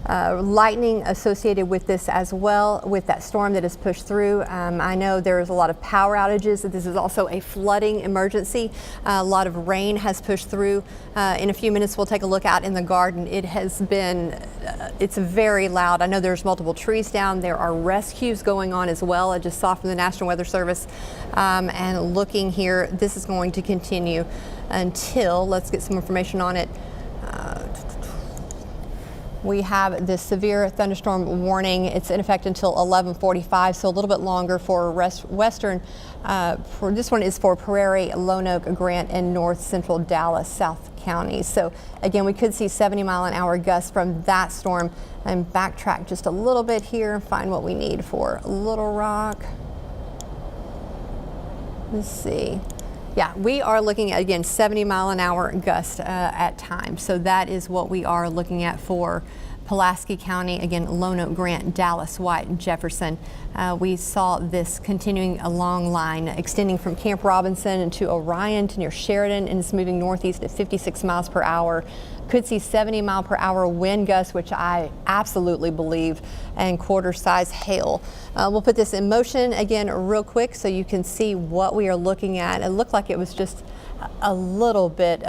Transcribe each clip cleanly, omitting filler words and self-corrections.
lightning associated with this as well, with that storm that has pushed through. I know there's a lot of power outages. This is also a flooding emergency. A lot of rain has pushed through. In a few minutes, we'll take a look out in the garden. It has been, it's very loud. I know there's multiple trees down. There are rescues going on as well. I just saw from the National Weather Service. And looking here, this is going to continue until, let's get some information on it. We have this severe thunderstorm warning. It's in effect until 11:45, so a little bit longer for western. For this one is for Prairie, Lone Oak, Grant, and north central Dallas, South counties. So again, we could see 70-mile-an-hour gusts from that storm. And backtrack just a little bit here and find what we need for Little Rock. Let's see. Yeah, we are looking at, again, 70-mile-an-hour gust at times. So that is what we are looking at for Pulaski County. Again, Lone Oak, Grant, Dallas, White, and Jefferson. We saw this continuing a long line extending from Camp Robinson to Orion to near Sheridan, and it's moving northeast at 56 miles per hour. Could see 70-mile-per-hour wind gusts, which I absolutely believe, and quarter-size hail. We'll put this in motion again real quick so you can see what we are looking at. It looked like it was just a little bit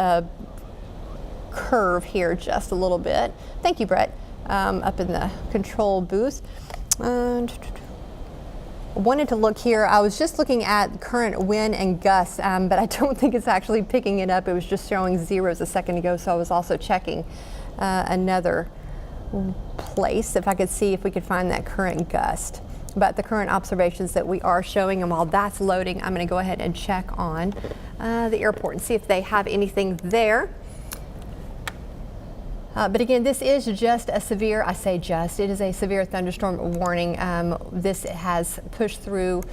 curve here, just a little bit. Thank you, Brett, up in the control booth. Wanted to look here. I was just looking at current wind and gusts, but I don't think it's actually picking it up. It was just showing zeros a second ago, so I was also checking another place if I could see if we could find that current gust. But the current observations that we are showing, and while that's loading, I'm going to go ahead and check on the airport and see if they have anything there. But again, this is just a severe, I say just, it is a severe thunderstorm warning. This has pushed through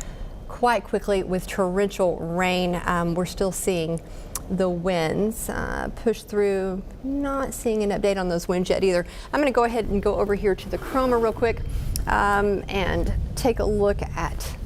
quite quickly with torrential rain. We're still seeing the winds push through. Not seeing an update on those winds yet either. I'm going to go ahead and go over here to the chroma real quick and take a look at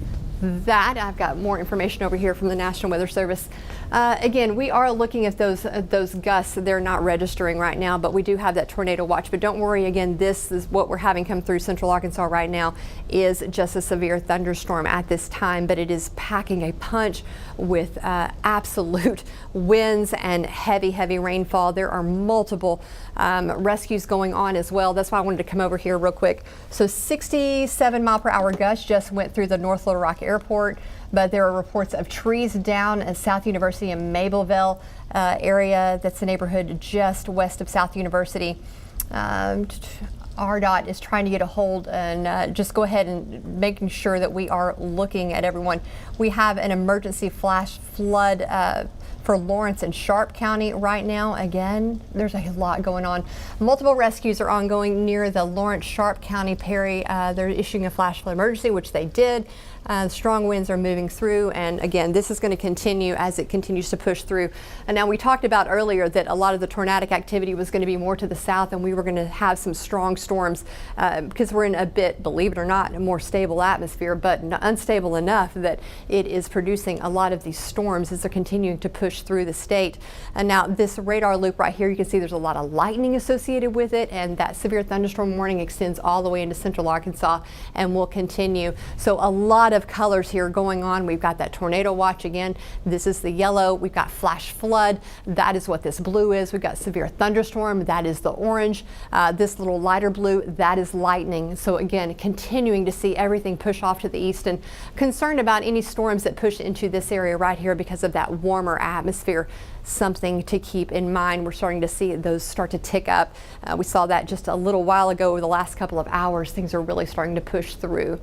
that. I've got more information over here from the National Weather Service. Again, we are looking at those gusts. They're not registering right now, but we do have that tornado watch. But don't worry, again, this is what we're having come through central Arkansas right now is just a severe thunderstorm at this time, but it is packing a punch with absolute winds and heavy rainfall. There are multiple rescues going on as well. That's why I wanted to come over here real quick. So 67-mile-per-hour gusts just went through the North Little Rock Airport, but there are reports of trees down at South University in Mableville area. That's the neighborhood just west of South University. RDOT is trying to get a hold and just go ahead and making sure that we are looking at everyone. We have an emergency flash flood for Lawrence and Sharp County right now. Again, there's a lot going on. Multiple rescues are ongoing near the Lawrence Sharp County Perry. They're issuing a flash flood emergency, which they did. Strong winds are moving through, and again, this is going to continue as it continues to push through. And now we talked about earlier that a lot of the tornadic activity was going to be more to the south, and we were going to have some strong storms because we're in a bit, believe it or not, a more stable atmosphere, but unstable enough that it is producing a lot of these storms as they're continuing to push through the state. And now this radar loop right here, you can see there's a lot of lightning associated with it, and that severe thunderstorm warning extends all the way into central Arkansas and will continue. So a lot of colors here going on. We've got that tornado watch again. This is the yellow. We've got flash flood. That is what this blue is. We've got severe thunderstorm. That is the orange. This little lighter blue, that is lightning. So again, continuing to see everything push off to the east, and concerned about any storms that push into this area right here because of that warmer atmosphere. Something to keep in mind. We're starting to see those start to tick up. We saw that just a little while ago. Over the last couple of hours, things are really starting to push through.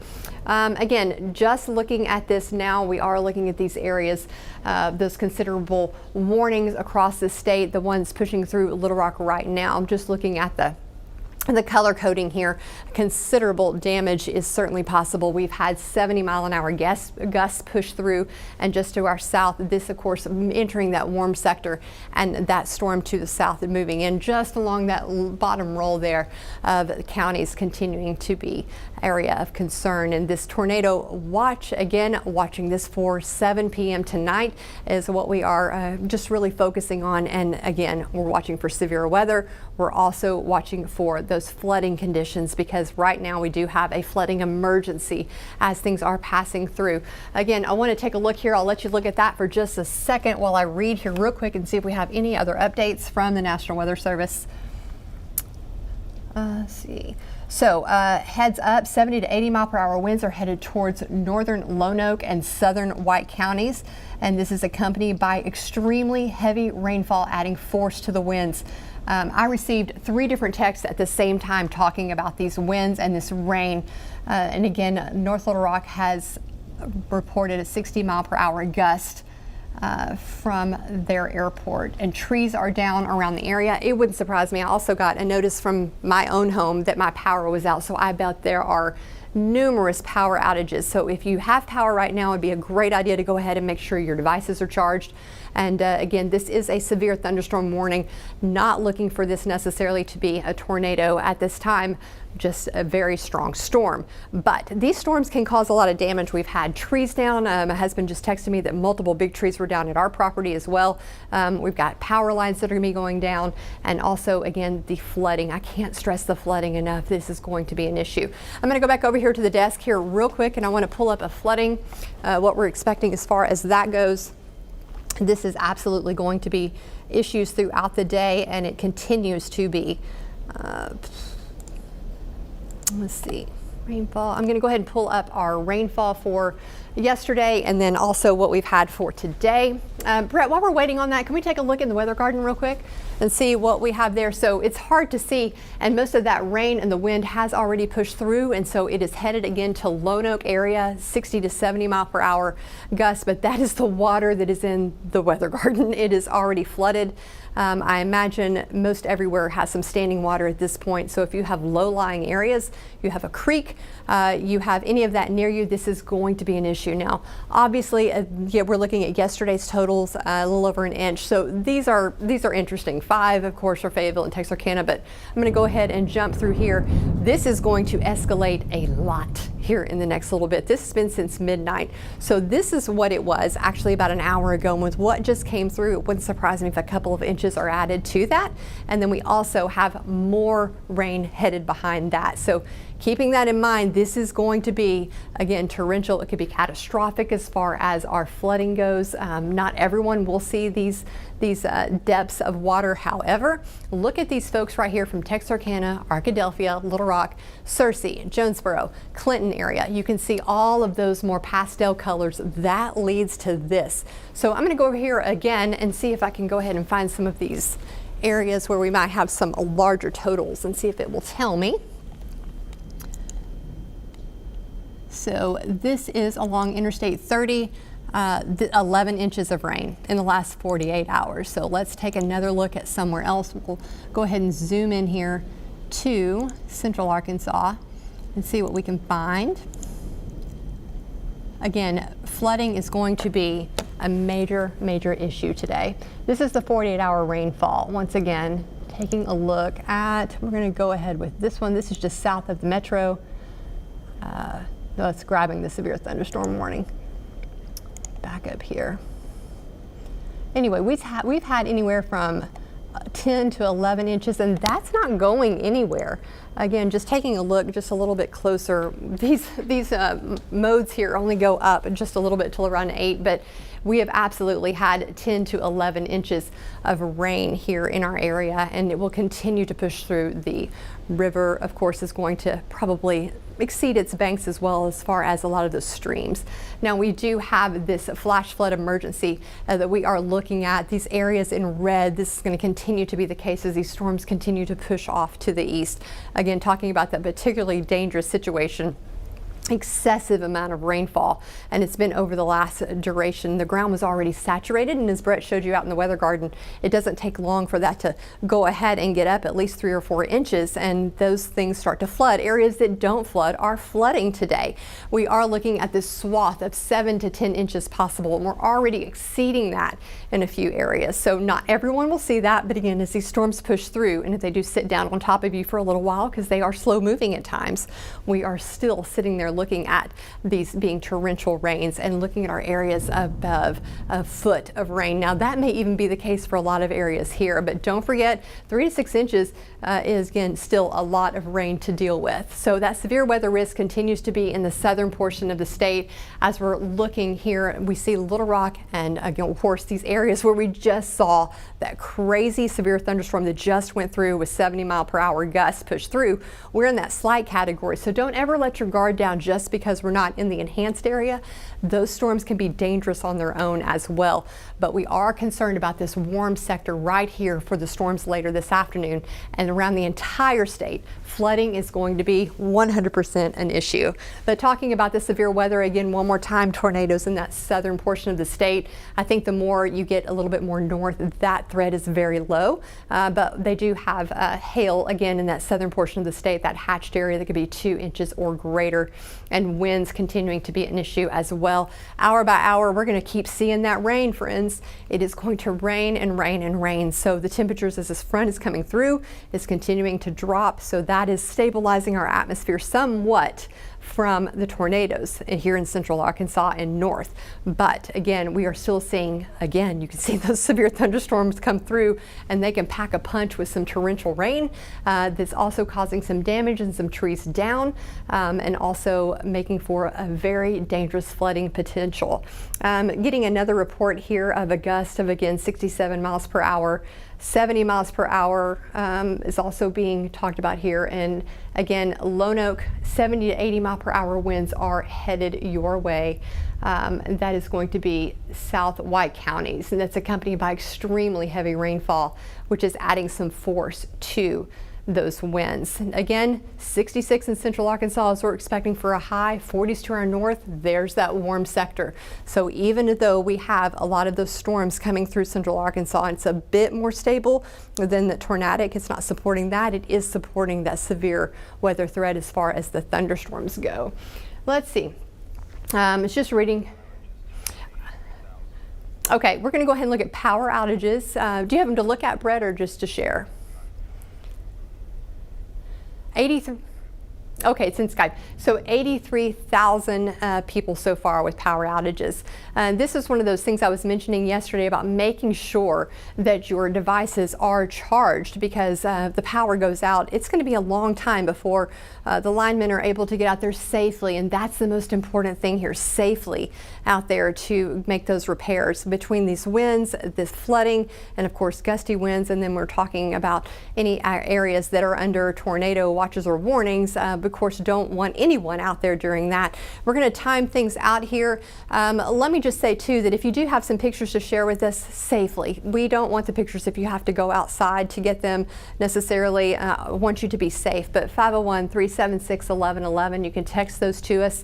Again, just looking at this now, we are looking at these areas, those considerable warnings across the state, the ones pushing through Little Rock right now. I'm just looking at the color coding here. Considerable damage is certainly possible. We've had 70-mile-an-hour gusts push through, and just to our south, this of course entering that warm sector, and that storm to the south and moving in just along that bottom roll there of counties continuing to be area of concern. And this tornado watch, again, watching this for 7 p.m. tonight is what we are just really focusing on. And again, we're watching for severe weather. We're also watching for those flooding conditions, because right now we do have a flooding emergency as things are passing through. Again, I want to take a look here. I'll let you look at that for just a second while I read here real quick and see if we have any other updates from the National Weather Service. Let's see. So heads up, 70 to 80 mile per hour winds are headed towards northern Lonoke and southern White counties. And this is accompanied by extremely heavy rainfall, adding force to the winds. I received 3 different texts at the same time talking about these winds and this rain. And again, North Little Rock has reported a 60 mile per hour gust from their airport, and trees are down around the area. It wouldn't surprise me. I also got a notice from my own home that my power was out, so I bet there are numerous power outages. So if you have power right now, it'd be a great idea to go ahead and make sure your devices are charged. And again, this is a severe thunderstorm warning. Not looking for this necessarily to be a tornado at this time, just a very strong storm. But these storms can cause a lot of damage. We've had trees down. My husband just texted me that multiple big trees were down at our property as well. We've got power lines that are going to be going down, and also, again, the flooding. I can't stress the flooding enough. This is going to be an issue. I'm going to go back over here to the desk here real quick, and I want to pull up a flooding, what we're expecting as far as that goes. This is absolutely going to be issues throughout the day, and it continues to be. Let's see, rainfall. I'm going to go ahead and pull up our rainfall for yesterday and then also what we've had for today. Brett, while we're waiting on that, can we take a look in the weather garden real quick and see what we have there? So it's hard to see, and most of that rain and the wind has already pushed through, and so it is headed again to Lonoke area, 60 to 70 mile per hour gusts, but that is the water that is in the weather garden. It is already flooded. I imagine most everywhere has some standing water at this point. So if you have low-lying areas, you have a creek, you have any of that near you, this is going to be an issue. Now, obviously, yeah, we're looking at yesterday's totals, a little over an inch. So these are interesting. 5, of course, for Fayetteville and Texarkana, but I'm going to go ahead and jump through here. This is going to escalate a lot here in the next little bit. This has been since midnight. So this is what it was actually about an hour ago, and with what just came through, it wouldn't surprise me if a couple of inches are added to that. And then we also have more rain headed behind that. So keeping that in mind, this is going to be, again, torrential. It could be catastrophic as far as our flooding goes. Not everyone will see these depths of water. However, look at these folks right here from Texarkana, Arkadelphia, Little Rock, Searcy, Jonesboro, Clinton area. You can see all of those more pastel colors. That leads to this. So I'm going to go over here again and see if I can go ahead and find some of these areas where we might have some larger totals and see if it will tell me. So this is along Interstate 30, 11 inches of rain in the last 48 hours. So let's take another look at somewhere else. We'll go ahead and zoom in here to Central Arkansas and see what we can find. Again, flooding is going to be a major issue today. This is the 48-hour rainfall. Once again, taking a look at, we're going to go ahead with this one. This is just south of the metro. That's grabbing the severe thunderstorm warning. Back up here. Anyway, we've had anywhere from 10 to 11 inches, and that's not going anywhere. Again, just taking a look just a little bit closer, these modes here only go up just a little bit till around 8, but we have absolutely had 10 to 11 inches of rain here in our area, and it will continue to push through. The river, of course, is going to probably exceed its banks as well as far as a lot of the streams. Now, we do have this flash flood emergency that we are looking at. These areas in red, this is going to continue to be the case as these storms continue to push off to the east. Again, talking about that particularly dangerous situation. Excessive amount of rainfall, and it's been over the last duration. The ground was already saturated, and as Brett showed you out in the weather garden, it doesn't take long for that to go ahead and get up at least 3 or 4 inches, and those things start to flood. Areas that don't flood are flooding today. We are looking at this swath of 7 to 10 inches possible, and we're already exceeding that in a few areas. So not everyone will see that, but again, as these storms push through, and if they do sit down on top of you for a little while, because they are slow moving at times, we are still sitting there looking at these being torrential rains and looking at our areas above a foot of rain. Now, that may even be the case for a lot of areas here, but don't forget 3 to 6 inches is again still a lot of rain to deal with. So that severe weather risk continues to be in the southern portion of the state. As we're looking here, we see Little Rock and again, of course, these areas where we just saw that crazy severe thunderstorm that just went through with 70-mile-per-hour gusts pushed through. We're in that slight category. So don't ever let your guard down just because we're not in the enhanced area. Those storms can be dangerous on their own as well. But we are concerned about this warm sector right here for the storms later this afternoon and around the entire state. Flooding is going to be 100% an issue. But talking about the severe weather again one more time, tornadoes in that southern portion of the state. I think the more you get a little bit more north, that threat is very low. But they do have hail again in that southern portion of the state, that hatched area that could be 2 inches or greater, and winds continuing to be an issue as well. Hour by hour, we're going to keep seeing that rain, friends. It is going to rain and rain and rain. So the temperatures as this front is coming through is continuing to drop. So that is stabilizing our atmosphere somewhat from the tornadoes here in central Arkansas and north. But again, we are still seeing, again, you can see those severe thunderstorms come through and they can pack a punch with some torrential rain that's also causing some damage and some trees down and also making for a very dangerous flooding potential. Getting another report here of a gust of again 67 miles per hour. 70 miles per hour is also being talked about here. And again, Lone Oak, 70 to 80 mile per hour winds are headed your way. And that is going to be South White counties. And that's accompanied by extremely heavy rainfall, which is adding some force to those winds. Again, 66 in central Arkansas as we're expecting for a high, 40s to our north. There's that warm sector. So even though we have a lot of those storms coming through central Arkansas, it's a bit more stable than the tornadic. It's not supporting that. It is supporting that severe weather threat as far as the thunderstorms go. Let's see. It's just reading. Okay, we're going to go ahead and look at power outages. Do you have them to look at, Brett, or just to share? 83. Okay, it's in Skype. So 83,000 people so far with power outages. This is one of those things I was mentioning yesterday about making sure that your devices are charged because the power goes out. It's going to be a long time before the linemen are able to get out there safely, and that's the most important thing here, safely out there to make those repairs. Between these winds, this flooding, and of course gusty winds, and then we're talking about any areas that are under tornado watches or warnings. Of course, don't want anyone out there during that. We're going to time things out here. Let me just say too that if you do have some pictures to share with us safely, we don't want the pictures if you have to go outside to get them necessarily. Want you to be safe. But 501-376-1111, you can text those to us.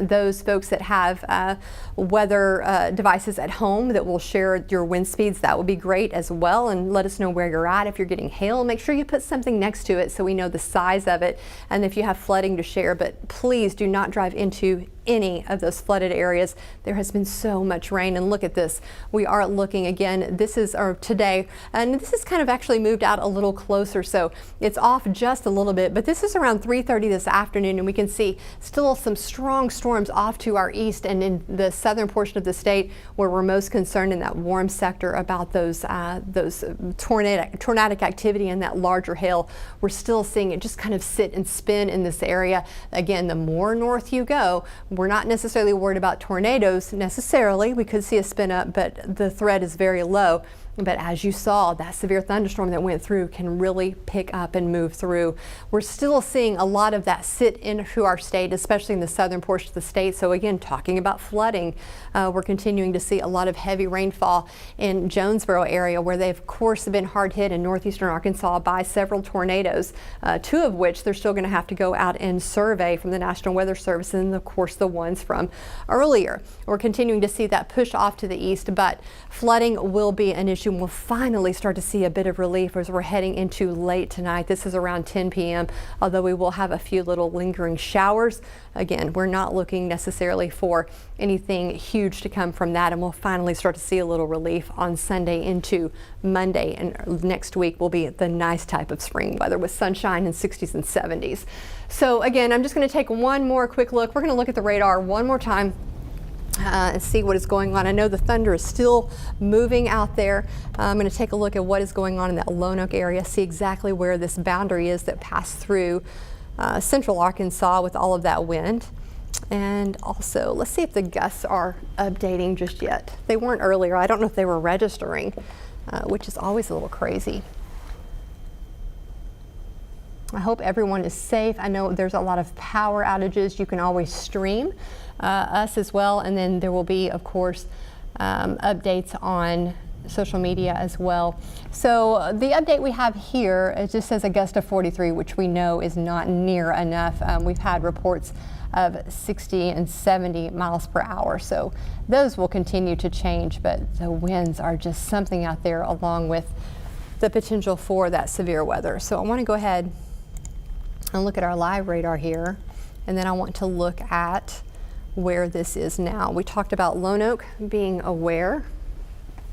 Those folks that have weather devices at home that will share your wind speeds, that would be great as well, and let us know where you're at. If you're getting hail, make sure you put something next to it so we know the size of it, and if you have flooding to share. But please do not drive into any of those flooded areas. There has been so much rain, and look at this. We are looking again, this is our today, and this is kind of actually moved out a little closer, so it's off just a little bit, but this is around 3:30 this afternoon, and we can see still some strong storms off to our east and in the southern portion of the state where we're most concerned in that warm sector about those tornadic activity and that larger hail. We're still seeing it just kind of sit and spin in this area. Again, the more north you go, we're not necessarily worried about tornadoes necessarily. We could see a spin up, but the threat is very low. But as you saw, that severe thunderstorm that went through can really pick up and move through. We're still seeing a lot of that sit into our state, especially in the southern portion of the state. So again, talking about flooding, we're continuing to see a lot of heavy rainfall in Jonesboro area, where they've of course been hard hit in northeastern Arkansas by several tornadoes, two of which they're still going to have to go out and survey from the National Weather Service, and of course the ones from earlier. We're continuing to see that push off to the east, but flooding will be an issue. We'll finally start to see a bit of relief as we're heading into late tonight. This is around 10 p.m., although we will have a few little lingering showers. Again, we're not looking necessarily for anything huge to come from that, and we'll finally start to see a little relief on Sunday into Monday, and next week will be the nice type of spring weather with sunshine and 60s and 70s. So again, I'm just going to take one more quick look. We're going to look at the radar one more time. and see what is going on. I know the thunder is still moving out there. I'm going to take a look at what is going on in that Lonoke area, see exactly where this boundary is that passed through central Arkansas with all of that wind. And also, let's see if the gusts are updating just yet. They weren't earlier. I don't know if they were registering, which is always a little crazy. I hope everyone is safe. I know there's a lot of power outages. You can always stream us as well, and then there will be, of course, updates on social media as well. So the update we have here, it just says a gust of 43, which we know is not near enough. We've had reports of 60 and 70 miles per hour, so those will continue to change, but the winds are just something out there, along with the potential for that severe weather. So I want to go ahead and look at our live radar here, and then I want to look at where this is now. We talked about Lonoke being aware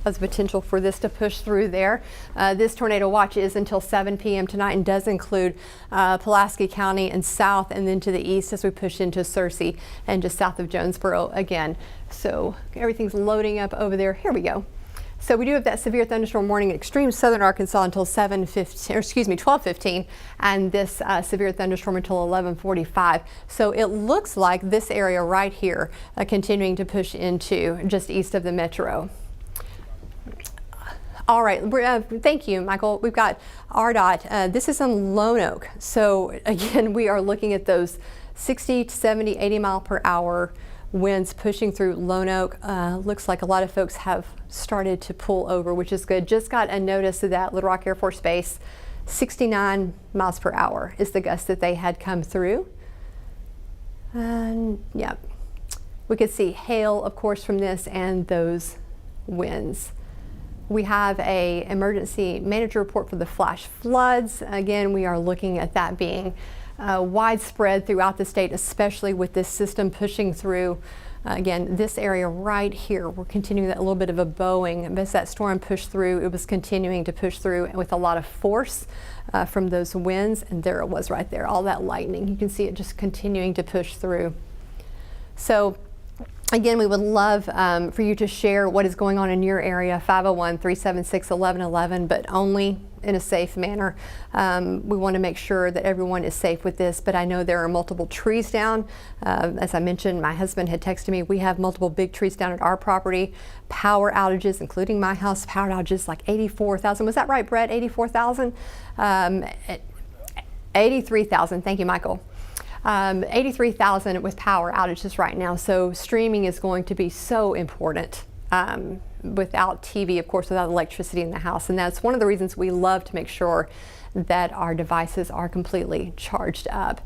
of the potential for this to push through there. This tornado watch is until 7 p.m. tonight and does include Pulaski County and south, and then to the east as we push into Searcy and just south of Jonesboro again. So everything's loading up over there. Here we go. So we do have that severe thunderstorm warning in extreme southern Arkansas until 12:15, and this severe thunderstorm until 11:45. So it looks like this area right here continuing to push into just east of the metro. All right, thank you, Michael. We've got RDOT. This is in Lonoke. So again, we are looking at those 60 to 70, 80 mile per hour winds pushing through Lonoke. Looks like a lot of folks have started to pull over, which is good. Just got a notice of that Little Rock Air Force Base, 69 miles per hour is the gust that they had come through. And yeah, we could see hail, of course, from this and those winds. We have a emergency manager report for the flash floods. Again, we are looking at that being widespread throughout the state, especially with this system pushing through. Again, this area right here, we're continuing that little bit of a bowing. As that storm pushed through, it was continuing to push through with a lot of force from those winds. And there it was right there, all that lightning. You can see it just continuing to push through. So again, we would love for you to share what is going on in your area, 501-376-1111, but only in a safe manner. We want to make sure that everyone is safe with this, but I know there are multiple trees down. As I mentioned, my husband had texted me, we have multiple big trees down at our property. Power outages, including my house, power outages like 84,000. Was that right, Brett? 84,000? 83,000. Thank you, Michael. 83,000 with power outages right now. So streaming is going to be so important. Without TV, of course, without electricity in the house. And that's one of the reasons we love to make sure that our devices are completely charged up.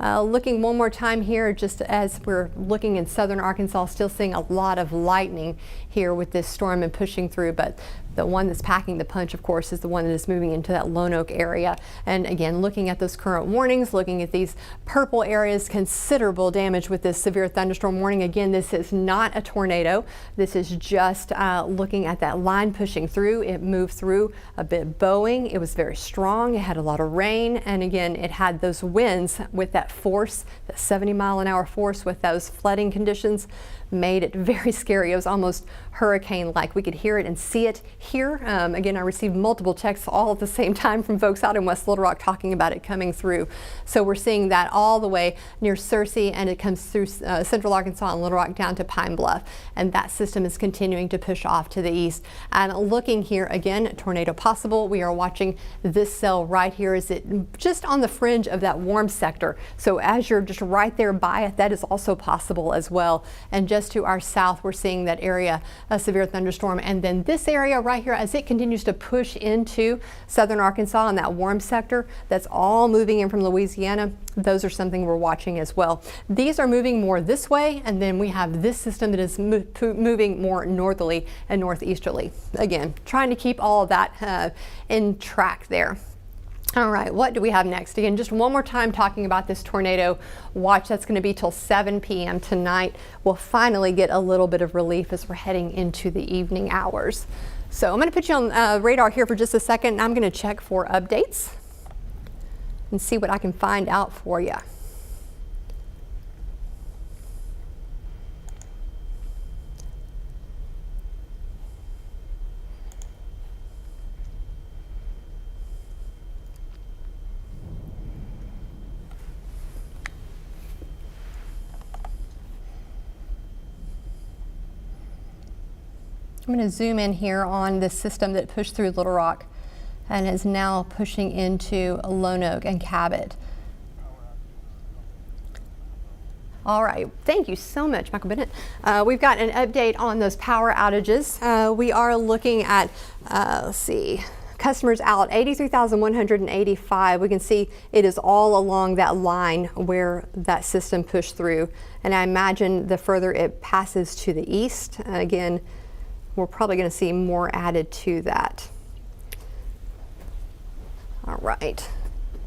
Looking one more time here, just as we're looking in southern Arkansas, still seeing a lot of lightning here with this storm and pushing through, but the one that's packing the punch, of course, is the one that is moving into that Lonoke area. And again, looking at those current warnings, looking at these purple areas, considerable damage with this severe thunderstorm warning. Again, this is not a tornado. This is just looking at that line pushing through. It moved through a bit bowing. It was very strong. It had a lot of rain. And again, it had those winds with that force, that 70-mile-an-hour force with those flooding conditions. Made it very scary. It was almost hurricane-like. We could hear it and see it here. Again, I received multiple texts all at the same time from folks out in West Little Rock talking about it coming through. So we're seeing that all the way near Searcy, and it comes through central Arkansas and Little Rock down to Pine Bluff. And that system is continuing to push off to the east. And looking here again, tornado possible. We are watching this cell right here. Is it just on the fringe of that warm sector? So as you're just right there by it, that is also possible as well. And just to our south, we're seeing that area, a severe thunderstorm. And then this area right here, as it continues to push into southern Arkansas and that warm sector, that's all moving in from Louisiana. Those are something we're watching as well. These are moving more this way, and then we have this system that is moving more northerly and northeasterly. Again, trying to keep all of that in track there. All right, what do we have next? Again, just one more time talking about this tornado watch. That's going to be till 7 p.m. tonight. We'll finally get a little bit of relief as we're heading into the evening hours. So I'm going to put you on radar here for just a second, and I'm going to check for updates and see what I can find out for you. I'm going to zoom in here on this system that pushed through Little Rock and is now pushing into Lone Oak and Cabot. All right, thank you so much, Michael Bennett. We've got an update on those power outages. We are looking at, let's see, customers out 83,185. We can see it is all along that line where that system pushed through. And I imagine the further it passes to the east, again, we're probably going to see more added to that. All right.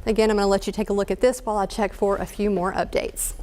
Again, I'm going to let you take a look at this while I check for a few more updates.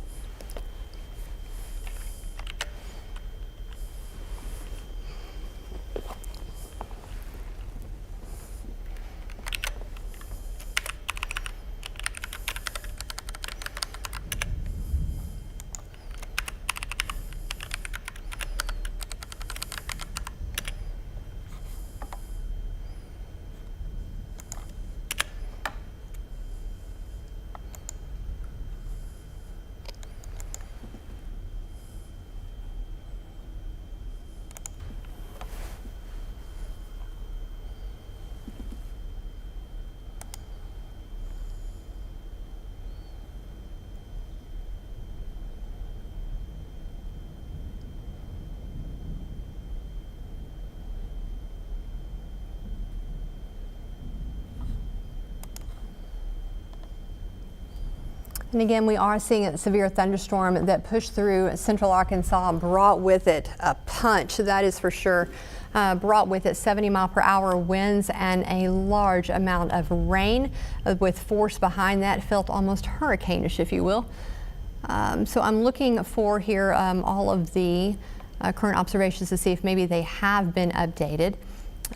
And again, we are seeing a severe thunderstorm that pushed through central Arkansas, brought with it a punch, that is for sure. Brought with it 70-mile-per-hour winds and a large amount of rain with force behind that, felt almost hurricane-ish, if you will. So I'm looking for here all of the current observations to see if maybe they have been updated.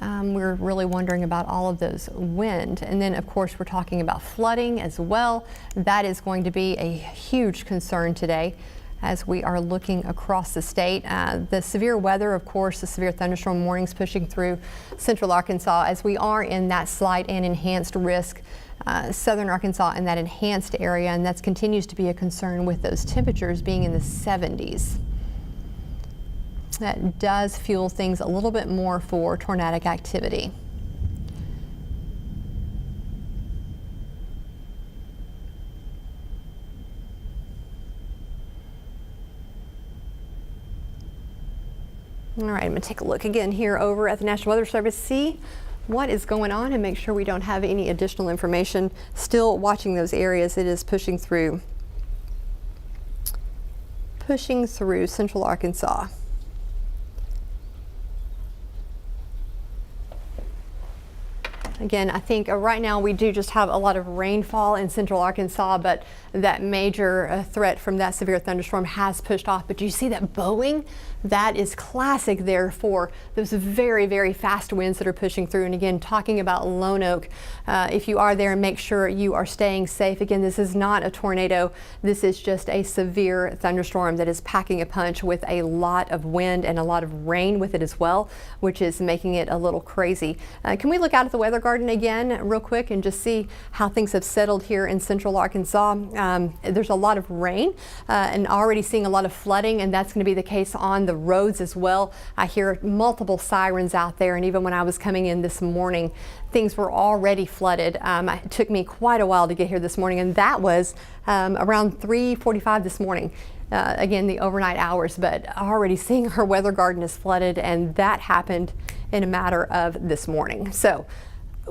We're really wondering about all of those wind. And then, of course, we're talking about flooding as well. That is going to be a huge concern today as we are looking across the state. The severe weather, of course, the severe thunderstorm warnings pushing through central Arkansas as we are in that slight and enhanced risk. Southern Arkansas in that enhanced area, and that continues to be a concern with those temperatures being in the 70s. That does fuel things a little bit more for tornadic activity. All right, I'm going to take a look again here over at the National Weather Service, see what is going on and make sure we don't have any additional information. Still watching those areas. It is pushing through central Arkansas. Again, I think right now we do just have a lot of rainfall in central Arkansas, but that major threat from that severe thunderstorm has pushed off. But do you see that bowing? That is classic there for those very, very fast winds that are pushing through. And again, talking about Lone Oak, if you are there, make sure you are staying safe. Again, this is not a tornado. This is just a severe thunderstorm that is packing a punch with a lot of wind and a lot of rain with it as well, which is making it a little crazy. Can we look out at the weather garden again real quick and just see how things have settled here in central Arkansas? There's a lot of rain and already seeing a lot of flooding, and that's going to be the case on the roads as well. I hear multiple sirens out there, and even when I was coming in this morning, things were already flooded. It took me quite a while to get here this morning, and that was around 3:45 this morning. Again, the overnight hours, but already seeing our weather garden is flooded, and that happened in a matter of this morning. So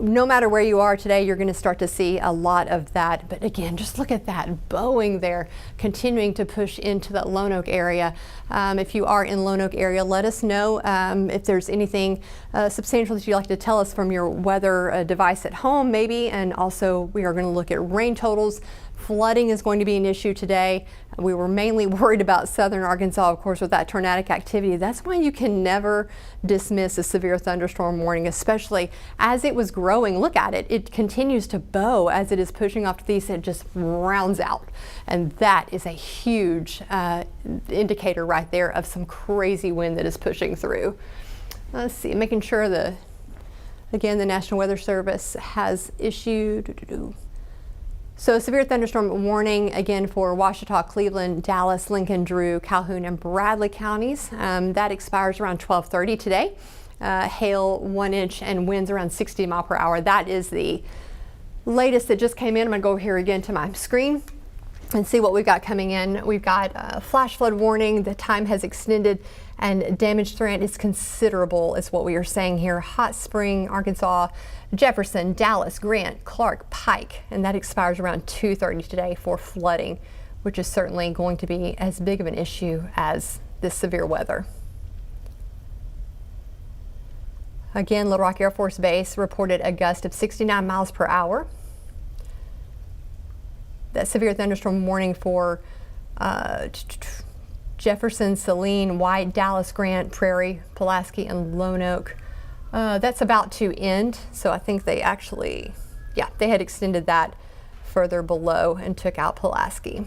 no matter where you are today, you're going to start to see a lot of that. But again, just look at that bowing there, continuing to push into that Lone Oak area. If you are in Lone Oak area, let us know if there's anything substantial that you'd like to tell us from your weather device at home, maybe. And also, we are going to look at rain totals. Flooding is going to be an issue today. We were mainly worried about southern Arkansas, of course, with that tornadic activity. That's why you can never dismiss a severe thunderstorm warning, especially as it was growing. Look at it. It continues to bow as it is pushing off to the east. It just rounds out. And that is a huge indicator right there of some crazy wind that is pushing through. Let's see, making sure again, the National Weather Service has issued So severe thunderstorm warning again for Ouachita, Cleveland, Dallas, Lincoln, Drew, Calhoun, and Bradley counties. That expires around 12:30 today. hail 1 inch, and winds around 60 mile per hour. That is the latest that just came in. I'm going to go over here again to my screen and see what we've got coming in. We've got a flash flood warning. The time has extended and damage threat is considerable, is what we are saying here. Hot Spring, Arkansas, Jefferson, Dallas, Grant, Clark, Pike, and that expires around 2:30 today for flooding, which is certainly going to be as big of an issue as this severe weather. Again, Little Rock Air Force Base reported a gust of 69 miles per hour. That severe thunderstorm warning for Jefferson, Saline, White, Dallas, Grant, Prairie, Pulaski, and Lone Oak. That's about to end, so I think they actually, yeah, they had extended that further below and took out Pulaski.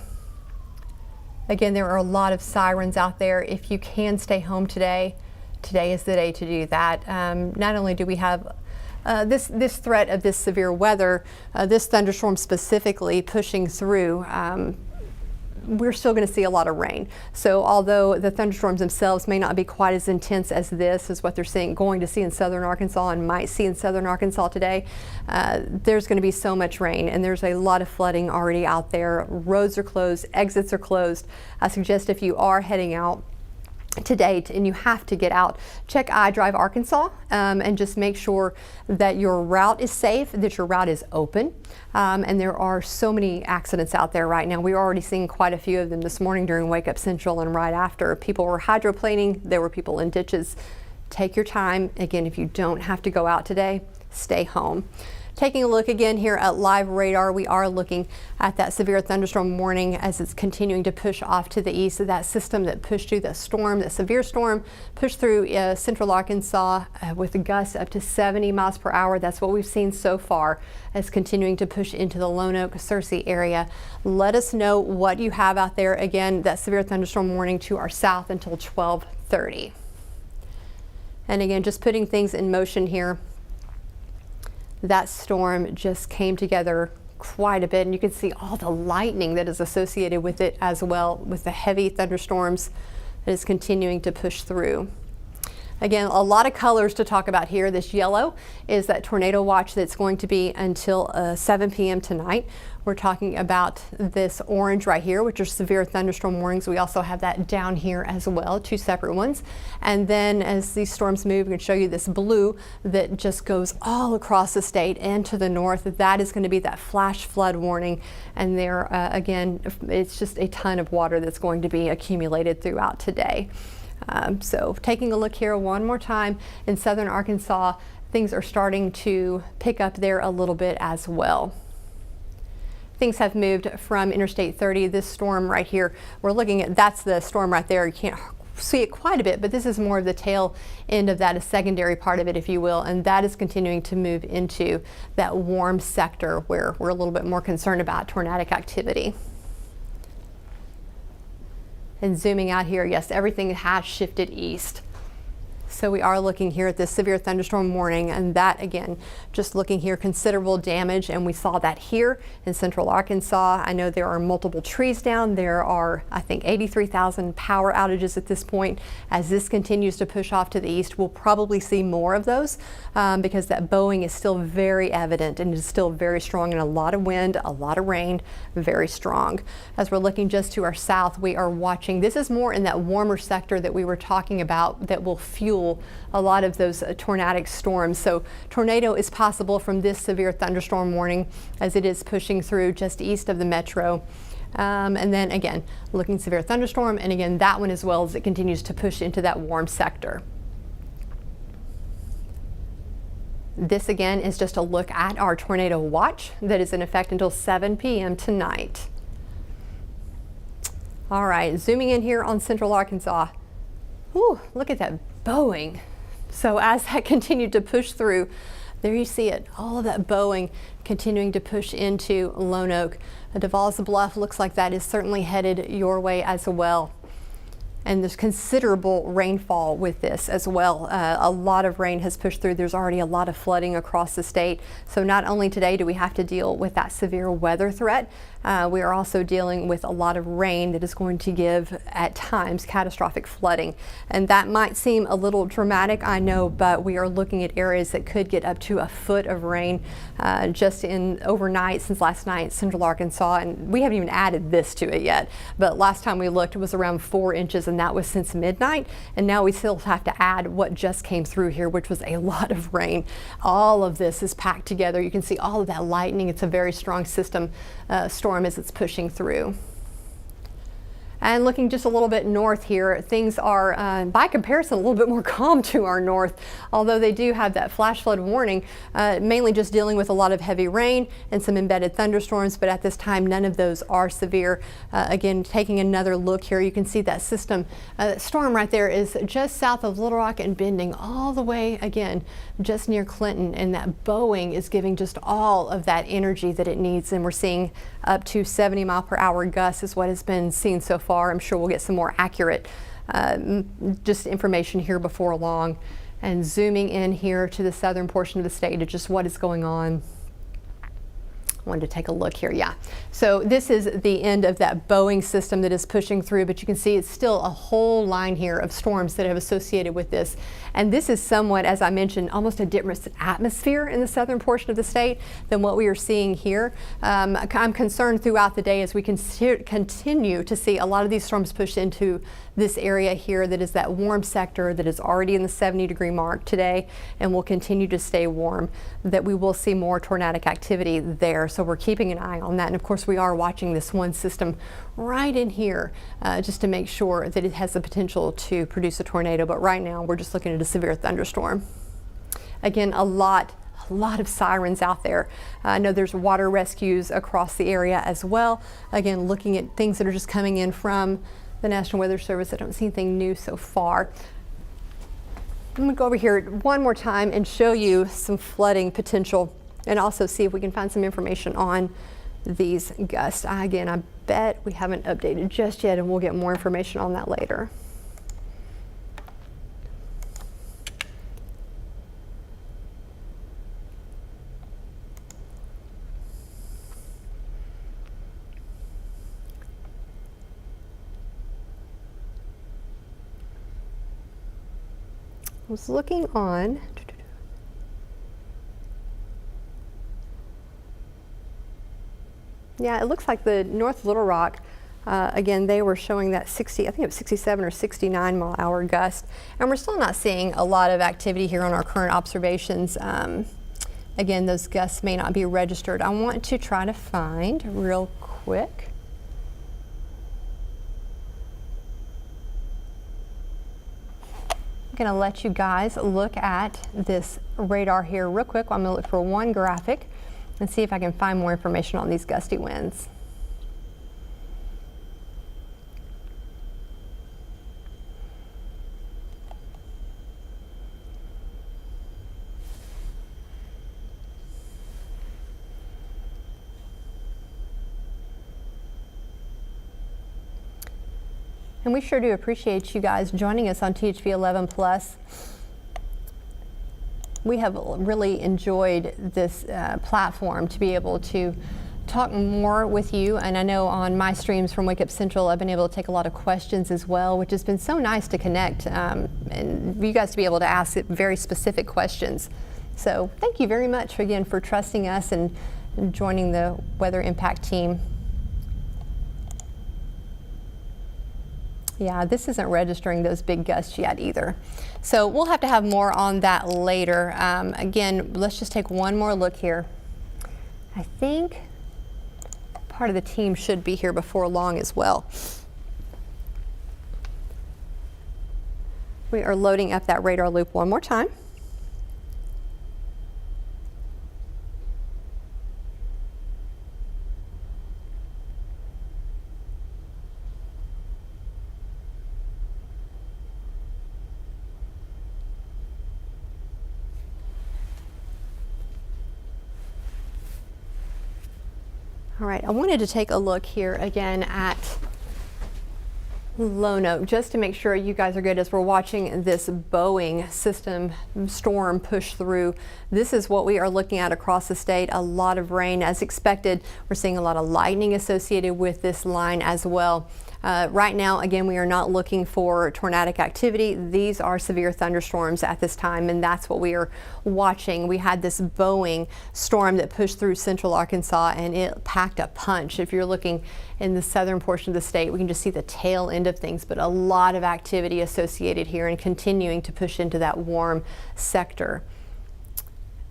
Again, there are a lot of sirens out there. If you can stay home today, today is the day to do that. Not only do we have this threat of this severe weather, this thunderstorm specifically pushing through, we're still going to see a lot of rain. So although the thunderstorms themselves may not be quite as intense as this is what they're going to see in southern Arkansas and might see in southern Arkansas today, there's going to be so much rain, and there's a lot of flooding already out there. Roads are closed, exits are closed. I suggest if you are heading out today and you have to get out, check iDrive Arkansas and just make sure that your route is safe, that your route is open. And there are so many accidents out there right now. We're already seeing quite a few of them this morning during Wake Up Central and right after. People were hydroplaning, there were people in ditches. Take your time. Again, if you don't have to go out today, stay home. Taking a look again here at live radar, we are looking at that severe thunderstorm warning as it's continuing to push off to the east of that system that pushed through the storm, the severe storm, pushed through central Arkansas with a gust up to 70 miles per hour. That's what we've seen so far as continuing to push into the Lone Oak, Searcy area. Let us know what you have out there. Again, that severe thunderstorm warning to our south until 12:30. And again, just putting things in motion here. That storm just came together quite a bit, and you can see all the lightning that is associated with it as well, with the heavy thunderstorms that is continuing to push through. Again, a lot of colors to talk about here. This yellow is that tornado watch that's going to be until 7 p.m. tonight. We're talking about this orange right here, which are severe thunderstorm warnings. We also have that down here as well, two separate ones. And then as these storms move, we can show you this blue that just goes all across the state and to the north. That is going to be that flash flood warning. And there, again, it's just a ton of water that's going to be accumulated throughout today. So taking a look here one more time in southern Arkansas, things are starting to pick up there a little bit as well. Things have moved from Interstate 30. This storm right here, we're looking at, that's the storm right there. You can't see it quite a bit, but this is more of the tail end of that, a secondary part of it, if you will, and that is continuing to move into that warm sector where we're a little bit more concerned about tornadic activity. And zooming out here, yes, everything has shifted east. So we are looking here at this severe thunderstorm warning, and that again, just looking here, considerable damage, and we saw that here in central Arkansas. I know there are multiple trees down. There are, I think, 83,000 power outages at this point. As this continues to push off to the east, we'll probably see more of those because that bowing is still very evident and is still very strong, and a lot of wind, a lot of rain, very strong. As we're looking just to our south, we are watching, this is more in that warmer sector that we were talking about that will fuel a lot of those tornadic storms. So tornado is possible from this severe thunderstorm warning as it is pushing through just east of the metro. And then again, looking severe thunderstorm, and again that one as well as it continues to push into that warm sector. This again is just a look at our tornado watch that is in effect until 7 p.m. tonight. All right, zooming in here on central Arkansas. Ooh, look at that bowing. So as that continued to push through, there you see it, all of that bowing continuing to push into Lone Oak. Devall's Bluff looks like that is certainly headed your way as well. And there's considerable rainfall with this as well. A lot of rain has pushed through. There's already a lot of flooding across the state. So not only today do we have to deal with that severe weather threat, We are also dealing with a lot of rain that is going to give, at times, catastrophic flooding. And that might seem a little dramatic, I know, but we are looking at areas that could get up to a foot of rain just in overnight since last night, Central Arkansas. And we haven't even added this to it yet. But last time we looked, it was around 4 inches, and that was since midnight. And now we still have to add what just came through here, which was a lot of rain. All of this is packed together. You can see all of that lightning. It's a very strong system storm as it's pushing through. And looking just a little bit north here, things are, by comparison, a little bit more calm to our north, although they do have that flash flood warning, mainly just dealing with a lot of heavy rain and some embedded thunderstorms, but at this time, none of those are severe. Again, taking another look here, you can see that system, storm right there is just south of Little Rock and bending all the way, again, just near Clinton, and that bowing is giving just all of that energy that it needs, and we're seeing up to 70-mile-per-hour gusts is what has been seen so far. I'm sure we'll get some more accurate just information here before long. And zooming in here to the southern portion of the state to just what is going on. I wanted to take a look here. Yeah, so this is the end of that bowing system that is pushing through, but you can see it's still a whole line here of storms that have associated with this. And this is somewhat, as I mentioned, almost a different atmosphere in the southern portion of the state than what we are seeing here. I'm concerned throughout the day as we continue to see a lot of these storms push into this area here that is that warm sector that is already in the 70-degree mark today and will continue to stay warm, that we will see more tornadic activity there. So we're keeping an eye on that. And of course, we are watching this one system right in here just to make sure that it has the potential to produce a tornado. But right now, we're just looking at a severe thunderstorm. Again, a lot of sirens out there. I know there's water rescues across the area as well. Again, looking at things that are just coming in from the National Weather Service. I don't see anything new so far. I'm going to go over here one more time and show you some flooding potential and also see if we can find some information on these gusts. Again, I bet we haven't updated just yet, and we'll get more information on that later. I was looking on. Yeah, it looks like the North Little Rock, again, they were showing that 60, I think it was 67 or 69-mile-hour gust. And we're still not seeing a lot of activity here on our current observations. Again, those gusts may not be registered. I want to try to find real quick. I'm going to let you guys look at this radar here real quick. I'm going to look for one graphic and see if I can find more information on these gusty winds. And we sure do appreciate you guys joining us on THV 11 Plus. We have really enjoyed this platform to be able to talk more with you. And I know on my streams from Wake Up Central, I've been able to take a lot of questions as well, which has been so nice to connect and you guys to be able to ask very specific questions. So thank you very much again for trusting us and joining the Weather Impact team. Yeah, this isn't registering those big gusts yet either. So we'll have to have more on that later. Again, let's just take one more look here. I think part of the team should be here before long as well. We are loading up that radar loop one more time. All right, I wanted to take a look here again at Lono, just to make sure you guys are good as we're watching this Boeing system storm push through. This is what we are looking at across the state. A lot of rain as expected. We're seeing a lot of lightning associated with this line as well. Right now, again, we are not looking for tornadic activity. These are severe thunderstorms at this time, and that's what we are watching. We had this Boeing storm that pushed through central Arkansas, and it packed a punch. If you're looking in the southern portion of the state, we can just see the tail end of things, but a lot of activity associated here and continuing to push into that warm sector.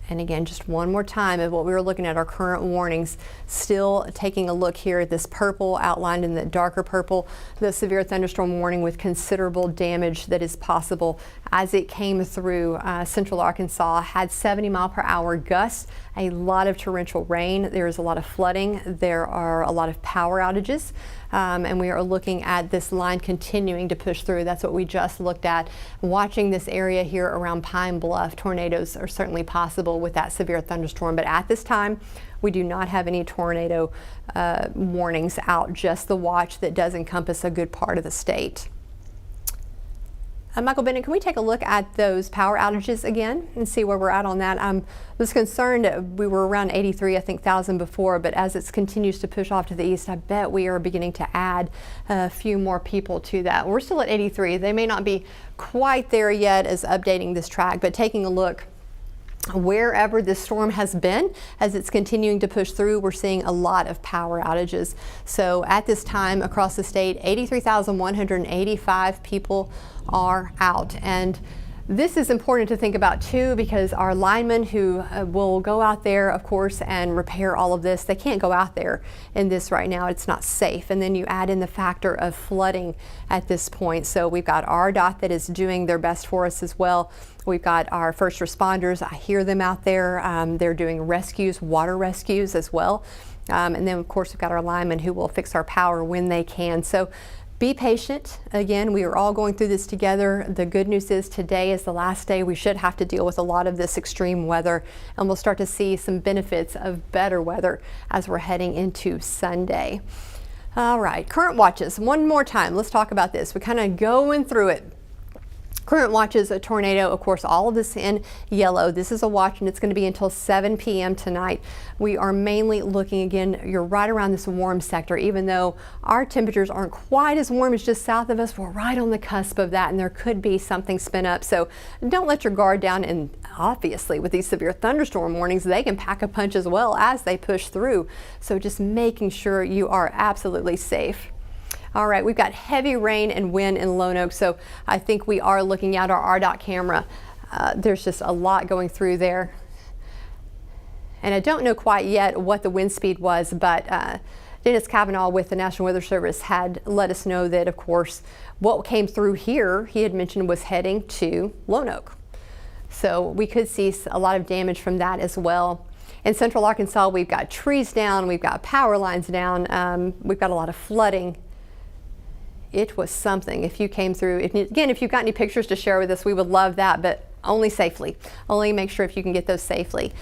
And again, just one more time of what we were looking at, our current warnings. Still taking a look here at this purple outlined in the darker purple, the severe thunderstorm warning with considerable damage that is possible as it came through central Arkansas. Had 70-mile-per-hour gusts, a lot of torrential rain. There is a lot of flooding. There are a lot of power outages. And we are looking at this line continuing to push through. That's what we just looked at. Watching this area here around Pine Bluff, tornadoes are certainly possible with that severe thunderstorm. But at this time, we do not have any tornado warnings out, just the watch that does encompass a good part of the state. Michael Bennett, can we take a look at those power outages again and see where we're at on that? I was concerned we were around 83, I think, thousand before, but as it continues to push off to the east, I bet we are beginning to add a few more people to that. We're still at 83. They may not be quite there yet as updating this track, but taking a look wherever this storm has been, as it's continuing to push through, we're seeing a lot of power outages. So at this time across the state, 83,185 people are out. And this is important to think about too, because our linemen who will go out there, of course, and repair all of this, they can't go out there in this right now. It's not safe. And then you add in the factor of flooding at this point. So we've got RDOT that is doing their best for us as well. We've got our first responders. I hear them out there. They're doing rescues, water rescues as well. And then, of course, we've got our linemen who will fix our power when they can. So be patient. Again, we are all going through this together. The good news is today is the last day we should have to deal with a lot of this extreme weather, and we'll start to see some benefits of better weather as we're heading into Sunday. All right, current watches. One more time, let's talk about this. We're kind of going through it. Current watches, a tornado, of course, all of this in yellow. This is a watch, and it's going to be until 7 p.m. tonight. We are mainly looking, again, you're right around this warm sector. Even though our temperatures aren't quite as warm as just south of us, we're right on the cusp of that, and there could be something spin up. So don't let your guard down. And obviously, with these severe thunderstorm warnings, they can pack a punch as well as they push through. So just making sure you are absolutely safe. All right, we've got heavy rain and wind in Lone Oak, so I think we are looking at our RDOT camera. There's just a lot going through there. And I don't know quite yet what the wind speed was, but Dennis Cavanaugh with the National Weather Service had let us know that, of course, what came through here, he had mentioned, was heading to Lone Oak. So we could see a lot of damage from that as well. In central Arkansas, we've got trees down, we've got power lines down, we've got a lot of flooding. It was something. If you came through, again, if you've got any pictures to share with us, we would love that, but only safely. Only make sure if you can get those safely.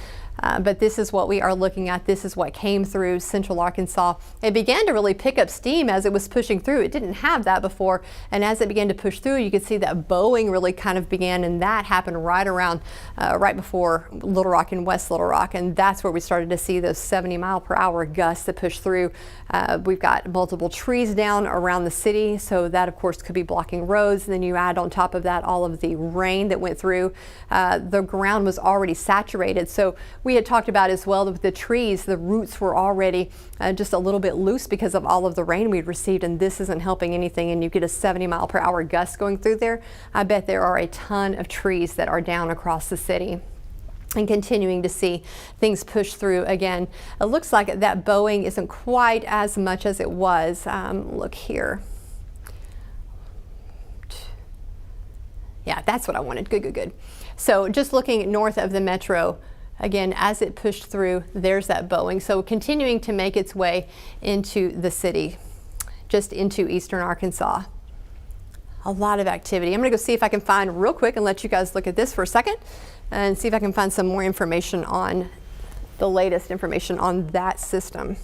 But this is what we are looking at. This is what came through central Arkansas. It began to really pick up steam as it was pushing through. It didn't have that before. And as it began to push through, you could see that Boeing really kind of began, and that happened right around, right before Little Rock and West Little Rock. And that's where we started to see those 70-mile-per-hour gusts that push through. We've got multiple trees down around the city, so that, of course, could be blocking roads. And then you add on top of that all of the rain that went through. The ground was already saturated. So we had talked about as well that with the trees, the roots were already just a little bit loose because of all of the rain we'd received, and this isn't helping anything. And you get a 70-mile-per-hour gust going through there. I bet there are a ton of trees that are down across the city. And continuing to see things push through again. It looks like that Boeing isn't quite as much as it was. Look here. Yeah, that's what I wanted. Good, good, good. So just looking north of the metro, again, as it pushed through, there's that Boeing. So continuing to make its way into the city, just into eastern Arkansas. A lot of activity. I'm going to go see if I can find real quick and let you guys look at this for a second and see if I can find some more information on the latest information on that system.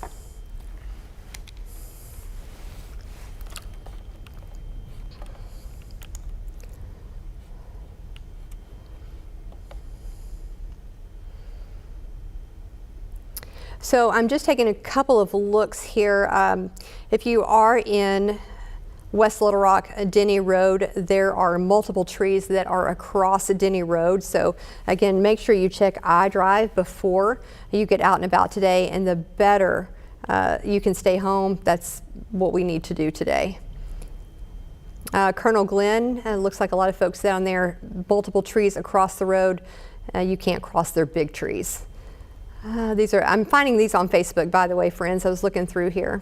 So I'm just taking a couple of looks here. If you are in West Little Rock, Denny Road, there are multiple trees that are across Denny Road. So again, make sure you check iDrive before you get out and about today, and the better you can stay home, that's what we need to do today. Colonel Glenn, looks like a lot of folks down there, multiple trees across the road. You can't cross their big trees. I'm finding these on Facebook, by the way, friends. I was looking through here.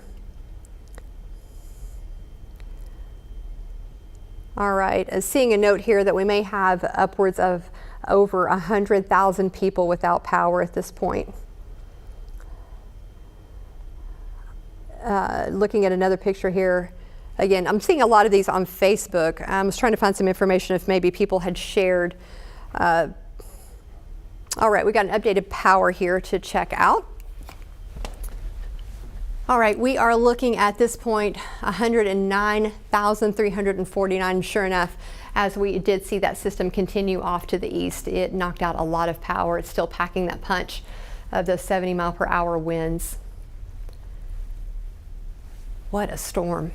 All right, seeing a note here that we may have upwards of over 100,000 people without power at this point. Looking at another picture here. Again, I'm seeing a lot of these on Facebook. I was trying to find some information if maybe people had shared. All right, we got an updated power here to check out. All right, we are looking at this point 109,349. Sure enough, as we did see that system continue off to the east, it knocked out a lot of power. It's still packing that punch of those 70-mile-per-hour winds. What a storm.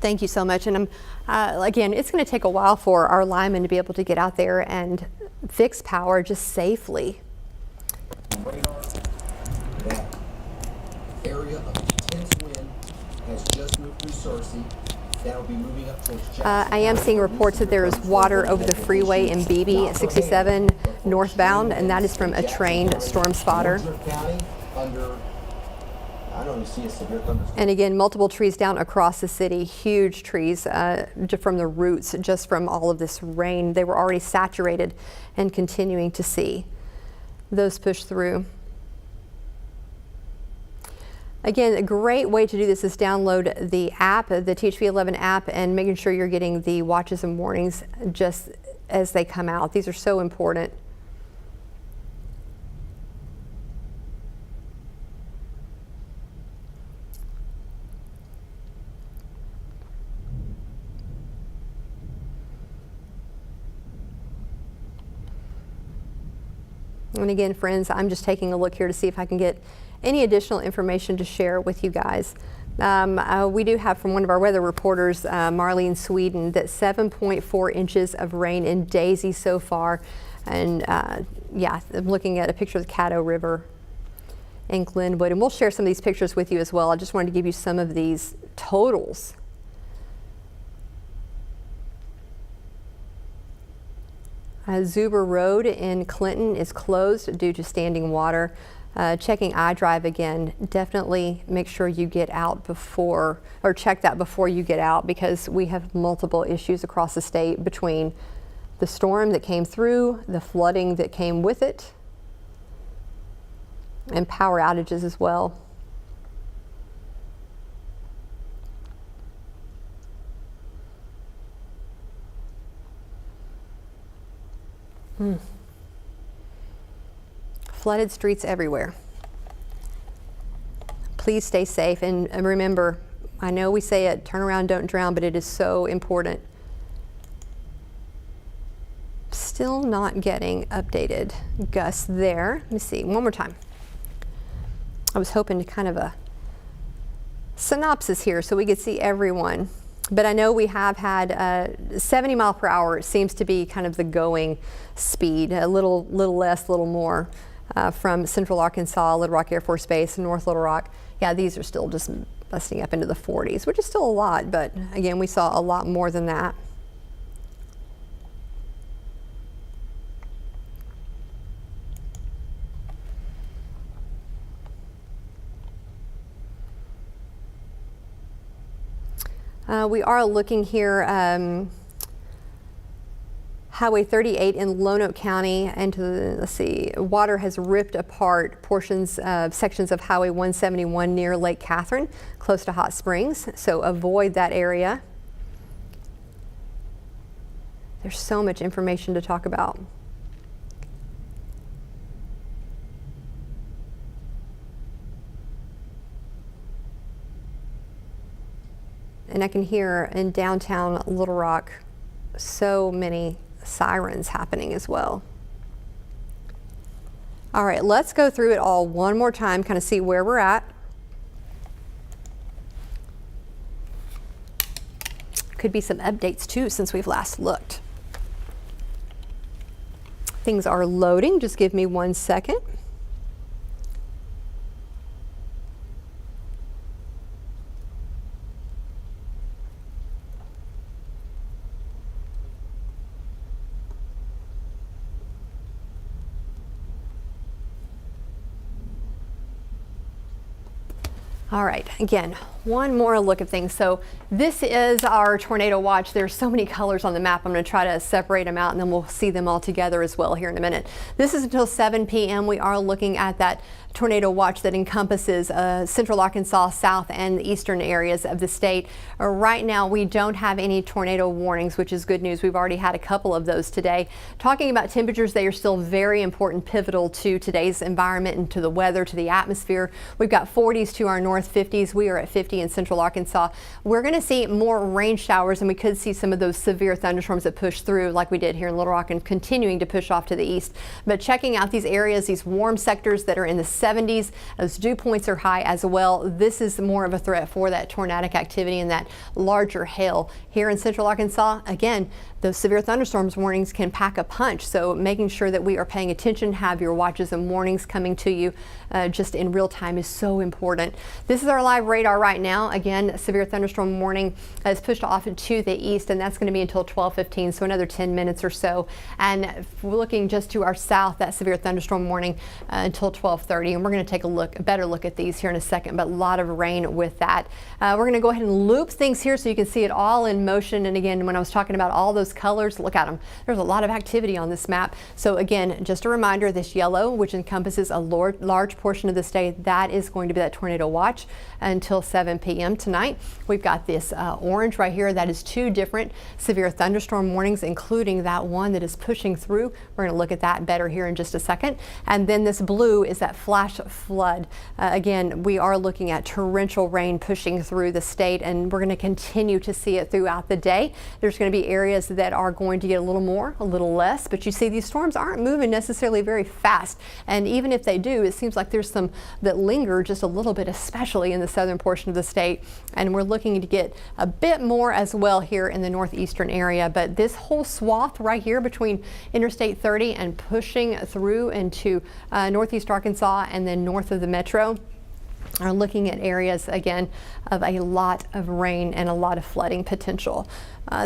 Thank you so much. And again, it's going to take a while for our linemen to be able to get out there and fix power just safely. Radar, that area of intense wind has just moved through Searcy. That'll be moving up towards Jackson. I am seeing reports that there is water over the freeway in Beebe at 67 northbound, and that is from a trained storm spotter. And again, multiple trees down across the city, huge trees from the roots, just from all of this rain. They were already saturated and continuing to see those push through. Again, a great way to do this is download the app, the THV11 app, and making sure you're getting the watches and warnings just as they come out. These are so important. And again, friends, I'm just taking a look here to see if I can get any additional information to share with you guys. We do have from one of our weather reporters, Marlene Sweden, that 7.4 inches of rain in Daisy so far. And yeah, I'm looking at a picture of the Caddo River in Glenwood. And we'll share some of these pictures with you as well. I just wanted to give you some of these totals. Zuber Road in Clinton is closed due to standing water. Checking iDrive again, definitely make sure you get out before, or check that before you get out, because we have multiple issues across the state between the storm that came through, the flooding that came with it, and power outages as well. Flooded streets everywhere. Please stay safe, and remember, I know we say it, turn around, don't drown, but it is so important. Still not getting updated gusts there. Let me see, one more time. I was hoping to kind of a synopsis here so we could see everyone. But I know we have had 70 mile per hour seems to be kind of the going speed, a little less, a little more from Central Arkansas, Little Rock Air Force Base, North Little Rock. Yeah, these are still just busting up into the 40s, which is still a lot, but again, we saw a lot more than that. We are looking here, Highway 38 in Lonoke County, and let's see, water has ripped apart portions of sections of Highway 171 near Lake Catherine, close to Hot Springs, so avoid that area. There's so much information to talk about. And I can hear in downtown Little Rock so many sirens happening as well. All right, let's go through it all one more time, kind of see where we're at. Could be some updates too since we've last looked. Things are loading, just give me 1 second. All right, again, one more look at things. So this is our tornado watch. There's so many colors on the map. I'm going to try to separate them out and then we'll see them all together as well here in a minute. This is until 7 p.m. We are looking at that tornado watch that encompasses central Arkansas, south and the eastern areas of the state. Right now, we don't have any tornado warnings, which is good news. We've already had a couple of those today. Talking about temperatures, they are still very important, pivotal to today's environment and to the weather, to the atmosphere. We've got 40s to our north, 50s. We are at 50 in central Arkansas. We're going to see more rain showers and we could see some of those severe thunderstorms that push through like we did here in Little Rock and continuing to push off to the east. But checking out these areas, these warm sectors that are in the 70s, those dew points are high as well. This is more of a threat for that tornadic activity and that larger hail. Here in central Arkansas, again, those severe thunderstorms warnings can pack a punch. So making sure that we are paying attention, have your watches and warnings coming to you just in real time is so important. This is our live radar right now. Again, severe thunderstorm warning is pushed off to the east, and that's going to be until 12:15, so another 10 minutes or so. And if we're looking just to our south, that severe thunderstorm warning until 12:30, and we're going to take a better look at these here in a second, but a lot of rain with that. We're going to go ahead and loop things here so you can see it all in motion. And again, when I was talking about all those colors, look at them. There's a lot of activity on this map. So again, just a reminder, this yellow, which encompasses a large portion of the state, that is going to be that tornado watch until 7 p.m. tonight. We've got this orange right here. That is 2 different severe thunderstorm warnings, including that one that is pushing through. We're going to look at that better here in just a second. And then this blue is that flash flood. Again, we are looking at torrential rain pushing through the state, and we're going to continue to see it throughout the day. There's going to be areas that are going to get a little more, a little less, but you see these storms aren't moving necessarily very fast. And even if they do, it seems like there's some that linger just a little bit, especially in the southern portion of the state. And we're looking to get a bit more as well here in the northeastern area. But this whole swath right here between Interstate 30 and pushing through into northeast Arkansas and then north of the metro are looking at areas again of a lot of rain and a lot of flooding potential.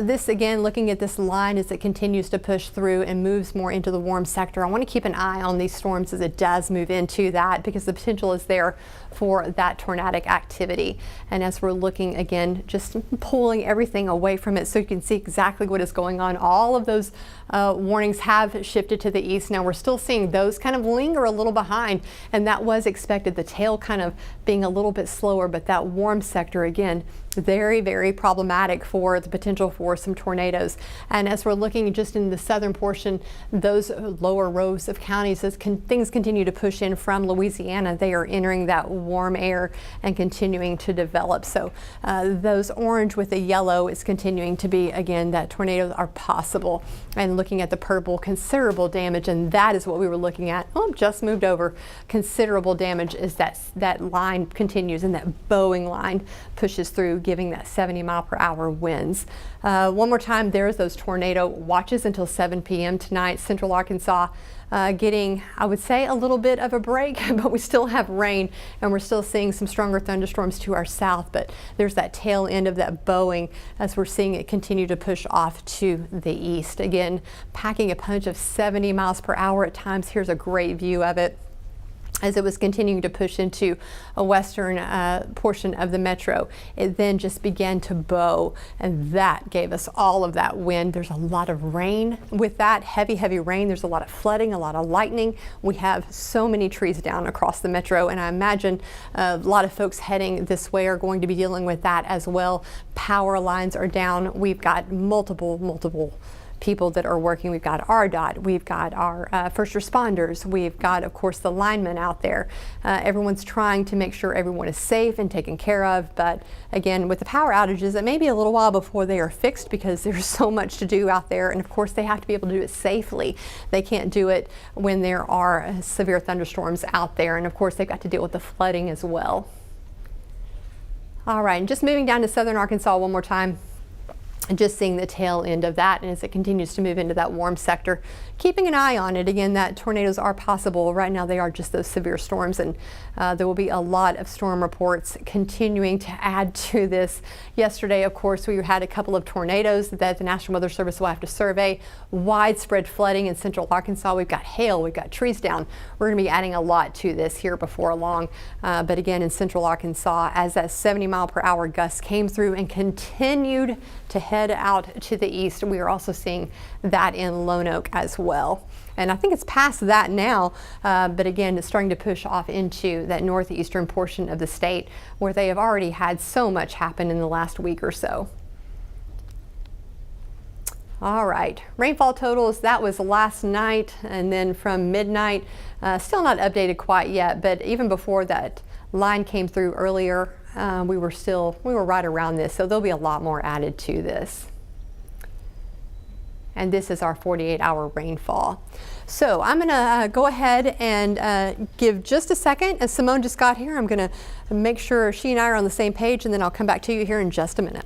This again, looking at this line as it continues to push through and moves more into the warm sector. I want to keep an eye on these storms as it does move into that, because the potential is there for that tornadic activity. And as we're looking again, just pulling everything away from it so you can see exactly what is going on. All of those warnings have shifted to the east. Now we're still seeing those kind of linger a little behind, and that was expected. The tail kind of being a little bit slower, but that warm sector again, very, very problematic for the potential for some tornadoes. And as we're looking just in the southern portion, those lower rows of counties, as things continue to push in from Louisiana, they are entering that warm air and continuing to develop. So those orange with the yellow is continuing to be, again, that tornadoes are possible. And looking at the purple, considerable damage, and that is what we were looking at. Oh, just moved over. Considerable damage is that line continues, and that bowing line pushes through, giving that 70-mile-per-hour winds. One more time, there's those tornado watches until 7 p.m. tonight. Central Arkansas getting, I would say, a little bit of a break, but we still have rain, and we're still seeing some stronger thunderstorms to our south. But there's that tail end of that bowing as we're seeing it continue to push off to the east. Again, packing a punch of 70 miles per hour at times. Here's a great view of it as it was continuing to push into a western portion of the metro. It then just began to bow, and that gave us all of that wind. There's a lot of rain with that, heavy, heavy rain. There's a lot of flooding, a lot of lightning. We have so many trees down across the metro, and I imagine a lot of folks heading this way are going to be dealing with that as well. Power lines are down. We've got multiple people that are working. We've got RDOT, we've got our first responders, we've got, of course, the linemen out there. Everyone's trying to make sure everyone is safe and taken care of. But again, with the power outages, it may be a little while before they are fixed because there's so much to do out there. And of course, they have to be able to do it safely. They can't do it when there are severe thunderstorms out there. And of course, they've got to deal with the flooding as well. All right, and just moving down to southern Arkansas one more time. And just seeing the tail end of that, and as it continues to move into that warm sector, keeping an eye on it. Again, that tornadoes are possible. Right now they are just those severe storms, and there will be a lot of storm reports continuing to add to this. Yesterday, of course, we had a couple of tornadoes that the National Weather Service will have to survey. Widespread flooding in central Arkansas. We've got hail, we've got trees down. We're going to be adding a lot to this here before long. But again, in central Arkansas, as that 70-mile-per-hour gust came through and continued to head out to the east, we are also seeing that in Lone Oak as well. And I think it's past that now, but again, it's starting to push off into that northeastern portion of the state where they have already had so much happen in the last week or so. All right, rainfall totals, that was last night, and then from midnight, still not updated quite yet, but even before that line came through earlier, we were right around this, so there'll be a lot more added to this. And this is our 48-hour rainfall. So I'm going to go ahead and give just a second. As Symone just got here, I'm going to make sure she and I are on the same page, and then I'll come back to you here in just a minute.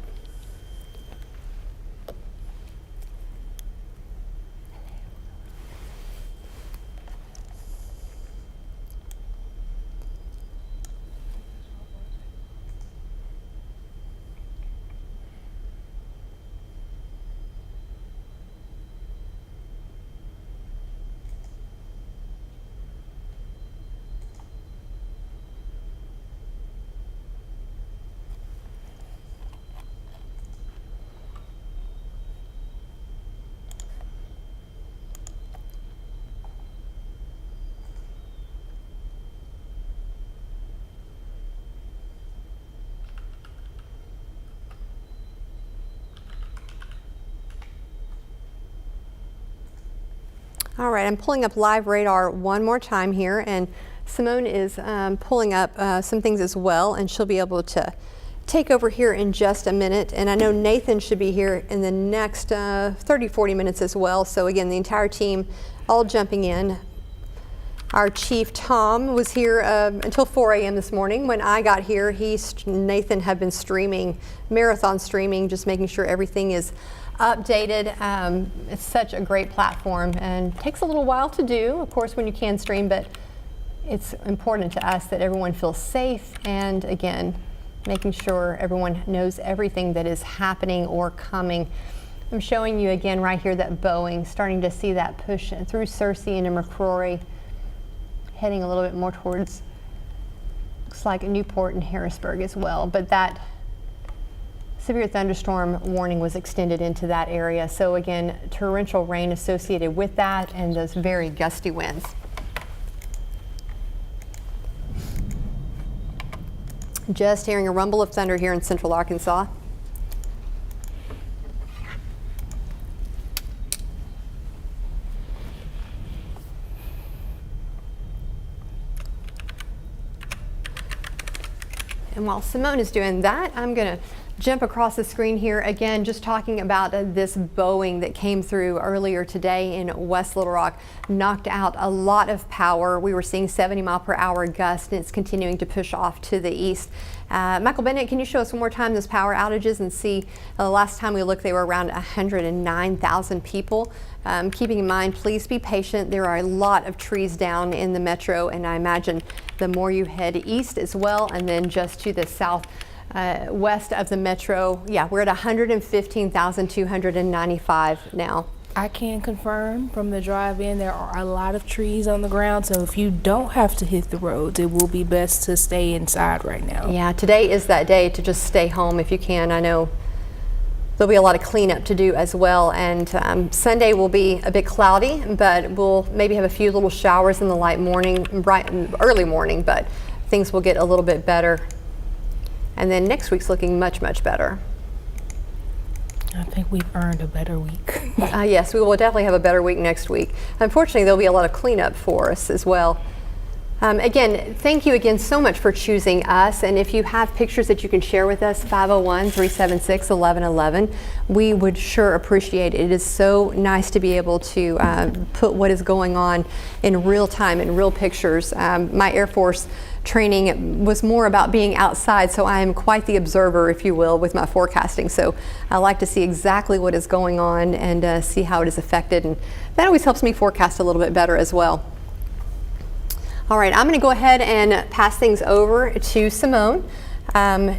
All right, I'm pulling up live radar one more time here, and Symone is pulling up some things as well, and she'll be able to take over here in just a minute. And I know Nathan should be here in the next 30-40 minutes as well. So again, the entire team all jumping in. Our chief, Tom, was here until 4 a.m. this morning. When I got here, Nathan had been streaming, marathon streaming, just making sure everything is updated. It's such a great platform and takes a little while to do, of course, when you can stream, but it's important to us that everyone feels safe, and again, making sure everyone knows everything that is happening or coming. I'm showing you again right here that Boeing, starting to see that push through Searcy into McCrory, heading a little bit more towards, looks like Newport and Harrisburg as well, but that severe thunderstorm warning was extended into that area. So again, torrential rain associated with that and those very gusty winds. Just hearing a rumble of thunder here in central Arkansas. And while Symone is doing that, I'm going to jump across the screen here again, just talking about this Boeing that came through earlier today in West Little Rock, knocked out a lot of power. We were seeing 70-mile-per-hour gusts, and it's continuing to push off to the east. Michael Bennett, can you show us one more time those power outages and see, the last time we looked, they were around 109,000 people. Keeping in mind, please be patient. There are a lot of trees down in the metro, and I imagine the more you head east as well, and then just to the south, west of the metro, yeah, we're at 115,295 now. I can confirm from the drive-in there are a lot of trees on the ground, so if you don't have to hit the roads, it will be best to stay inside right now. Yeah, today is that day to just stay home if you can. I know there'll be a lot of cleanup to do as well, and Sunday will be a bit cloudy, but we'll maybe have a few little showers in the early morning, but things will get a little bit better. And then next week's looking much, much better. I think we've earned a better week. Yes, we will definitely have a better week next week. Unfortunately, there'll be a lot of cleanup for us as well. Again, thank you again so much for choosing us. And if you have pictures that you can share with us, 501-376-1111, we would sure appreciate it. It is so nice to be able to put what is going on in real time, in real pictures. My Air Force training was more about being outside, so I am quite the observer, if you will, with my forecasting. So I like to see exactly what is going on and see how it is affected, and that always helps me forecast a little bit better as well. All right, I'm going to go ahead and pass things over to Simone.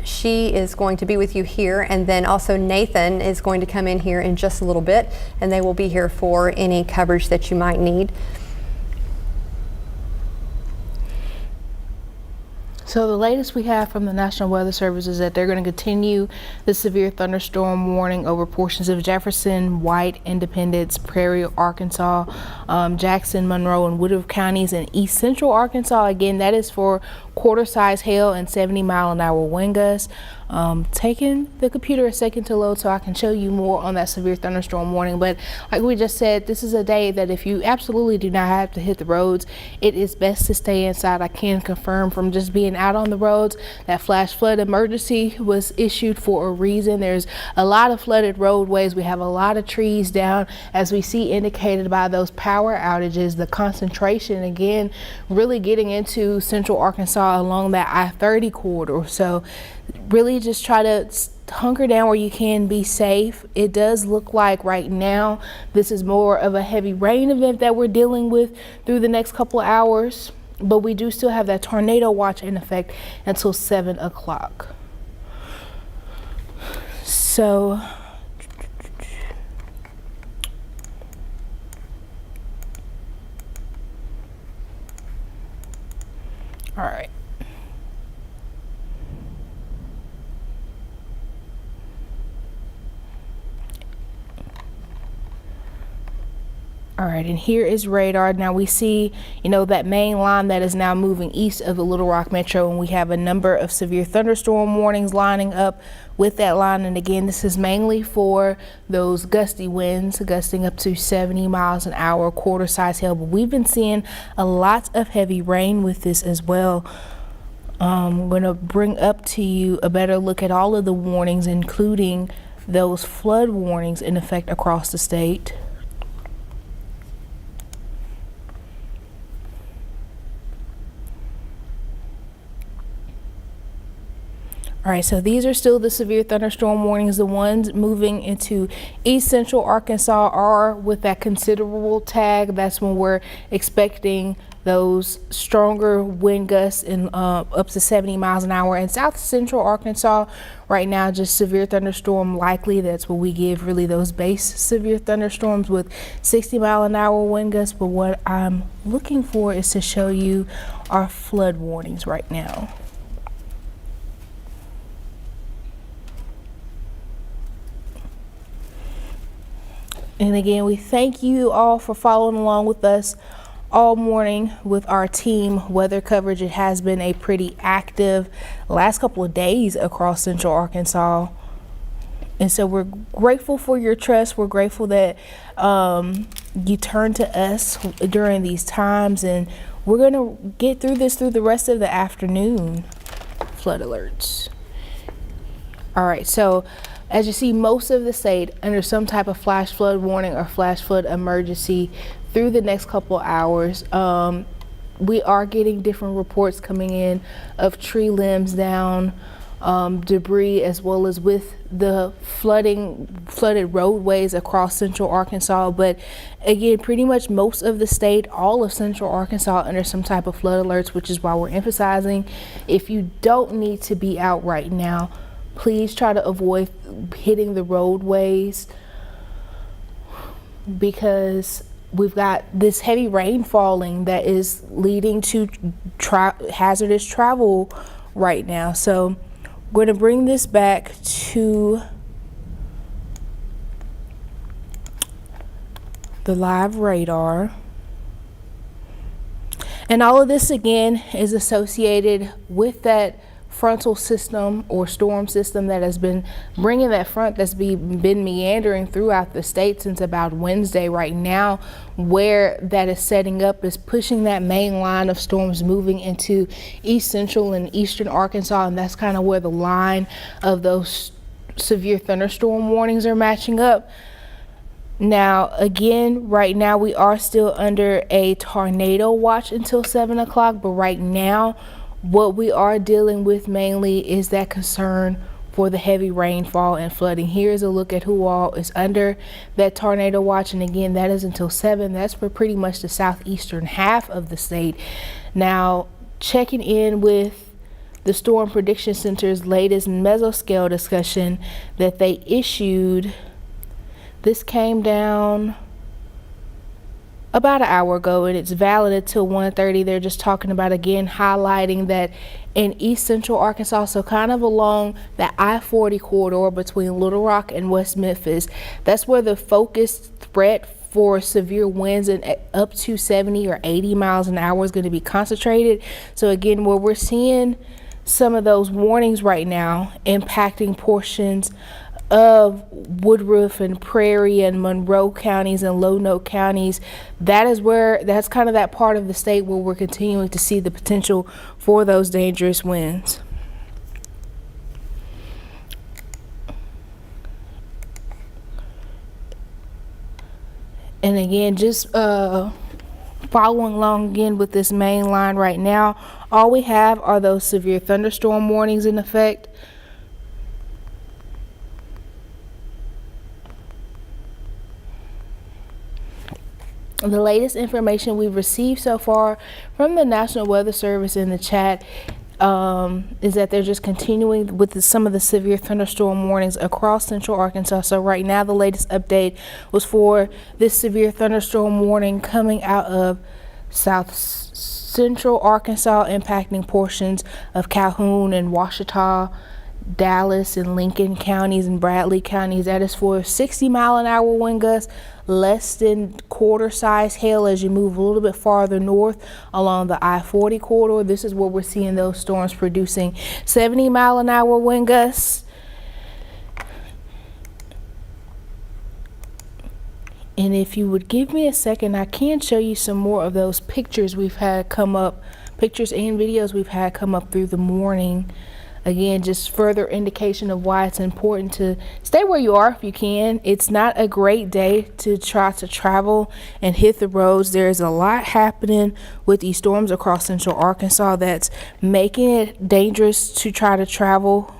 She is going to be with you here, and then also Nathan is going to come in here in just a little bit, and they will be here for any coverage that you might need. So the latest we have from the National Weather Service is that they're going to continue the severe thunderstorm warning over portions of Jefferson, White, Independence, Prairie, Arkansas, Jackson, Monroe, and Woodruff counties, and East Central Arkansas. Again, that is for quarter-size hail and 70-mile-an-hour wind gusts. Taking the computer a second to load so I can show you more on that severe thunderstorm warning. But like we just said, this is a day that if you absolutely do not have to hit the roads, it is best to stay inside. I can confirm from just being out on the roads that flash flood emergency was issued for a reason. There's a lot of flooded roadways. We have a lot of trees down, as we see indicated by those power outages. The concentration, again, really getting into central Arkansas along that I-30 corridor. So really just try to hunker down where you can, be safe. It does look like right now this is more of a heavy rain event that we're dealing with through the next couple of hours, but we do still have that tornado watch in effect until 7 o'clock. So all right. All right, and here is radar. Now we see, that main line that is now moving east of the Little Rock Metro, and we have a number of severe thunderstorm warnings lining up with that line. And again, this is mainly for those gusty winds, gusting up to 70 miles an hour, quarter-size hail. But we've been seeing a lot of heavy rain with this as well. I'm going to bring up to you a better look at all of the warnings, including those flood warnings in effect across the state. All right, so these are still the severe thunderstorm warnings. The ones moving into East Central Arkansas are with that considerable tag. That's when we're expecting those stronger wind gusts in up to 70 miles an hour. And South Central Arkansas right now, just severe thunderstorm likely. That's what we give really those base severe thunderstorms with 60-mile-an-hour wind gusts. But what I'm looking for is to show you our flood warnings right now. And again, we thank you all for following along with us all morning with our team weather coverage. It has been a pretty active last couple of days across Central Arkansas. And so we're grateful for your trust. We're grateful that you turn to us during these times. And we're going to get through this through the rest of the afternoon. Flood alerts. All right, so as you see, most of the state under some type of flash flood warning or flash flood emergency through the next couple hours. We are getting different reports coming in of tree limbs down, debris, as well as with the flooded roadways across Central Arkansas. But again, pretty much most of the state, all of Central Arkansas under some type of flood alerts, which is why we're emphasizing if you don't need to be out right now, please try to avoid hitting the roadways, because we've got this heavy rain falling that is leading to hazardous travel right now. So we're going to bring this back to the live radar. And all of this again is associated with that frontal system or storm system that has been bringing that front that's been meandering throughout the state since about Wednesday. Right now, where that is setting up is pushing that main line of storms moving into east central and eastern Arkansas, and that's kind of where the line of those severe thunderstorm warnings are matching up. Now, again, right now we are still under a tornado watch until 7 o'clock, but right now what we are dealing with mainly is that concern for the heavy rainfall and flooding. Here's a look at who all is under that tornado watch, and again, that is until 7. That's for pretty much the southeastern half of the state. Now, checking in with the Storm Prediction Center's latest mesoscale discussion that they issued. This came down about an hour ago, and it's valid until 1:30. They're just talking about, again, highlighting that in east central Arkansas, so kind of along the I-40 corridor between Little Rock and West Memphis, that's where the focused threat for severe winds and up to 70 or 80 miles an hour is going to be concentrated. So again, where we're seeing some of those warnings right now impacting portions of Woodruff and Prairie and Monroe counties and Lonoke counties, that's kind of that part of the state where we're continuing to see the potential for those dangerous winds. And again, just following along again with this main line right now, all we have are those severe thunderstorm warnings in effect. The latest information we've received so far from the National Weather Service in the chat is that they're just continuing with some of the severe thunderstorm warnings across central Arkansas. So right now, the latest update was for this severe thunderstorm warning coming out of south central Arkansas, impacting portions of Calhoun and Ouachita, Dallas and Lincoln counties and Bradley counties. That is for 60-mile-an-hour wind gusts, less than quarter-size hail as you move a little bit farther north along the I-40 corridor. This is where we're seeing those storms producing 70-mile-an-hour wind gusts. And if you would give me a second, I can show you some more of those pictures we've had come up, pictures and videos we've had come up through the morning. Again, just further indication of why it's important to stay where you are if you can. It's not a great day to try to travel and hit the roads. There's a lot happening with these storms across central Arkansas that's making it dangerous to try to travel.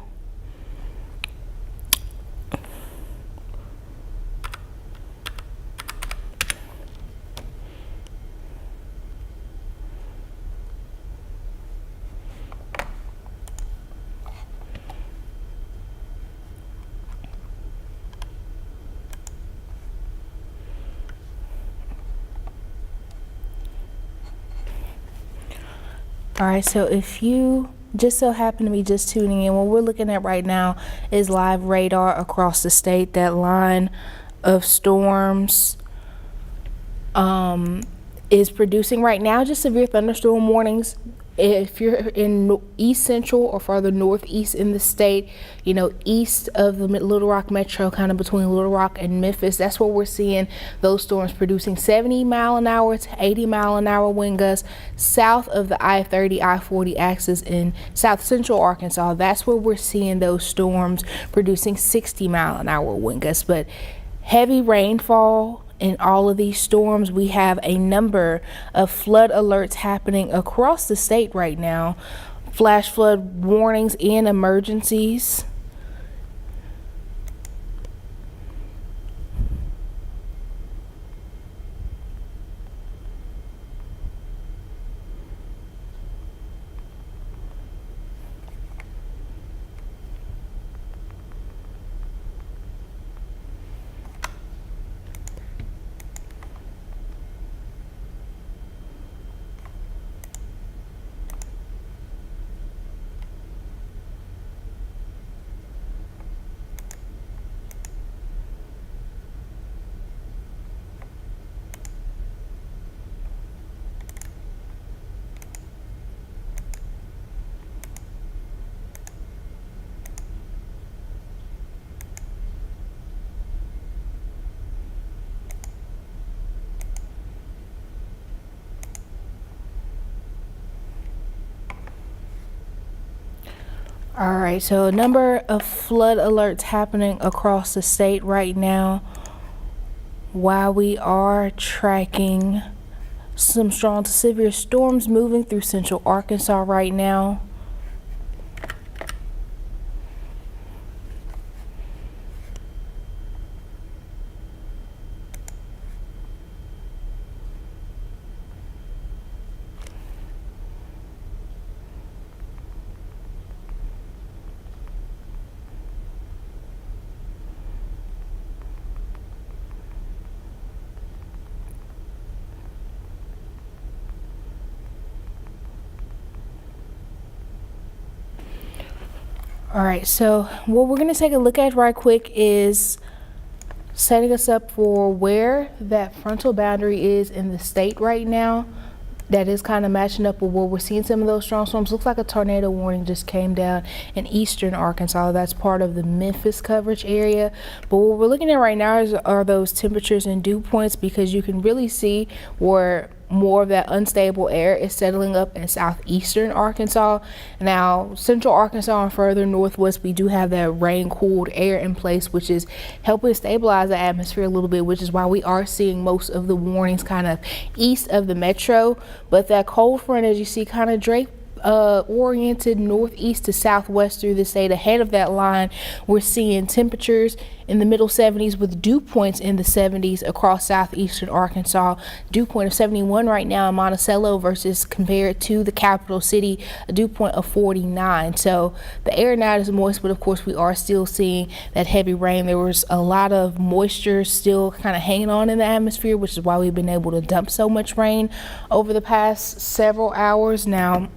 All right, so if you just so happen to be just tuning in, what we're looking at right now is live radar across the state. That line of storms is producing right now just severe thunderstorm warnings. If you're in east central or farther northeast in the state, you know, east of the Little Rock metro, kind of between Little Rock and Memphis, that's where we're seeing those storms producing 70-mile-an-hour to 80-mile-an-hour wind gusts. South of the I-30, I-40 axis in south central Arkansas, that's where we're seeing those storms producing 60-mile-an-hour wind gusts. But heavy rainfall in all of these storms, we have a number of flood alerts happening across the state right now. Flash flood warnings and emergencies. All right, so a number of flood alerts happening across the state right now while we are tracking some strong to severe storms moving through central Arkansas right now. All right, so what we're going to take a look at right quick is setting us up for where that frontal boundary is in the state right now. That is kind of matching up with where we're seeing some of those strong storms. Looks like a tornado warning just came down in eastern Arkansas. That's part of the Memphis coverage area. But what we're looking at right now are those temperatures and dew points, because you can really see where more of that unstable air is settling up in southeastern Arkansas. Now, central Arkansas and further northwest, we do have that rain cooled air in place, which is helping stabilize the atmosphere a little bit, which is why we are seeing most of the warnings kind of east of the metro. But that cold front, as you see, kind of draped oriented northeast to southwest through the state. Ahead of that line, we're seeing temperatures in the middle 70s with dew points in the 70s across southeastern Arkansas. Dew point of 71 right now in Monticello versus compared to the capital city, a dew point of 49. So the air now is moist, but of course we are still seeing that heavy rain. There was a lot of moisture still kind of hanging on in the atmosphere, which is why we've been able to dump so much rain over the past several hours now.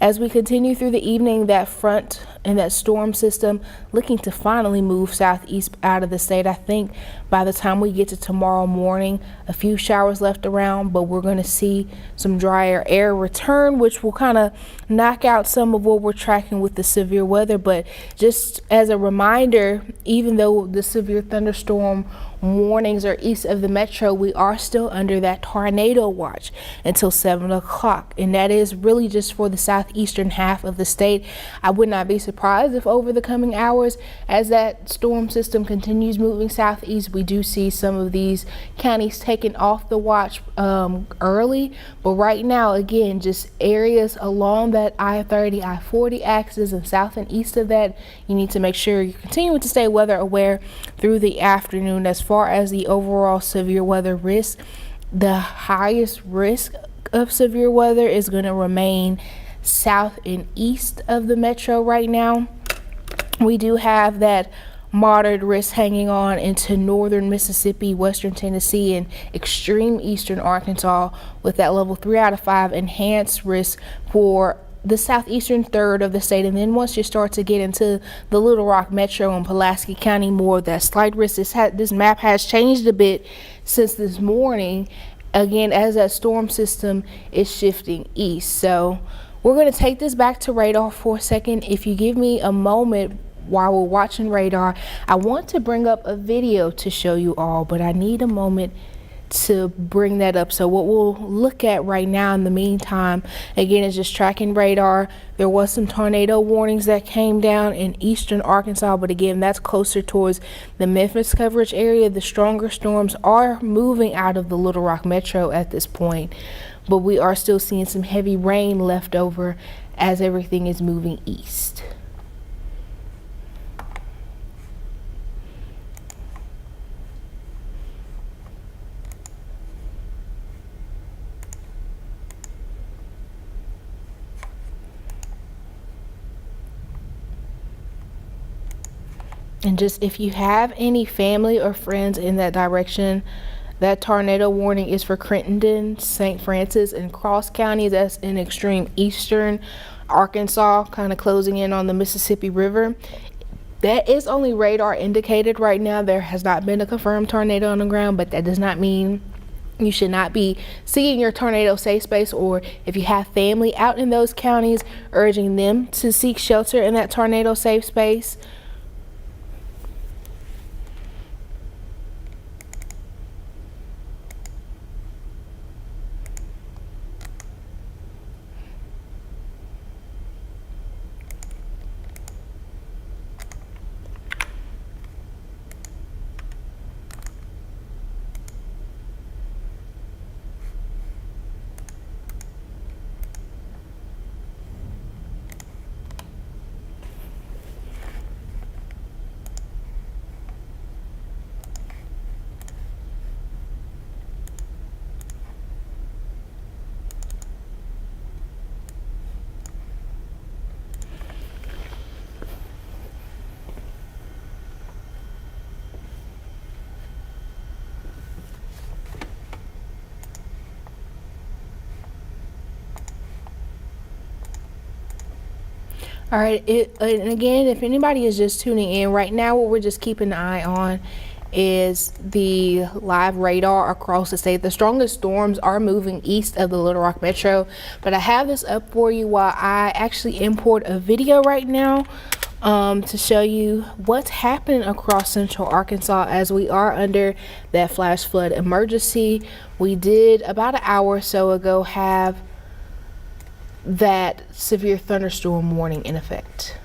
As we continue through the evening, that front and that storm system looking to finally move southeast out of the state. I think by the time we get to tomorrow morning, a few showers left around, but we're going to see some drier air return, which will kind of knock out some of what we're tracking with the severe weather. But just as a reminder, even though the severe thunderstorm warnings are east of the metro, we are still under that tornado watch until 7 o'clock, and that is really just for the southeastern half of the state. I would not be surprised if over the coming hours, as that storm system continues moving southeast, we do see some of these counties taken off the watch early. But right now, again, just areas along that I-30, I-40 axis and south and east of that, you need to make sure you're continuing to stay weather aware through the afternoon. As far as the overall severe weather risk, the highest risk of severe weather is going to remain south and east of the metro right now. We do have that moderate risk hanging on into northern Mississippi, western Tennessee, and extreme eastern Arkansas, with that level 3 out of 5 enhanced risk for the southeastern third of the state. And then once you start to get into the Little Rock Metro and Pulaski County, more of that slight risk. This map has changed a bit since this morning, again, as that storm system is shifting east. So we're going to take this back to radar for a second. If you give me a moment while we're watching radar, I want to bring up a video to show you all, but I need a moment to bring that up. So what we'll look at right now in the meantime, again, is just tracking radar. There was some tornado warnings that came down in eastern Arkansas, but again, that's closer towards the Memphis coverage area. The stronger storms are moving out of the Little Rock Metro at this point, but we are still seeing some heavy rain left over as everything is moving east. And just if you have any family or friends in that direction, that tornado warning is for Crittenden, St. Francis, and Cross County. That's in extreme eastern Arkansas, kind of closing in on the Mississippi River. That is only radar indicated right now. There has not been a confirmed tornado on the ground, but that does not mean you should not be seeking your tornado safe space, or if you have family out in those counties, urging them to seek shelter in that tornado safe space. All right, and again, if anybody is just tuning in right now, what we're just keeping an eye on is the live radar across the state. The strongest storms are moving east of the Little Rock Metro, but I have this up for you while I actually import a video right now to show you what's happening across central Arkansas as we are under that flash flood emergency. We did about an hour or so ago have that severe thunderstorm warning in effect.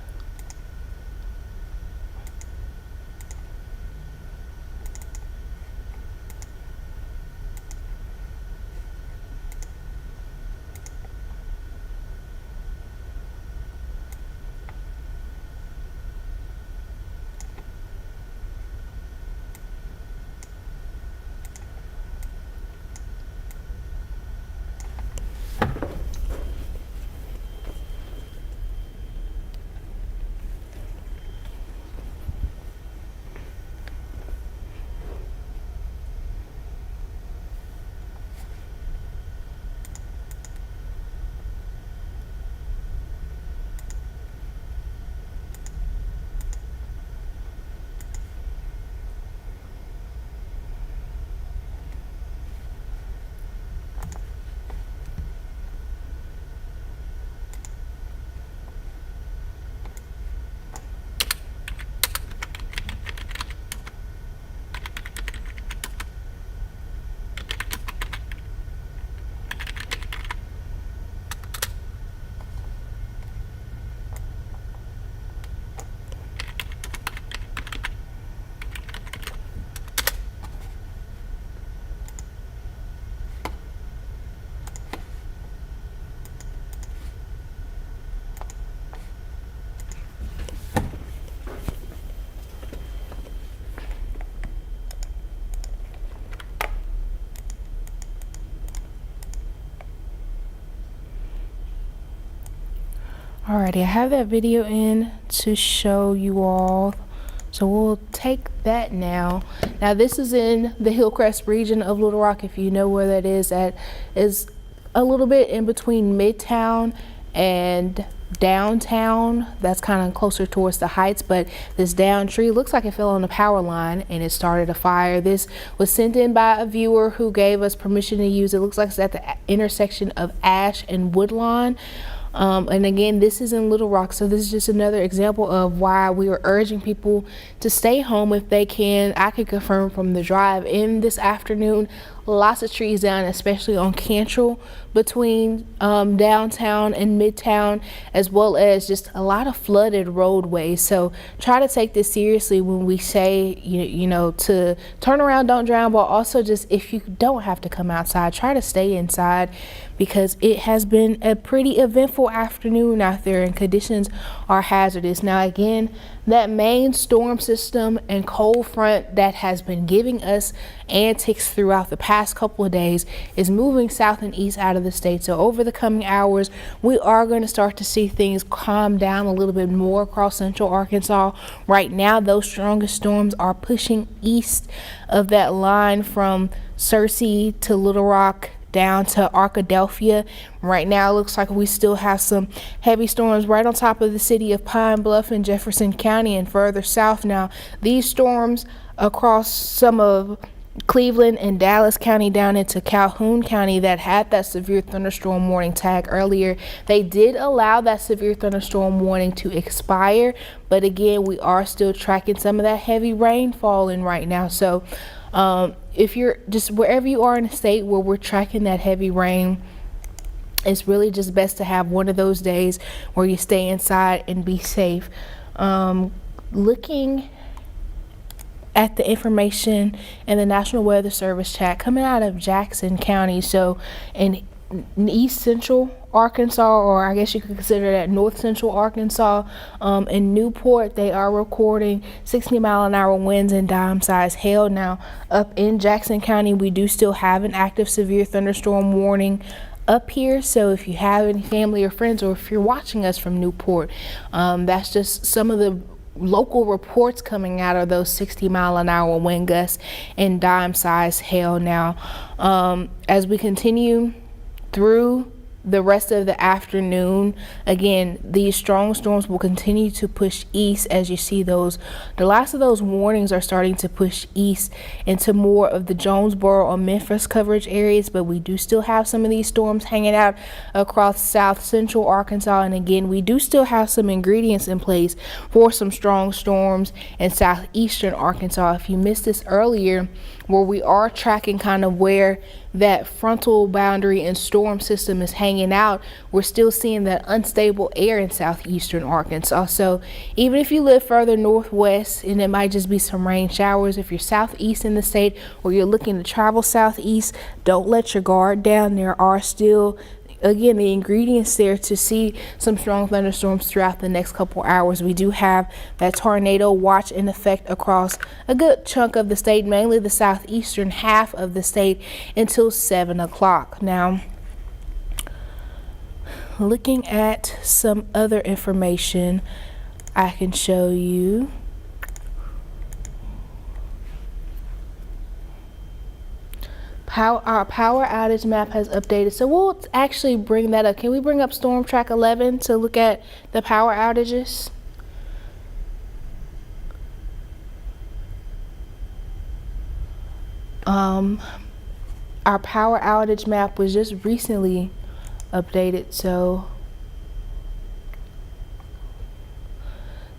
Alrighty, I have that video in to show you all. So we'll take that now. Now this is in the Hillcrest region of Little Rock. If you know where that is a little bit in between Midtown and downtown. That's kind of closer towards the Heights, but this down tree looks like it fell on the power line and it started a fire. This was sent in by a viewer who gave us permission to use. It looks like it's at the intersection of Ash and Woodlawn. And again, this is in Little Rock, so this is just another example of why we are urging people to stay home if they can. I can confirm from the drive in this afternoon, lots of trees down, especially on Cantrell between downtown and Midtown, as well as just a lot of flooded roadways. So try to take this seriously when we say, you know, to turn around, don't drown, but also just if you don't have to come outside, try to stay inside, because it has been a pretty eventful afternoon out there and conditions are hazardous. Now again, that main storm system and cold front that has been giving us antics throughout the past couple of days is moving south and east out of the state. So over the coming hours, we are going to start to see things calm down a little bit more across central Arkansas. Right now, those strongest storms are pushing east of that line from Searcy to Little Rock down to Arkadelphia. Right now it looks like we still have some heavy storms right on top of the city of Pine Bluff in Jefferson County and further south. Now these storms across some of Cleveland and Dallas County down into Calhoun County that had that severe thunderstorm warning tag earlier, they did allow that severe thunderstorm warning to expire, but again, we are still tracking some of that heavy rainfall in right now. So if you're just wherever you are in the state where we're tracking that heavy rain, it's really just best to have one of those days where you stay inside and be safe. Looking at the information in the National Weather Service chat coming out of Jackson County, so in east central Arkansas, or I guess you could consider that north central Arkansas, in Newport, they are recording 60-mile-an-hour winds and dime-sized hail. Now up in Jackson County, we do still have an active severe thunderstorm warning up here, so if you have any family or friends, or if you're watching us from Newport, that's just some of the local reports coming out of those 60-mile-an-hour wind gusts and dime-sized hail. Now as we continue through the rest of the afternoon, again, these strong storms will continue to push east. As you see, the last of those warnings are starting to push east into more of the Jonesboro or Memphis coverage areas, but we do still have some of these storms hanging out across south central Arkansas. And again, we do still have some ingredients in place for some strong storms in southeastern Arkansas. If you missed this earlier, where we are tracking kind of where that frontal boundary and storm system is hanging out, we're still seeing that unstable air in southeastern Arkansas. So even if you live further northwest and it might just be some rain showers, if you're southeast in the state or you're looking to travel southeast, don't let your guard down. There are still, again, the ingredients there to see some strong thunderstorms throughout the next couple hours. We do have that tornado watch in effect across a good chunk of the state, mainly the southeastern half of the state, until 7 o'clock. Now, looking at some other information I can show you. Our power outage map has updated, so we'll actually bring that up. Can we bring up Storm Track 11 to look at the power outages? Our power outage map was just recently updated,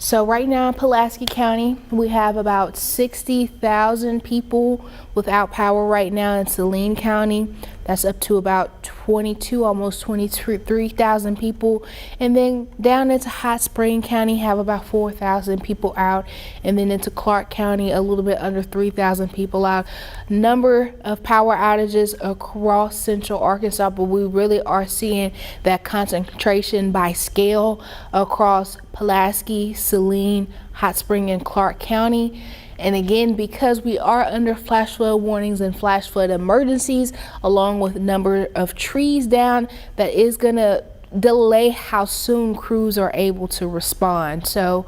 So right now in Pulaski County, we have about 60,000 people without power right now. In Saline County, that's up to about 22, almost 23,000 people. And then down into Hot Spring County, have about 4,000 people out. And then into Clark County, a little bit under 3,000 people out. Number of power outages across central Arkansas, but we really are seeing that concentration by scale across Pulaski, Saline, Hot Spring, and Clark County. And again, because we are under flash flood warnings and flash flood emergencies, along with a number of trees down, that is going to delay how soon crews are able to respond. So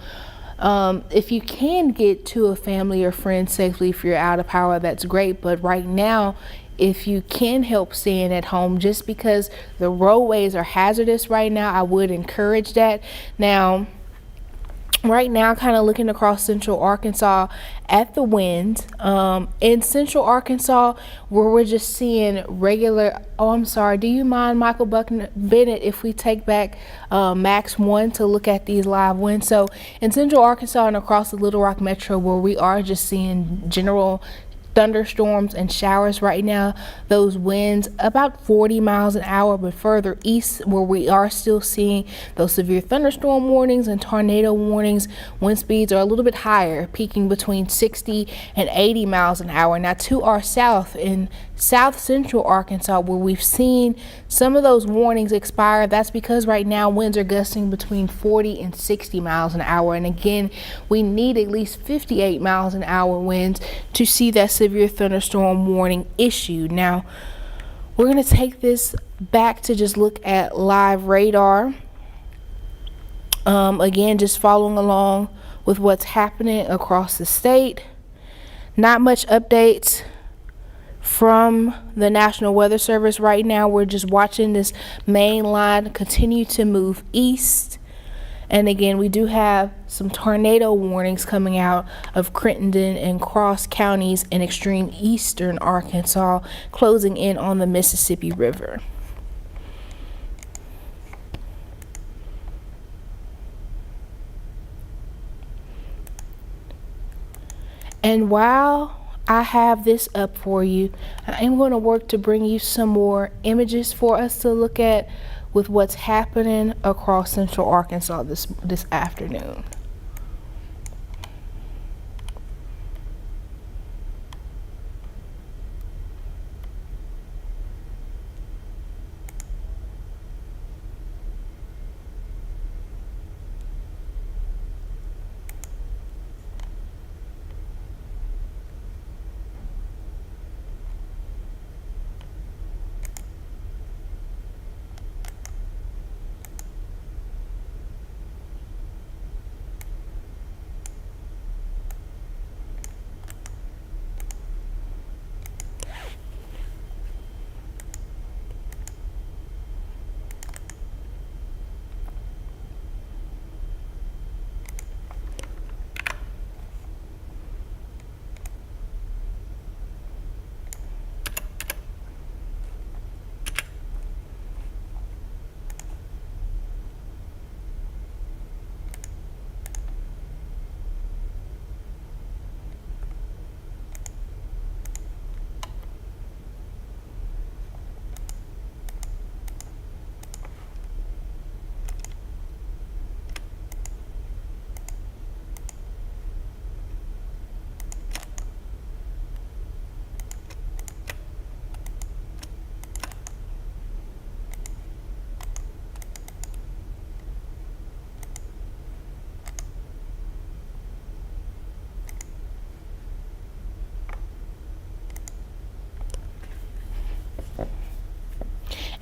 if you can get to a family or friend safely if you're out of power, that's great. But right now, if you can help staying at home, just because the roadways are hazardous right now, I would encourage that. Now, right now, kind of looking across central Arkansas at the winds. In central Arkansas, where we're just seeing regular, do you mind, Michael Bennett, if we take back Max 1 to look at these live winds? So in central Arkansas and across the Little Rock Metro, where we are just seeing general thunderstorms and showers right now, those winds about 40 miles an hour, but further east where we are still seeing those severe thunderstorm warnings and tornado warnings, wind speeds are a little bit higher, peaking between 60 and 80 miles an hour. Now to our south, in south central Arkansas, where we've seen some of those warnings expire, that's because right now winds are gusting between 40 and 60 miles an hour. And again, we need at least 58 miles an hour winds to see that severe thunderstorm warning issued. Now, we're going to take this back to just look at live radar. Again, just following along with what's happening across the state. Not much updates from the National Weather Service right now. We're just watching this main line continue to move east. And again, we do have some tornado warnings coming out of Crittenden and Cross counties in extreme eastern Arkansas, closing in on the Mississippi River. And while I have this up for you, I am going to work to bring you some more images for us to look at with what's happening across central Arkansas this afternoon.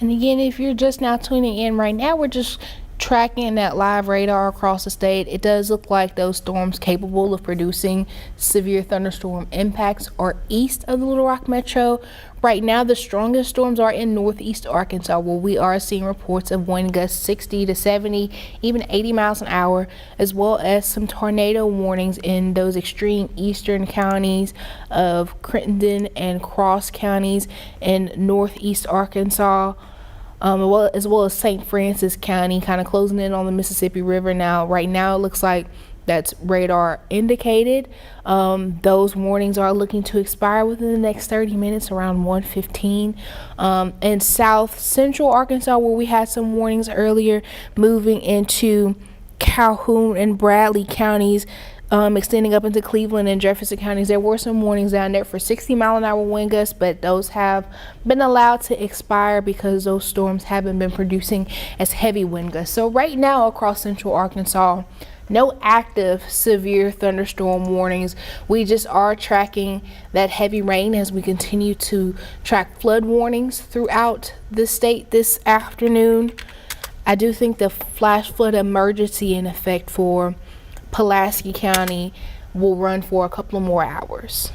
And again, if you're just now tuning in right now, we're just tracking that live radar across the state. It does look like those storms capable of producing severe thunderstorm impacts are east of the Little Rock Metro. Right now, the strongest storms are in northeast Arkansas, where we are seeing reports of wind gusts 60 to 70, even 80 miles an hour, as well as some tornado warnings in those extreme eastern counties of Crittenden and Cross counties in northeast Arkansas. As well as St. Francis County, kind of closing in on the Mississippi River now. Right now, it looks like that's radar indicated. Those warnings are looking to expire within the next 30 minutes, around 1:15. In south central Arkansas, where we had some warnings earlier, moving into Calhoun and Bradley counties, extending up into Cleveland and Jefferson counties. There were some warnings down there for 60-mile-an-hour wind gusts, but those have been allowed to expire because those storms haven't been producing as heavy wind gusts. So right now across central Arkansas, no active severe thunderstorm warnings. We just are tracking that heavy rain as we continue to track flood warnings throughout the state this afternoon. I do think the flash flood emergency in effect for Pulaski County will run for a couple of more hours.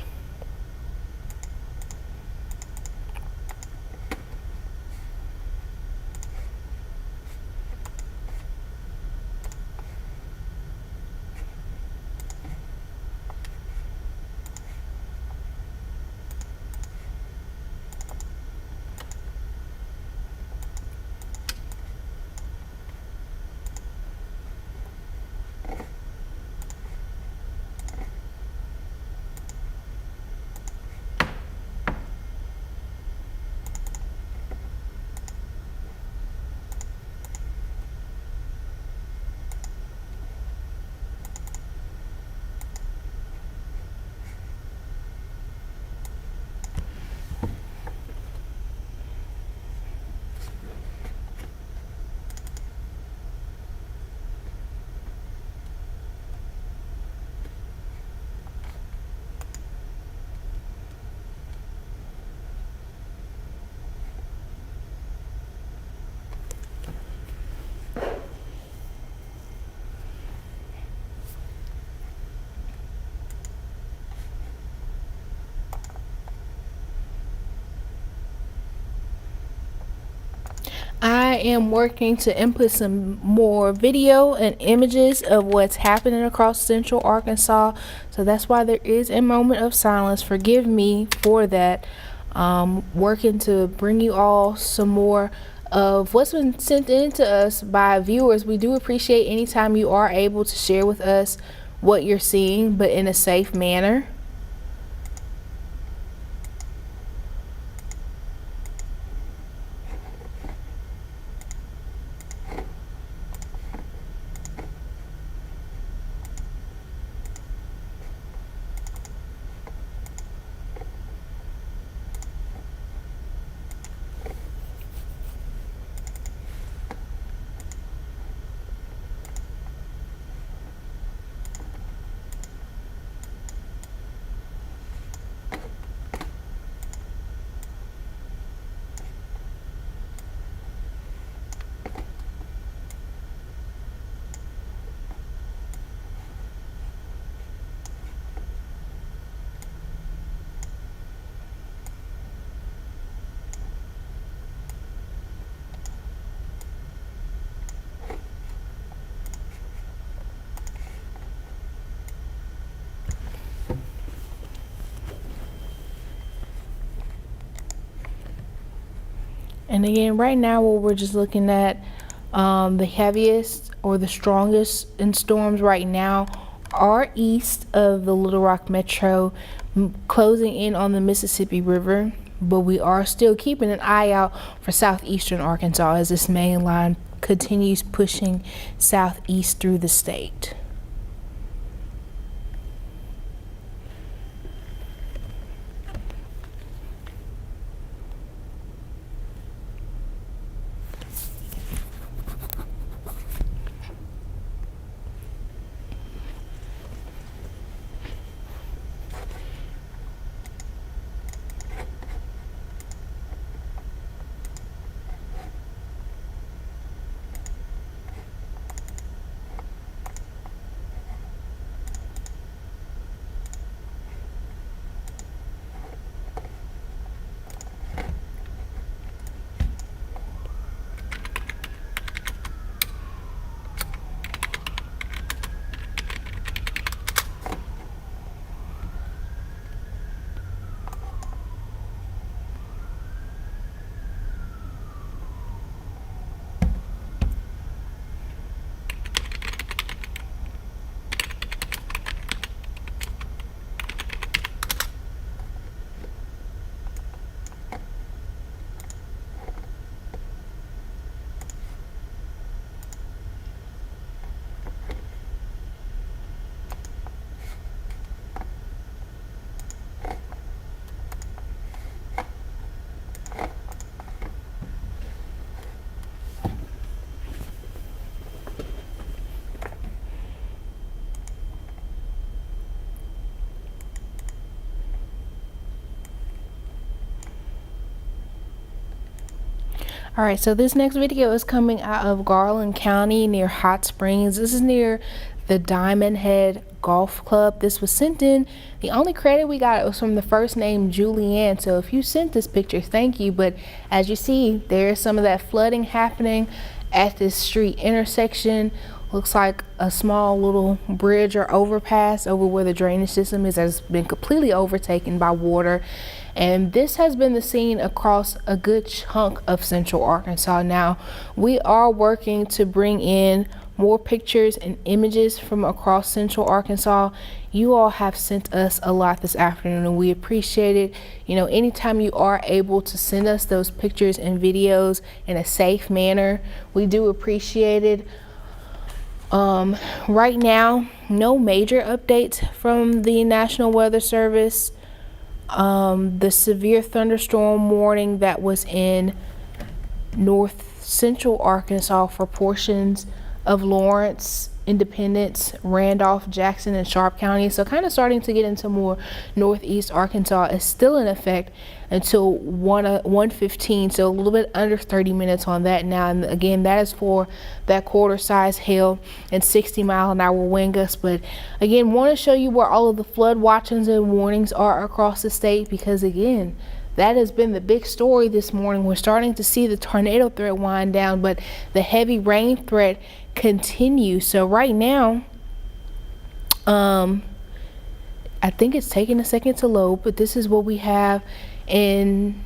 I am working to input some more video and images of what's happening across central Arkansas. So that's why there is a moment of silence. Forgive me for that. Working to bring you all some more of what's been sent in to us by viewers. We do appreciate anytime you are able to share with us what you're seeing, but in a safe manner. And again, right now, what we're just looking at, the heaviest or the strongest in storms right now are east of the Little Rock Metro, closing in on the Mississippi River. But we are still keeping an eye out for southeastern Arkansas as this main line continues pushing southeast through the state. All right, so this next video is coming out of Garland County near Hot Springs. This is near the Diamond Head Golf Club. This was sent in. The only credit we got was from the first name Julianne. So if you sent this picture, thank you. But as you see, there's some of that flooding happening at this street intersection. Looks like a small little bridge or overpass over where the drainage system is has been completely overtaken by water. And this has been the scene across a good chunk of Central Arkansas. Now, we are working to bring in more pictures and images from across Central Arkansas. You all have sent us a lot this afternoon and we appreciate it. You know, anytime you are able to send us those pictures and videos in a safe manner, we do appreciate it. Right now, no major updates from the National Weather Service. The severe thunderstorm warning that was in north central Arkansas for portions of Lawrence, Independence, Randolph, Jackson, and Sharp County. So kind of starting to get into more northeast Arkansas is still in effect until 1:15. So a little bit under 30 minutes on that now. And again, that is for that quarter size hail and 60-mile-an-hour wind gusts. But again, want to show you where all of the flood watchings and warnings are across the state, because again, that has been the big story this morning. We're starting to see the tornado threat wind down, but the heavy rain threat continues. So right now, I think it's taking a second to load, but this is what we have in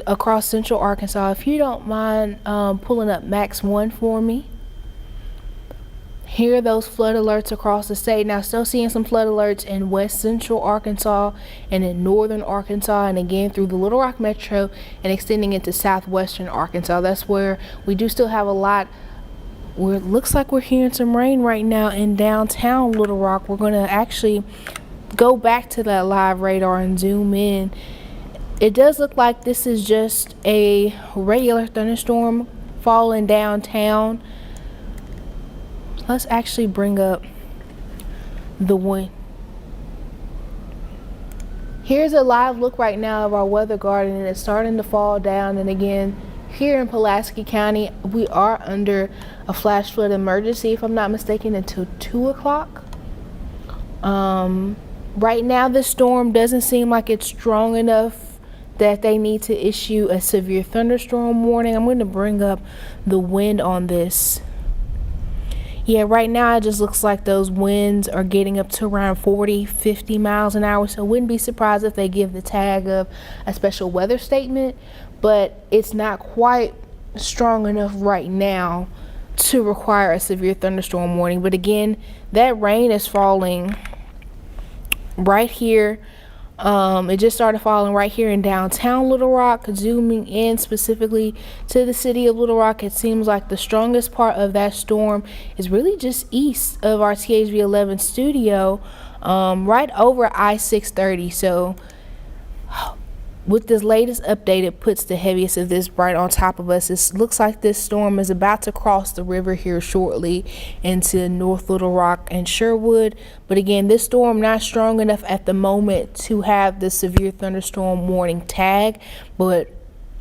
across Central Arkansas. If you don't mind pulling up Max 1 for me. Here are those flood alerts across the state. Now, still seeing some flood alerts in west central Arkansas and in northern Arkansas, and again through the Little Rock Metro and extending into southwestern Arkansas. That's where we do still have a lot. Where it looks like we're hearing some rain right now in downtown Little Rock. We're going to actually go back to that live radar and zoom in. It does look like this is just a regular thunderstorm falling downtown. Let's actually bring up the wind. Here's a live look right now of our weather garden, and it's starting to fall down. And again, here in Pulaski County, we are under a flash flood emergency, if I'm not mistaken, until 2 o'clock. Right now, this storm doesn't seem like it's strong enough that they need to issue a severe thunderstorm warning. I'm going to bring up the wind on this. Yeah, right now it just looks like those winds are getting up to around 40-50 miles an hour. So wouldn't be surprised if they give the tag of a special weather statement, but it's not quite strong enough right now to require a severe thunderstorm warning. But again, that rain is falling right here. It just started falling right here in downtown Little Rock. Zooming in specifically to the city of Little Rock, it seems like the strongest part of that storm is really just east of our THV 11 studio, right over I-630. So with this latest update, it puts the heaviest of this right on top of us. It looks like this storm is about to cross the river here shortly into North Little Rock and Sherwood. But again, this storm not strong enough at the moment to have the severe thunderstorm warning tag. But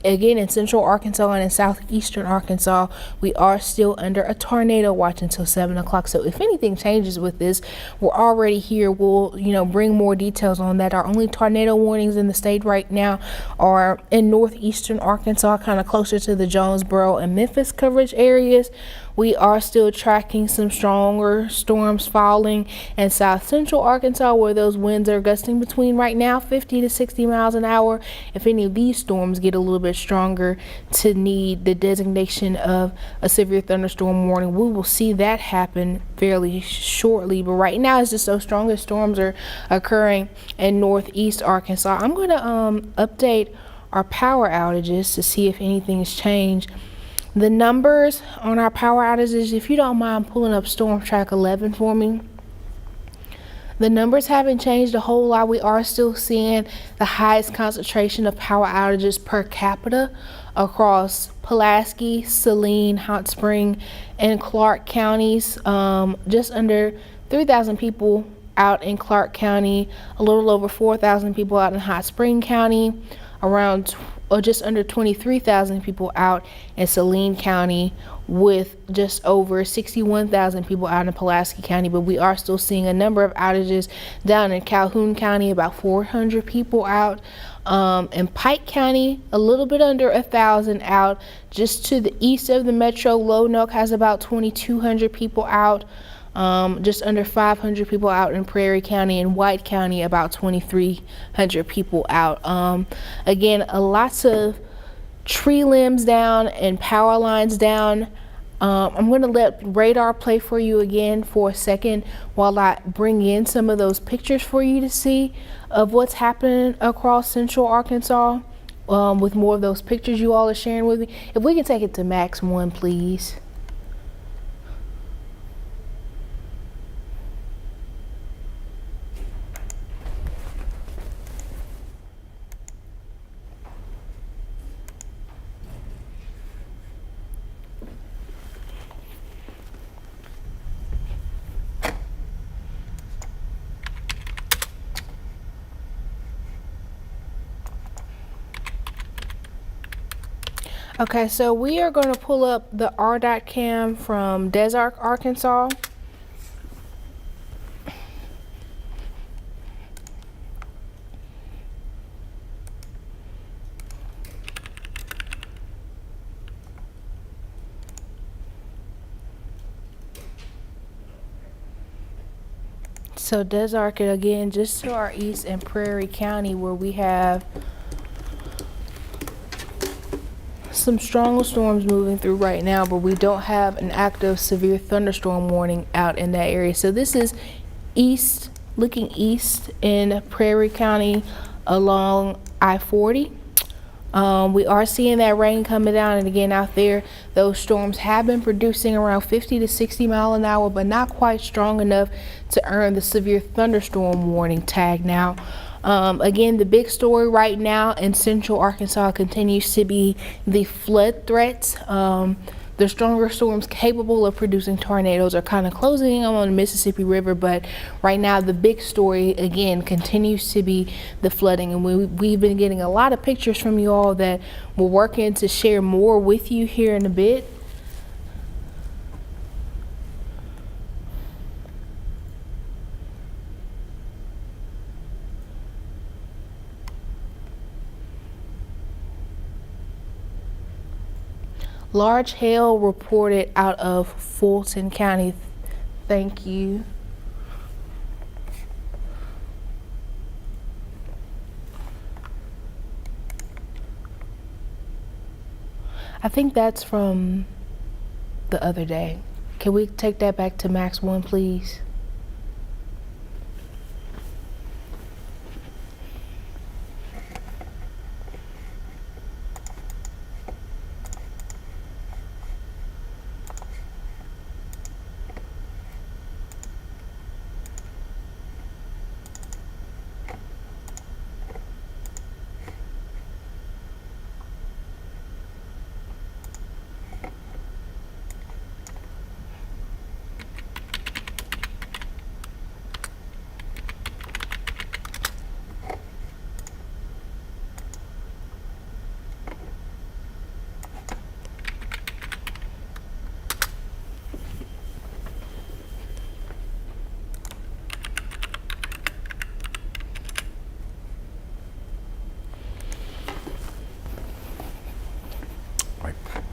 again, in central Arkansas and in southeastern Arkansas, we are still under a tornado watch until 7 o'clock. So if anything changes with this, we're already here. We'll, bring more details on that. Our only tornado warnings in the state right now are in northeastern Arkansas, kind of closer to the Jonesboro and Memphis coverage areas. We are still tracking some stronger storms falling in south central Arkansas, where those winds are gusting between right now 50 to 60 miles an hour. If any of these storms get a little bit stronger to need the designation of a severe thunderstorm warning, we will see that happen fairly shortly. But right now, it's just so strong that storms are occurring in northeast Arkansas. I'm going to update our power outages to see if anything's changed. The numbers on our power outages, if you don't mind pulling up Storm Track 11 for me. The numbers haven't changed a whole lot. We are still seeing the highest concentration of power outages per capita across Pulaski, Saline, Hot Spring, and Clark counties. Just under 3,000 people out in Clark County, a little over 4,000 people out in Hot Spring County, around just under 23,000 people out in Saline County, with just over 61,000 people out in Pulaski County. But we are still seeing a number of outages down in Calhoun County, about 400 people out. In Pike County, a little bit under 1,000 out. Just to the east of the metro, Lonoke has about 2,200 people out. Just under 500 people out in Prairie County, and White County about 2,300 people out. Again, lots of tree limbs down and power lines down. I'm going to let radar play for you again for a second while I bring in some of those pictures for you to see of what's happening across central Arkansas, with more of those pictures you all are sharing with me. If we can take it to max 1, please. Okay, so we are going to pull up the RDOT cam from Des Arc, Arkansas. So Des Arc, again, just to our east in Prairie County, where we have some stronger storms moving through right now, but we don't have an active severe thunderstorm warning out in that area. So this is east, looking east in Prairie County along I-40. We are seeing that rain coming down, and again out there, those storms have been producing around 50 to 60 mile an hour, but not quite strong enough to earn the severe thunderstorm warning tag now. Again, the big story right now in central Arkansas continues to be the flood threats. The stronger storms capable of producing tornadoes are kind of closing in on the Mississippi River, but right now the big story again continues to be the flooding, and we've been getting a lot of pictures from you all that we're working to share more with you here in a bit. Large hail reported out of Fulton County. Thank you. I think that's from the other day. Can we take that back to max 1, please?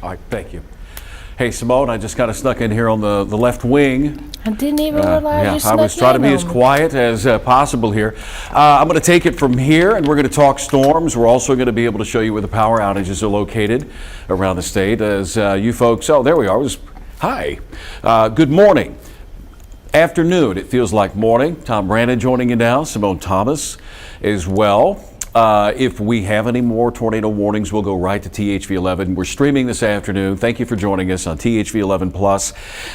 All right, thank you. Hey, Symone, I just kind of snuck in here on the left wing. I didn't even realize you snuck I was trying to be in as on me. quiet as possible here. I'm going to take it from here, and we're going to talk storms. We're also going to be able to show you where the power outages are located around the state. As you folks, oh, there we are. Hi. Good morning. Afternoon. It feels like morning. Tom Brannon joining you now. Symone Thomas as well. If we have any more tornado warnings, we'll go right to THV11. We're streaming this afternoon. Thank you for joining us on THV11 Plus.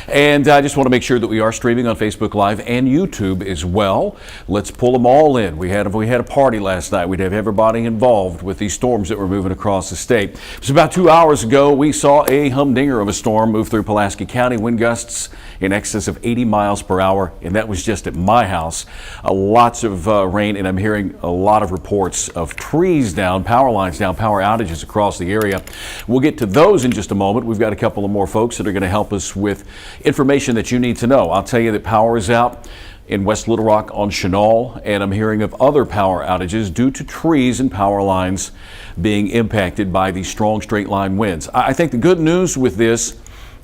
And I just want to make sure that we are streaming on Facebook Live and YouTube as well. Let's pull them all in. We had a party last night. We'd have everybody involved with these storms that were moving across the state. It was about 2 hours ago. We saw a humdinger of a storm move through Pulaski County. Wind gusts in excess of 80 miles per hour, and that was just at my house. Lots of rain, and I'm hearing a lot of reports of trees down, power lines down, power outages across the area. We'll get to those in just a moment. We've got a couple of more folks that are going to help us with information that you need to know. I'll tell you that power is out in West Little Rock on Chenal, and I'm hearing of other power outages due to trees and power lines being impacted by these strong straight line winds. I think the good news with this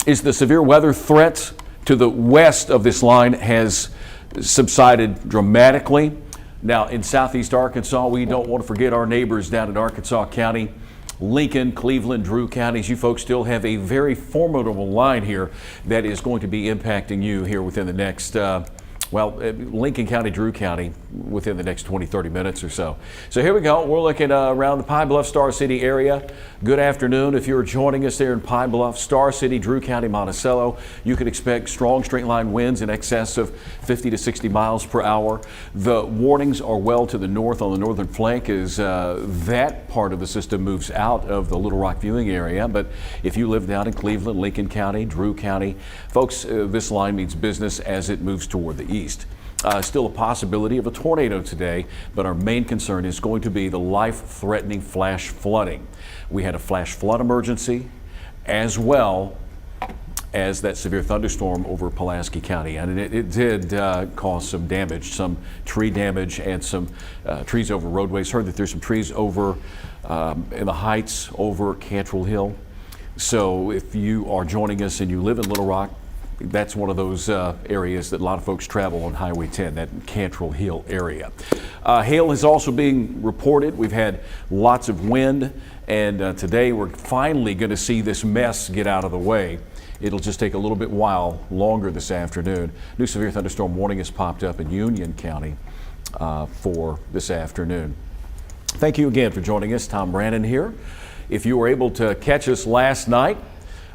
is the severe weather threat to the west of this line has subsided dramatically. Now in southeast Arkansas, we don't want to forget our neighbors down in Arkansas County, Lincoln, Cleveland, Drew counties. You folks still have a very formidable line here that is going to be impacting you here within the next Lincoln County, Drew County, within the next 20, 30 minutes or so. So here we go. We're looking around the Pine Bluff, Star City area. Good afternoon. If you're joining us there in Pine Bluff, Star City, Drew County, Monticello, you can expect strong straight line winds in excess of 50 to 60 miles per hour. The warnings are well to the north on the northern flank as that part of the system moves out of the Little Rock viewing area. But if you live down in Cleveland, Lincoln County, Drew County, folks, this line means business as it moves toward the east. Still a possibility of a tornado today, but our main concern is going to be the life-threatening flash flooding. We had a flash flood emergency as well as that severe thunderstorm over Pulaski County, and it did cause some damage, some tree damage and some trees over roadways. Heard that there's some trees over in the heights over Cantrell Hill. So if you are joining us and you live in Little Rock, that's one of those areas that a lot of folks travel on Highway 10, that Cantrell Hill area. Hail is also being reported. We've had lots of wind, and today we're finally going to see this mess get out of the way. It'll just take a little bit while longer this afternoon. New severe thunderstorm warning has popped up in Union County for this afternoon. Thank you again for joining us. Tom Brannon here. If you were able to catch us last night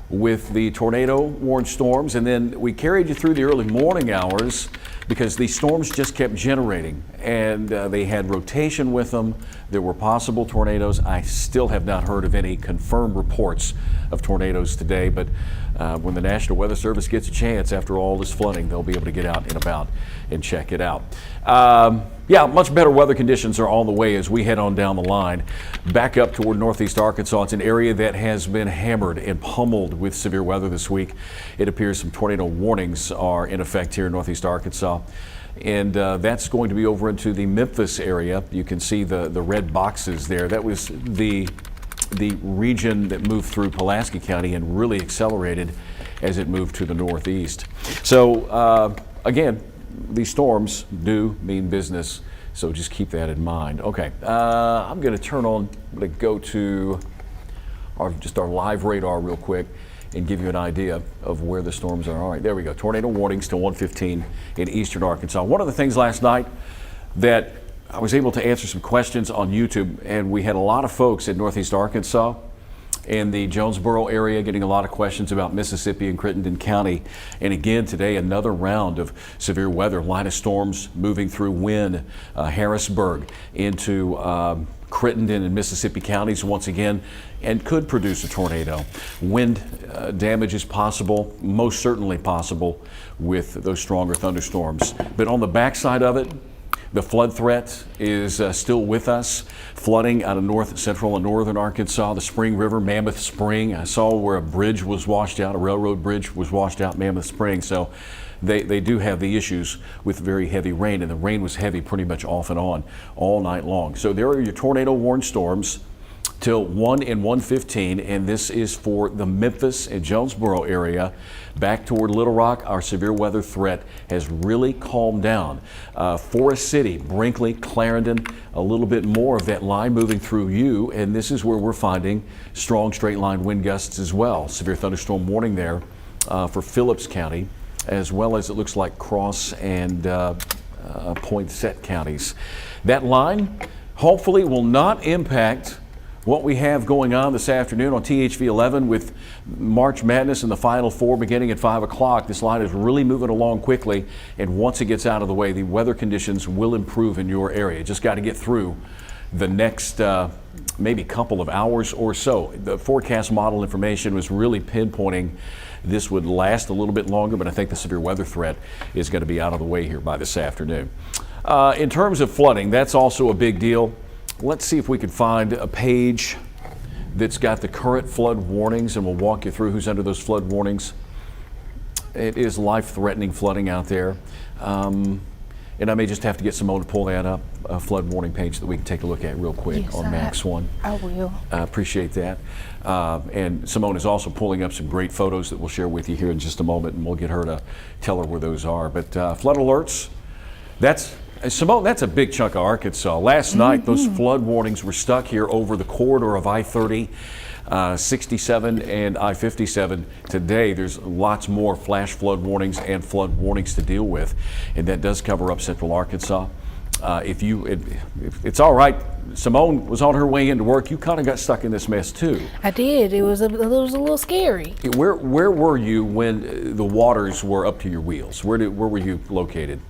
with the tornado warned storms, and then we carried you through the early morning hours because these storms just kept generating, and they had rotation with them. There were possible tornadoes. I still have not heard of any confirmed reports of tornadoes today, but when the National Weather Service gets a chance after all this flooding, they'll be able to get out and about and check it out. Much better weather conditions are on the way as we head on down the line. Back up toward northeast Arkansas, it's an area that has been hammered and pummeled with severe weather this week. It appears some tornado warnings are in effect here in northeast Arkansas. And that's going to be over into the Memphis area. You can see the red boxes there. That was the region that moved through Pulaski County and really accelerated as it moved to the northeast. So again, these storms do mean business, so just keep that in mind. Okay, I'm going to go to our live radar real quick and give you an idea of where the storms are. All right, there we go. Tornado warnings to 1:15 in eastern Arkansas. One of the things last night that I was able to answer some questions on YouTube, and we had a lot of folks in northeast Arkansas in the Jonesboro area getting a lot of questions about Mississippi and Crittenden County. And again today, another round of severe weather, line of storms moving through Wynne, Harrisburg into Crittenden and Mississippi counties once again, and could produce a tornado. Wind damage is possible, most certainly possible with those stronger thunderstorms. But on the backside of it, the flood threat is still with us. Flooding out of north, central, and northern Arkansas, the Spring River, Mammoth Spring. I saw where a bridge was washed out, a railroad bridge was washed out, Mammoth Spring. So they do have the issues with very heavy rain, and the rain was heavy pretty much off and on all night long. So there are your tornado warned storms till 1 and 1:15, and this is for the Memphis and Jonesboro area. Back toward Little Rock, our severe weather threat has really calmed down. Forest City, Brinkley, Clarendon, a little bit more of that line moving through you, and this is where we're finding strong straight line wind gusts as well. Severe thunderstorm warning there for Phillips County, as well as it looks like Cross and Poinsett counties. That line hopefully will not impact what we have going on this afternoon on THV 11 with March Madness and the Final Four beginning at 5 o'clock. This line is really moving along quickly, and once it gets out of the way, the weather conditions will improve in your area. Just got to get through the next maybe couple of hours or so. The forecast model information was really pinpointing this would last a little bit longer, but I think the severe weather threat is going to be out of the way here by this afternoon. In terms of flooding, that's also a big deal. Let's see if we can find a page that's got the current flood warnings, and we'll walk you through who's under those flood warnings. It is life-threatening flooding out there. And I may just have to get Symone to pull that up, a flood warning page that we can take a look at real quick on Max 1. I will. I appreciate that. And Symone is also pulling up some great photos that we'll share with you here in just a moment, and we'll get her to tell her where those are. But flood alerts, Symone, that's a big chunk of Arkansas. Last night, those flood warnings were stuck here over the corridor of I-30, 67 and I-57. Today, there's lots more flash flood warnings and flood warnings to deal with, and that does cover up central Arkansas. If it's all right, Symone was on her way into work. You kind of got stuck in this mess too. I did. It was a little scary. Where were you when the waters were up to your wheels? Where were you located?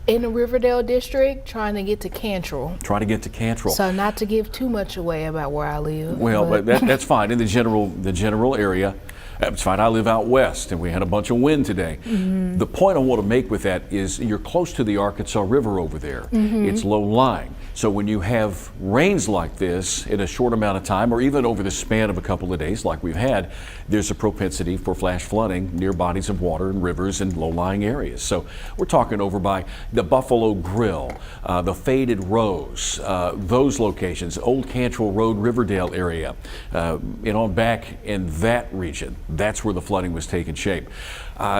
In the Riverdale district, trying to get to Cantrell. Try to get to Cantrell. So not to give too much away about where I live. Well, but that's fine. In the general area, that's fine. I live out west, and we had a bunch of wind today. The point I want to make with that is you're close to the Arkansas River over there. It's low lying. So when you have rains like this in a short amount of time, or even over the span of a couple of days like we've had, there's a propensity for flash flooding near bodies of water and rivers and low-lying areas. So we're talking over by the Buffalo Grill, the Faded Rose, those locations, Old Cantrell Road, Riverdale area, and on back in that region. That's where the flooding was taking shape.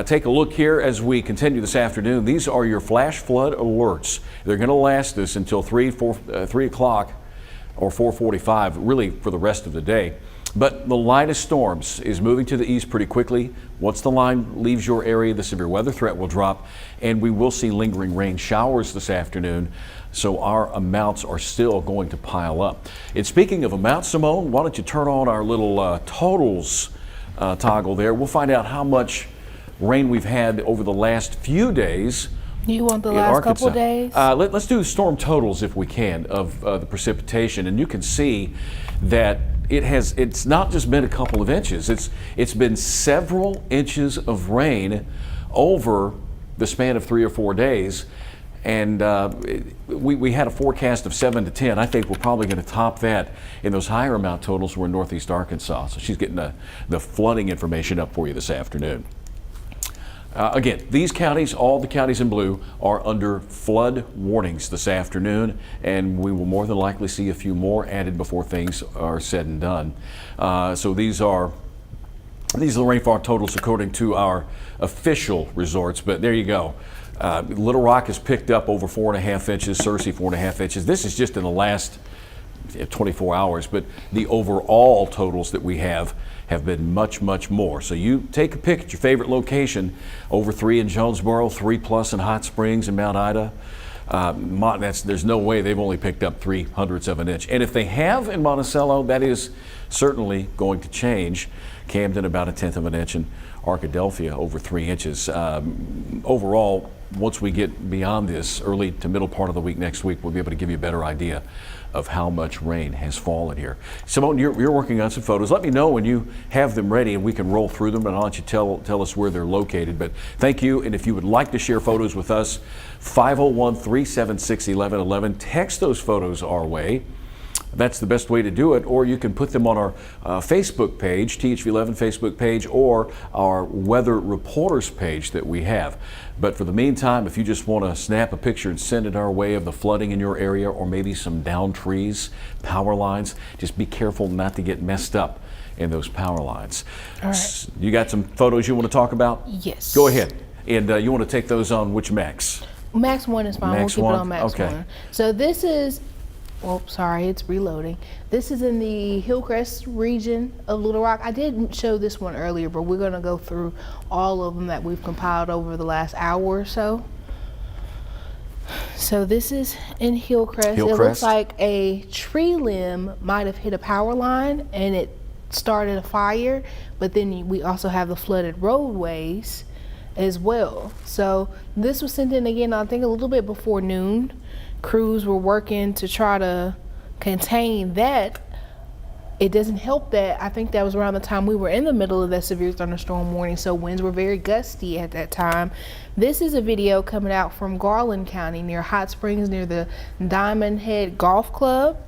Take a look here as we continue this afternoon. These are your flash flood alerts. They're going to last us until 3 o'clock or 4:45, really for the rest of the day. But the line of storms is moving to the east pretty quickly. Once the line leaves your area, the severe weather threat will drop, and we will see lingering rain showers this afternoon. So our amounts are still going to pile up. And speaking of amounts, Symone, why don't you turn on our little totals toggle there. We'll find out how much rain we've had over the last few days. You want the last couple days? Let's do the storm totals if we can of the precipitation, and you can see that it's not just been a couple of inches. It's been several inches of rain over the span of 3 or 4 days, and we had a forecast of 7 to 10. I think we're probably going to top that in those higher amount totals. We're in northeast Arkansas, so she's getting the flooding information up for you this afternoon. Again, these counties, all the counties in blue, are under flood warnings this afternoon, and we will more than likely see a few more added before things are said and done. So these are the rainfall totals according to our official resorts, but there you go. Little Rock has picked up over 4.5 inches, Searcy 4.5 inches. This is just in the last 24 hours, but the overall totals that we have been much, much more. So you take a pick at your favorite location, over 3 in Jonesboro, 3+ in Hot Springs and Mount Ida. There's no way they've only picked up 3/100ths of an inch. And if they have in Monticello, that is certainly going to change. Camden about 1/10 of an inch, and Arkadelphia over 3 inches. Overall, once we get beyond this early to middle part of the week next week, we'll be able to give you a better idea of how much rain has fallen here. Symone, you're working on some photos. Let me know when you have them ready and we can roll through them, and I'll let you tell us where they're located. But thank you, and if you would like to share photos with us, 501-376-1111. Text those photos our way. That's the best way to do it, or you can put them on our Facebook page, THV11 Facebook page, or our weather reporters page that we have. But for the meantime, if you just want to snap a picture and send it our way of the flooding in your area, or maybe some downed trees, power lines, just be careful not to get messed up in those power lines. All right. You got some photos you want to talk about? Yes. Go ahead. And you want to take those on which Max? Max 1 is fine. Max we'll keep 1? it on Max Okay. 1. So this is, oh, sorry, it's reloading. This is in the Hillcrest region of Little Rock. I didn't show this one earlier, but we're going to go through all of them that we've compiled over the last hour or so. So this is in Hillcrest. It looks like a tree limb might have hit a power line and it started a fire, but then we also have the flooded roadways as well. So this was sent in again, I think a little bit before noon. Crews were working to try to contain that it doesn't help that I think that was around the time we were in the middle of that severe thunderstorm warning, so winds were very gusty at that time. This is a video coming out from Garland County near Hot Springs, near the Diamond Head Golf Club.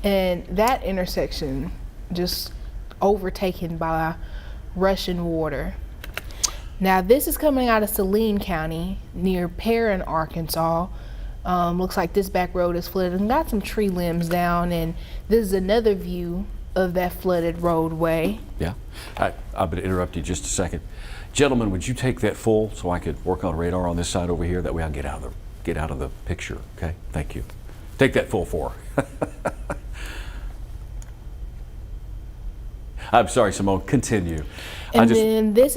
And that intersection just overtaken by rushing water. Now this is coming out of Saline County near Perrin, Arkansas. Looks like this back road is flooded and got some tree limbs down, and this is another view of that flooded roadway. Yeah, I'm going to interrupt you just a second. Gentlemen, would you take that full so I could work on radar on this side over here? That way I'll get out of the picture, okay? Thank you. Take that full for. I'm sorry, Symone, continue. And then this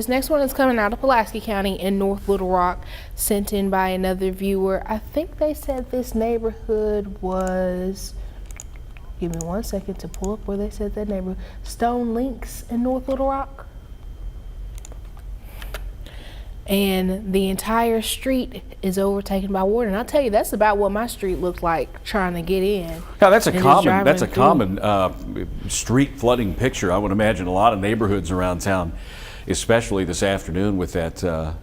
next one is coming out of Pulaski County in North Little Rock, sent in by another viewer. I think they said this neighborhood was, give me 1 second to pull up where they said that neighborhood, Stone Links in North Little Rock. And the entire street is overtaken by water. And I'll tell you, that's about what my street looked like trying to get in. Now, that's a common street flooding picture. I would imagine a lot of neighborhoods around town, especially this afternoon with that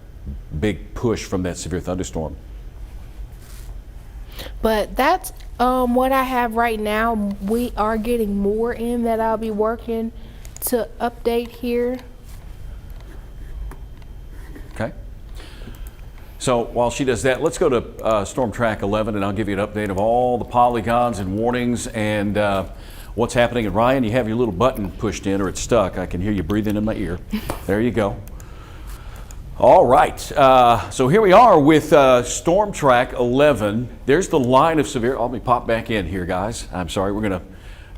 big push from that severe thunderstorm. But that's what I have right now. We are getting more in that I'll be working to update here. Okay. So while she does that, let's go to Storm Track 11, and I'll give you an update of all the polygons and warnings and what's happening. And Ryan, you have your little button pushed in, or it's stuck. I can hear you breathing in my ear. There you go. All right. So here we are with Storm Track 11. There's the line of severe. Let me pop back in here, guys. I'm sorry. We're going to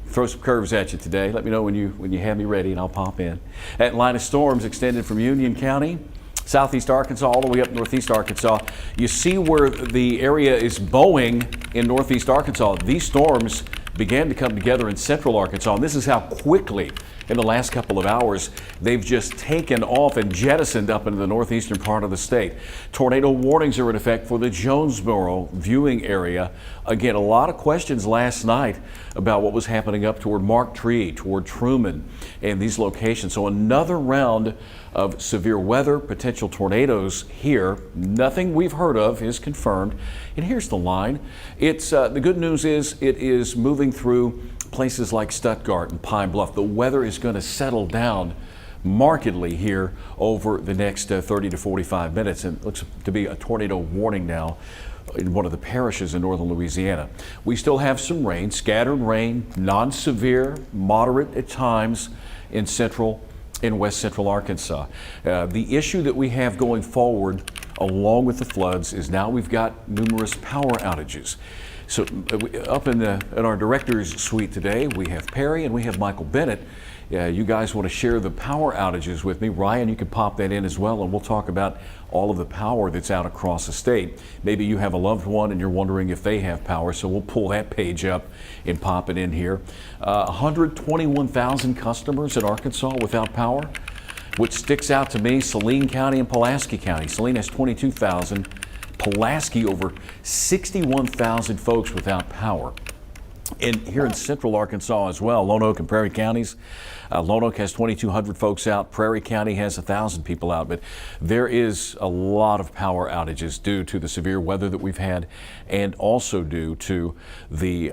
throw some curves at you today. Let me know when you have me ready, and I'll pop in. That line of storms extended from Union County, southeast Arkansas, all the way up northeast Arkansas. You see where the area is bowing in northeast Arkansas. These storms began to come together in central Arkansas, and this is how quickly in the last couple of hours they've just taken off and jettisoned up into the northeastern part of the state. Tornado warnings are in effect for the Jonesboro viewing area. Again, a lot of questions last night about what was happening up toward Mark Tree, toward Truman, and these locations. So another round of severe weather, potential tornadoes here. Nothing we've heard of is confirmed. And here's the line. It's the good news is it is moving through places like Stuttgart and Pine Bluff. The weather is going to settle down markedly here over the next 30 to 45 minutes, and it looks to be a tornado warning now in one of the parishes in northern Louisiana. We still have some rain, scattered rain, non-severe, moderate at times in central and west central Arkansas. The issue that we have going forward along with the floods is now we've got numerous power outages. So up in our director's suite today, we have Perry and we have Michael Bennett. You guys want to share the power outages with me. Ryan, you can pop that in as well, and we'll talk about all of the power that's out across the state. Maybe you have a loved one and you're wondering if they have power, so we'll pull that page up and pop it in here. 121,000 customers in Arkansas without power. What sticks out to me, Saline County and Pulaski County. Saline has 22,000. Pulaski, over 61,000 folks without power. And here in central Arkansas as well, Lone Oak and Prairie counties. Lone Oak has 2,200 folks out. Prairie County has 1,000 people out. But there is a lot of power outages due to the severe weather that we've had, and also due to the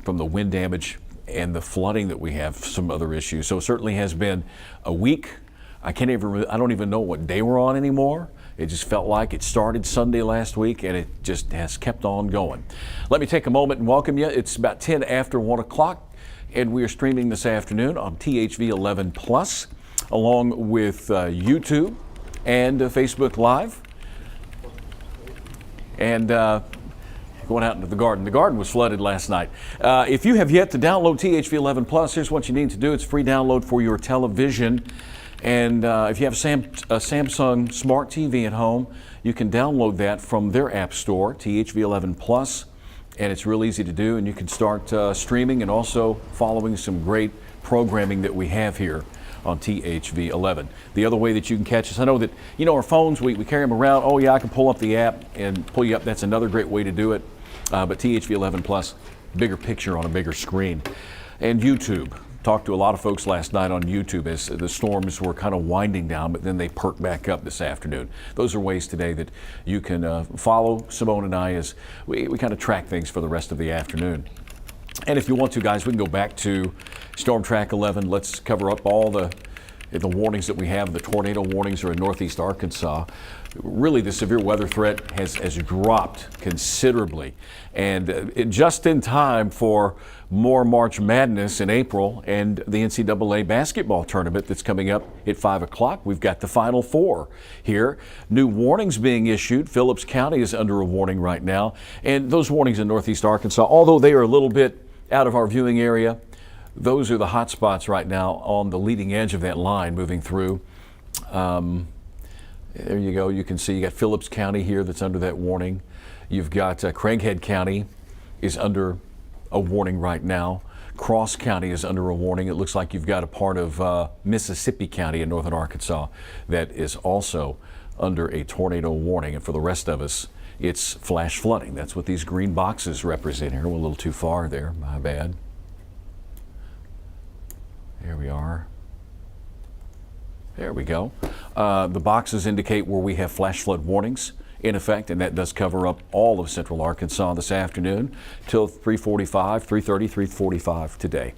from the wind damage and the flooding that we have, some other issues. So it certainly has been a week. I don't even know what day we're on anymore. It just felt like it started Sunday last week, and it just has kept on going. Let me take a moment and welcome you. It's about 10 after 1 o'clock, and we are streaming this afternoon on THV 11 Plus, along with YouTube and Facebook Live. And going out into the garden. The garden was flooded last night. If you have yet to download THV 11 Plus, here's what you need to do. It's a free download for your television. And if you have a Samsung Smart TV at home, you can download that from their app store, THV 11 Plus, and it's real easy to do, and you can start streaming and also following some great programming that we have here on THV 11. The other way that you can catch us, I know that, our phones, we carry them around. Oh yeah, I can pull up the app and pull you up. That's another great way to do it. But THV 11 Plus, bigger picture on a bigger screen. And YouTube. Talked to a lot of folks last night on YouTube as the storms were kind of winding down, but then they perked back up this afternoon. Those are ways today that you can follow Symone and I as we kind of track things for the rest of the afternoon. And if you want to, guys, we can go back to Storm Track 11. Let's cover up all the warnings that we have. The tornado warnings are in northeast Arkansas. Really, the severe weather threat has dropped considerably, and just in time for more March Madness in April and the NCAA basketball tournament that's coming up at 5 o'clock. We've got the Final Four here. New warnings being issued. Phillips County is under a warning right now, and those warnings in northeast Arkansas, although they are a little bit out of our viewing area, those are the hot spots right now on the leading edge of that line moving through. There you go. You can see you got Phillips County here that's under that warning. You've got Craighead County is under a warning right now. Cross County is under a warning. It looks like you've got a part of Mississippi County in northern Arkansas that is also under a tornado warning. And for the rest of us, it's flash flooding. That's what these green boxes represent here. We're a little too far there. My bad. Here we are. There we go. The boxes indicate where we have flash flood warnings in effect, and that does cover up all of central Arkansas this afternoon till 3:45, 3:30, 3:45 today.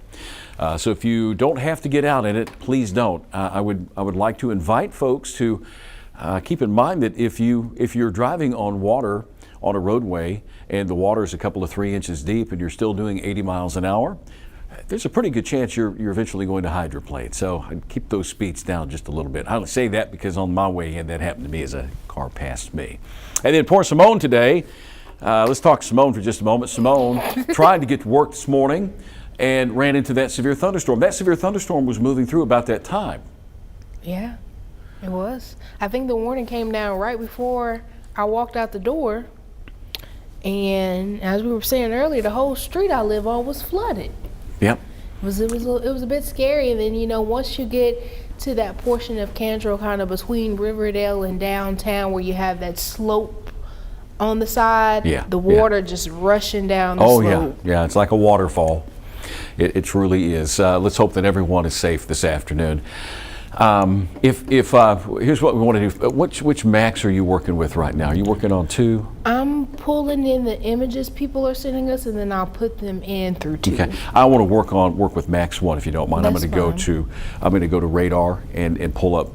So if you don't have to get out in it, please don't. I would like to invite folks to keep in mind that if you're driving on water on a roadway and the water is a couple of 3 inches deep and you're still doing 80 miles an hour, there's a pretty good chance you're eventually going to hydroplane. So I'd keep those speeds down just a little bit. I say that because on my way in, that happened to me as a car passed me. And then poor Symone today. Let's talk Symone for just a moment. Symone tried to get to work this morning and ran into that severe thunderstorm. That severe thunderstorm was moving through about that time. Yeah, it was. I think the warning came down right before I walked out the door. And as we were saying earlier, the whole street I live on was flooded. Yep. It was a bit scary, and then once you get to that portion of Cantrell, kind of between Riverdale and downtown, where you have that slope on the side, the water just rushing down the slope. Yeah, it's like a waterfall. It truly is. Let's hope that everyone is safe this afternoon. Here's what we want to do. Which Macs are you working with right now? Are you working on 2? I'm pulling in the images people are sending us, and then I'll put them in through 2. Okay. I want to work with Max 1 if you don't mind. That's I'm going to go to radar and pull up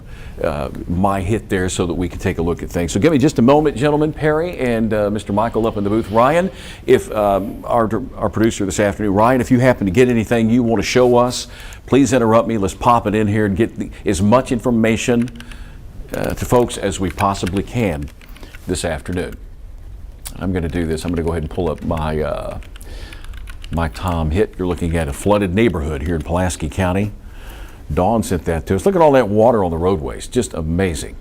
my hit there so that we can take a look at things. So give me just a moment, gentlemen. Perry and Mr. Michael up in the booth. Ryan, if our producer this afternoon, Ryan, if you happen to get anything you want to show us, please interrupt me. Let's pop it in here and get as much information to folks as we possibly can this afternoon. I'm going to do this. I'm going to go ahead and pull up my Tom hit. You're looking at a flooded neighborhood here in Pulaski County. Dawn sent that to us. Look at all that water on the roadways. Just amazing.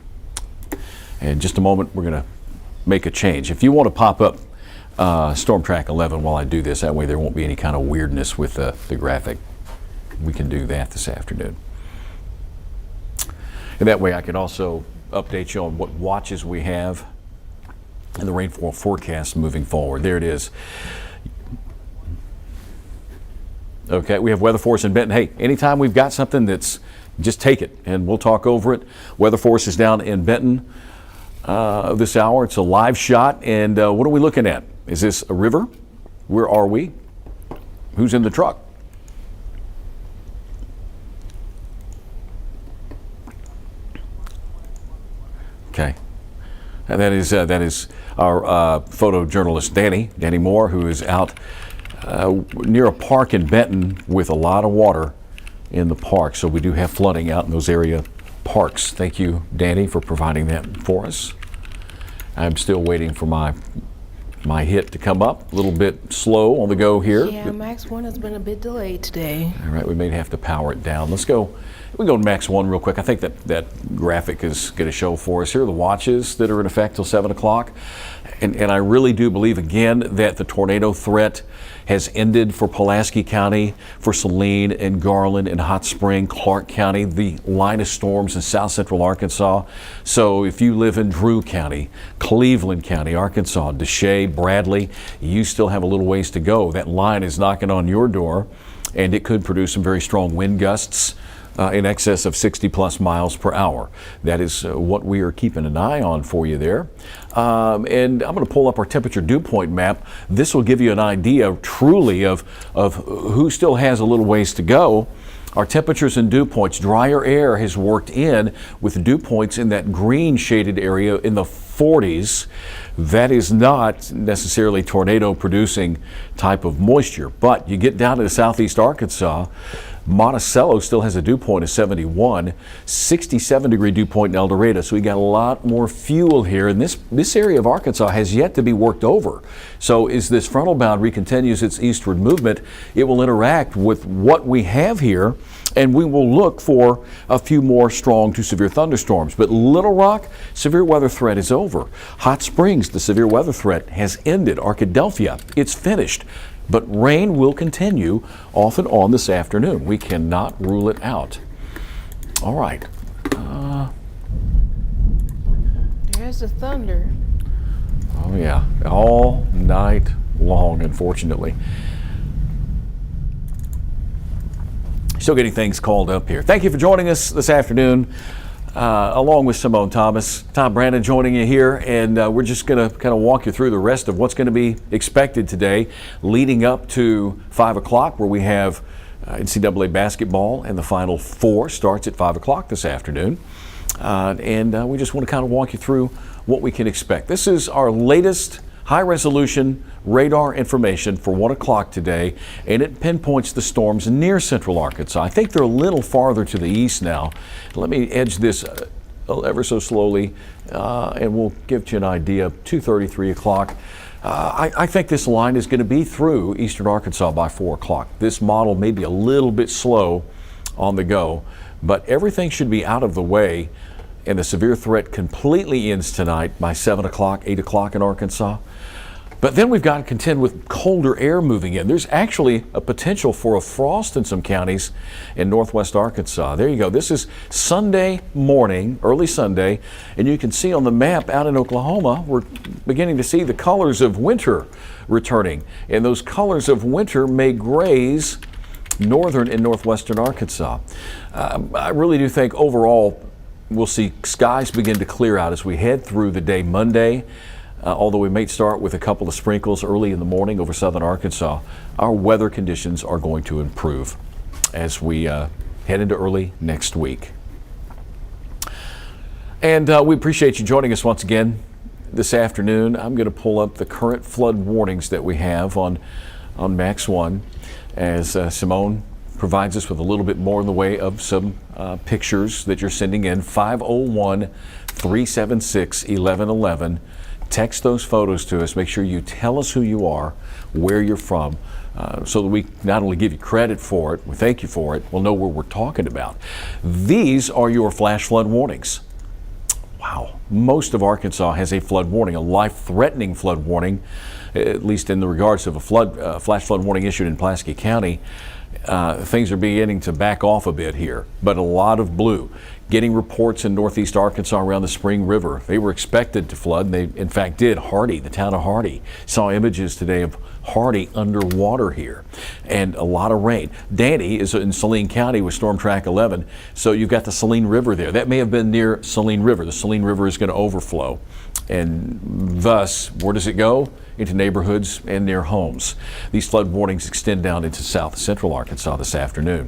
In just a moment, we're going to make a change. If you want to pop up Storm Track 11 while I do this, that way there won't be any kind of weirdness with the graphic. We can do that this afternoon. And that way I can also update you on what watches we have and the rainfall forecast moving forward. There it is. Okay, we have Weather Force in Benton. Hey, anytime we've got something that's, just take it and we'll talk over it. Weather Force is down in Benton this hour. It's a live shot. And what are we looking at? Is this a river? Where are we? Who's in the truck? Okay. And that is our photojournalist Danny Moore, who is out near a park in Benton with a lot of water in the park. So we do have flooding out in those area parks. Thank you, Danny, for providing that for us. I'm still waiting for my hit to come up. A little bit slow on the go here. Yeah, Max 1 has been a bit delayed today. All right, we may have to power it down. Let's go. We can go to Max 1 real quick. I think that graphic is going to show for us here the watches that are in effect till 7 o'clock. And I really do believe, again, that the tornado threat has ended for Pulaski County, for Saline and Garland and Hot Spring, Clark County, the line of storms in south central Arkansas. So if you live in Drew County, Cleveland County, Arkansas, Deshay, Bradley, you still have a little ways to go. That line is knocking on your door, and it could produce some very strong wind gusts in excess of 60 plus miles per hour. That is what we are keeping an eye on for you there. And I'm going to pull up our temperature dew point map. This will give you an idea truly of who still has a little ways to go. Our temperatures and dew points, drier air has worked in with dew points in that green shaded area in the 40s. That is not necessarily tornado producing type of moisture, but you get down to southeast Arkansas. Monticello still has a dew point of 71, 67 degree dew point in El Dorado. So we got a lot more fuel here, and this area of Arkansas has yet to be worked over. So as this frontal boundary continues its eastward movement, it will interact with what we have here, and we will look for a few more strong to severe thunderstorms. But Little Rock, severe weather threat is over. Hot Springs, the severe weather threat has ended. Arkadelphia, it's finished. But rain will continue off and on this afternoon. We cannot rule it out. All right. There's the thunder. Oh, yeah. All night long, unfortunately. Still getting things called up here. Thank you for joining us this afternoon. Along with Symone Thomas, Tom Brannon joining you here, and we're just going to kind of walk you through the rest of what's going to be expected today, leading up to 5 o'clock, where we have NCAA basketball, and the Final Four starts at 5 o'clock this afternoon. And we just want to kind of walk you through what we can expect. This is our latest high-resolution radar information for 1 o'clock today, and it pinpoints the storms near central Arkansas. I think they're a little farther to the east now. Let me edge this ever so slowly, and we'll give you an idea. 2:30, 3 o'clock. I think this line is going to be through eastern Arkansas by 4 o'clock. This model may be a little bit slow on the go, but everything should be out of the way, and the severe threat completely ends tonight by 7 o'clock, 8 o'clock in Arkansas. But then we've got to contend with colder air moving in. There's actually a potential for a frost in some counties in northwest Arkansas. There you go. This is Sunday morning, early Sunday, and you can see on the map out in Oklahoma, we're beginning to see the colors of winter returning. And those colors of winter may graze northern and northwestern Arkansas. I really do think overall we'll see skies begin to clear out as we head through the day Monday. Although we may start with a couple of sprinkles early in the morning over southern Arkansas, our weather conditions are going to improve as we head into early next week. And we appreciate you joining us once again this afternoon. I'm going to pull up the current flood warnings that we have on Max 1 as Symone provides us with a little bit more in the way of some pictures that you're sending in. 501-376-1111. Text those photos to us. Make sure you tell us who you are, where you're from, so that we not only give you credit for it, we thank you for it, we'll know what we're talking about. These are your flash flood warnings. Wow. Most of Arkansas has a flood warning, a life-threatening flood warning, at least in the regards of a flash flood warning issued in Pulaski County. Things are beginning to back off a bit here, but a lot of blue. Getting reports in northeast Arkansas around the Spring River. They were expected to flood, and they in fact did. Hardy, the town of Hardy, saw images today of Hardy underwater here, and a lot of rain. Danny is in Saline County with Storm Track 11, so you've got the Saline River there. That may have been near Saline River. The Saline River is going to overflow, and thus, where does it go? Into neighborhoods and near homes. These flood warnings extend down into south central Arkansas this afternoon.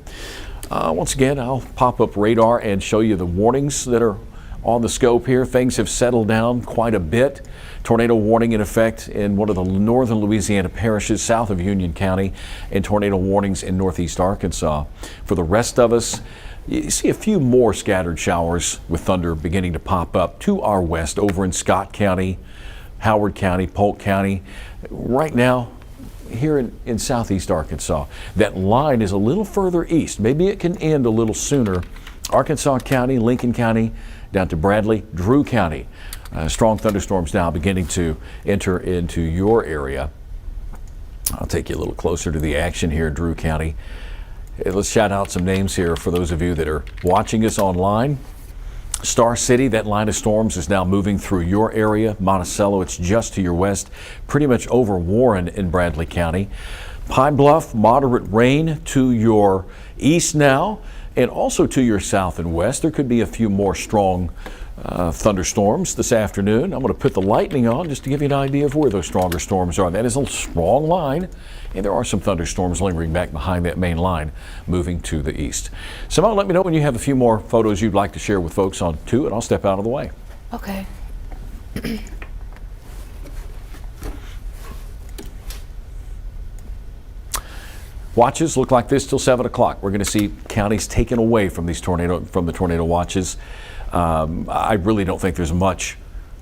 Once again, I'll pop up radar and show you the warnings that are on the scope here. Things have settled down quite a bit. Tornado warning in effect in one of the northern Louisiana parishes south of Union County, and tornado warnings in northeast Arkansas. For the rest of us, you see a few more scattered showers with thunder beginning to pop up to our west over in Scott County, Howard County, Polk County. Right now, here in southeast Arkansas, that line is a little further east. Maybe it can end a little sooner. Arkansas County, Lincoln County, down to Bradley, Drew County. Strong thunderstorms now beginning to enter into your area. I'll take you a little closer to the action here in Drew County. Let's shout out some names here for those of you that are watching us online. Star City, that line of storms is now moving through your area. Monticello, it's just to your west, pretty much over Warren in Bradley County. Pine Bluff, moderate rain to your east now, and also to your south and west. There could be a few more strong thunderstorms this afternoon. I'm going to put the lightning on just to give you an idea of where those stronger storms are. That is a strong line, and there are some thunderstorms lingering back behind that main line moving to the east. Simone, let me know when you have a few more photos you'd like to share with folks on 2, and I'll step out of the way. Okay. Watches look like this till 7 o'clock. We're going to see counties taken away from the tornado watches. I really don't think there's much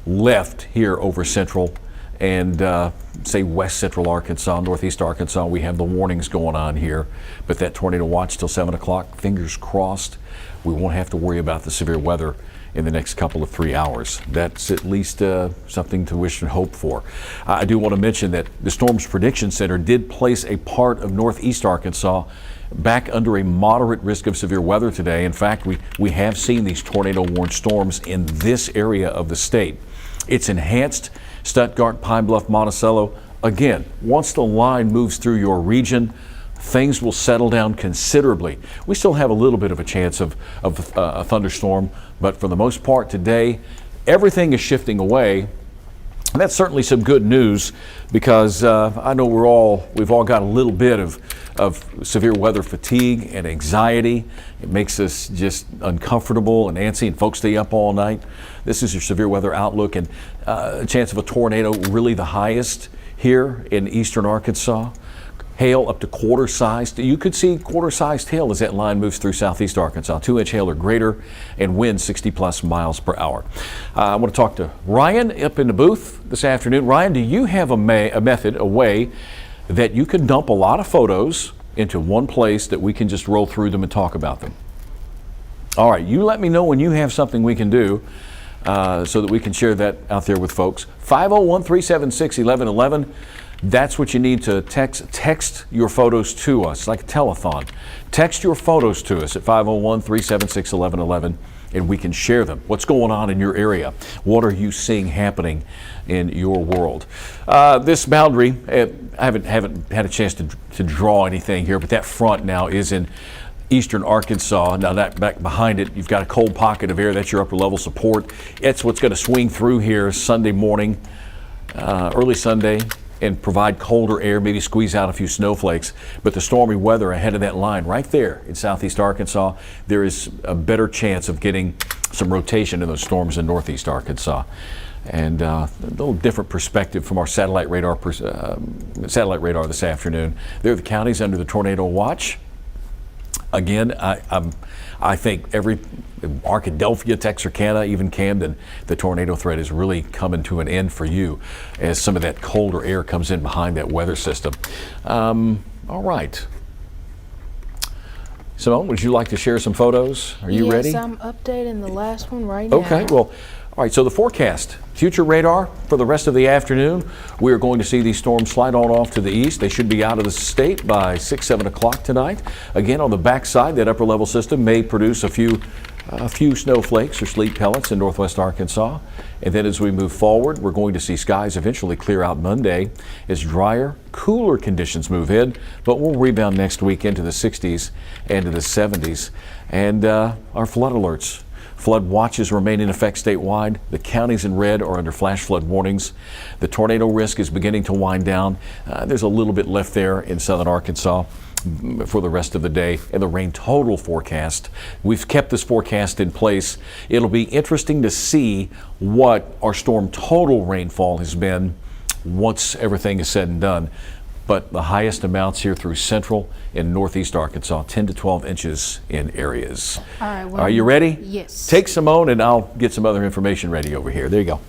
left here over central and say west central Arkansas, northeast Arkansas. We have the warnings going on here, but that tornado watch till 7 o'clock, fingers crossed, we won't have to worry about the severe weather in the next couple of 3 hours. That's at least something to wish and hope for. I do want to mention that the Storms Prediction Center did place a part of northeast Arkansas back under a moderate risk of severe weather today. In fact, we have seen these tornado-warned storms in this area of the state. It's enhanced Stuttgart, Pine Bluff, Monticello. Again, once the line moves through your region, things will settle down considerably. We still have a little bit of a chance of a thunderstorm, but for the most part today, everything is shifting away. And that's certainly some good news because I know we've all got a little bit of severe weather fatigue and anxiety. It makes us just uncomfortable and antsy, and folks stay up all night. This is your severe weather outlook, and a chance of a tornado really the highest here in eastern Arkansas. Hail up to quarter-sized. You could see quarter-sized hail as that line moves through southeast Arkansas. 2-inch hail or greater, and winds 60-plus miles per hour. I want to talk to Ryan up in the booth this afternoon. Ryan, do you have a way that you can dump a lot of photos into one place that we can just roll through them and talk about them? All right, you let me know when you have something we can do so that we can share that out there with folks. 501-376-1111. That's what you need to text your photos to us, like a telethon. Text your photos to us at 501-376-1111, and we can share them. What's going on in your area? What are you seeing happening in your world? This boundary, I haven't had a chance to draw anything here, but that front now is in eastern Arkansas. Now that back behind it, you've got a cold pocket of air. That's your upper level support. It's what's going to swing through here Sunday morning, early Sunday, and provide colder air, maybe squeeze out a few snowflakes. But the stormy weather ahead of that line right there in southeast Arkansas, there is a better chance of getting some rotation in those storms in northeast Arkansas. And a little different perspective from our satellite radar this afternoon. There are the counties under the tornado watch. Again, I think every Arkadelphia, Texarkana, even Camden, the tornado threat is really coming to an end for you as some of that colder air comes in behind that weather system. All right. Simone, would you like to share some photos? Are you ready? Yes, I'm updating the last one right now. Okay, well, all right, so the forecast, future radar for the rest of the afternoon. We are going to see these storms slide on off to the east. They should be out of the state by 6, 7 o'clock tonight. Again, on the backside, that upper level system may produce a few snowflakes or sleet pellets in northwest Arkansas. And then as we move forward, we're going to see skies eventually clear out Monday as drier, cooler conditions move in, but we'll rebound next week into the 60s and to the 70s. And our flood alerts. Flood watches remain in effect statewide. The counties in red are under flash flood warnings. The tornado risk is beginning to wind down. There's a little bit left there in southern Arkansas for the rest of the day. And the rain total forecast, we've kept this forecast in place. It'll be interesting to see what our storm total rainfall has been once everything is said and done. But the highest amounts here through central and northeast Arkansas, 10 to 12 inches in areas. All right. Well, are you ready? Yes. Take Simone and I'll get some other information ready over here. There you go.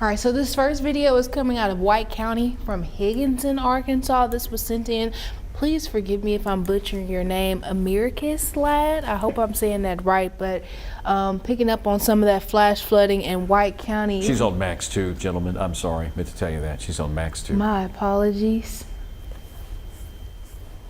All right, so this first video is coming out of White County from Higginson, Arkansas. This was sent in please forgive me if I'm butchering your name, Americus Lad. I hope I'm saying that right, but picking up on some of that flash flooding in White County. She's on Max 2, gentlemen. I'm sorry, I meant to tell you that. She's on Max 2. My apologies.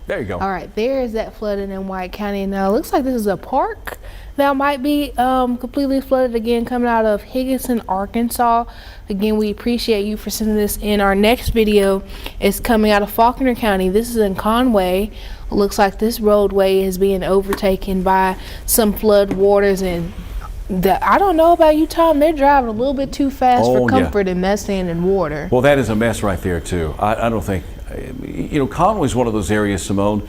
There you go. All right, there is that flooding in White County. Now, it looks like this is a park that might be completely flooded again, coming out of Higginson, Arkansas. Again, we appreciate you for sending this in. Our next video is coming out of Faulkner County. This is in Conway. It looks like this roadway is being overtaken by some flood waters, and I don't know about you, Tom, they're driving a little bit too fast for comfort in that sand and water. Well, that is a mess right there, too. I don't think, you know, Conway's one of those areas, Simone,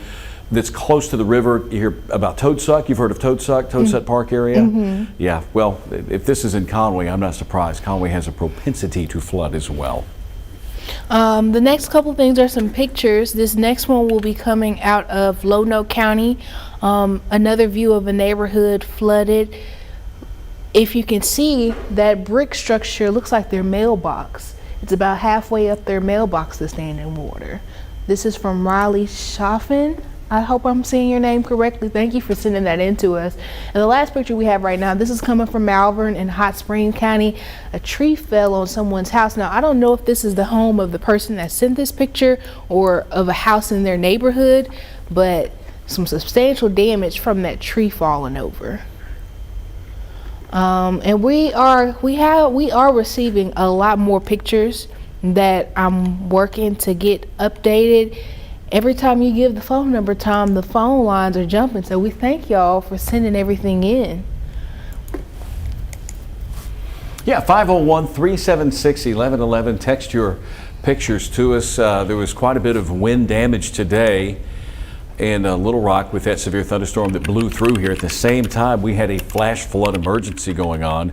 that's close to the river. You hear about Toadsuck. You've heard of Toadsuck Park area? Yeah, well, if this is in Conway, I'm not surprised. Conway has a propensity to flood as well. The next couple things are some pictures. This next one will be coming out of Lonoke County. Another view of a neighborhood flooded. If you can see, that brick structure looks like their mailbox. It's about halfway up their mailbox to stand in water. This is from Riley Schaffen. I hope I'm saying your name correctly. Thank you for sending that in to us. And the last picture we have right now, this is coming from Malvern in Hot Springs County. A tree fell on someone's house. Now, I don't know if this is the home of the person that sent this picture or of a house in their neighborhood, but some substantial damage from that tree falling over. And we are receiving a lot more pictures that I'm working to get updated. Every time you give the phone number, Tom, the phone lines are jumping. So we thank y'all for sending everything in. Yeah, 501-376-1111. Text your pictures to us. There was quite a bit of wind damage today in Little Rock with that severe thunderstorm that blew through here. At the same time, we had a flash flood emergency going on.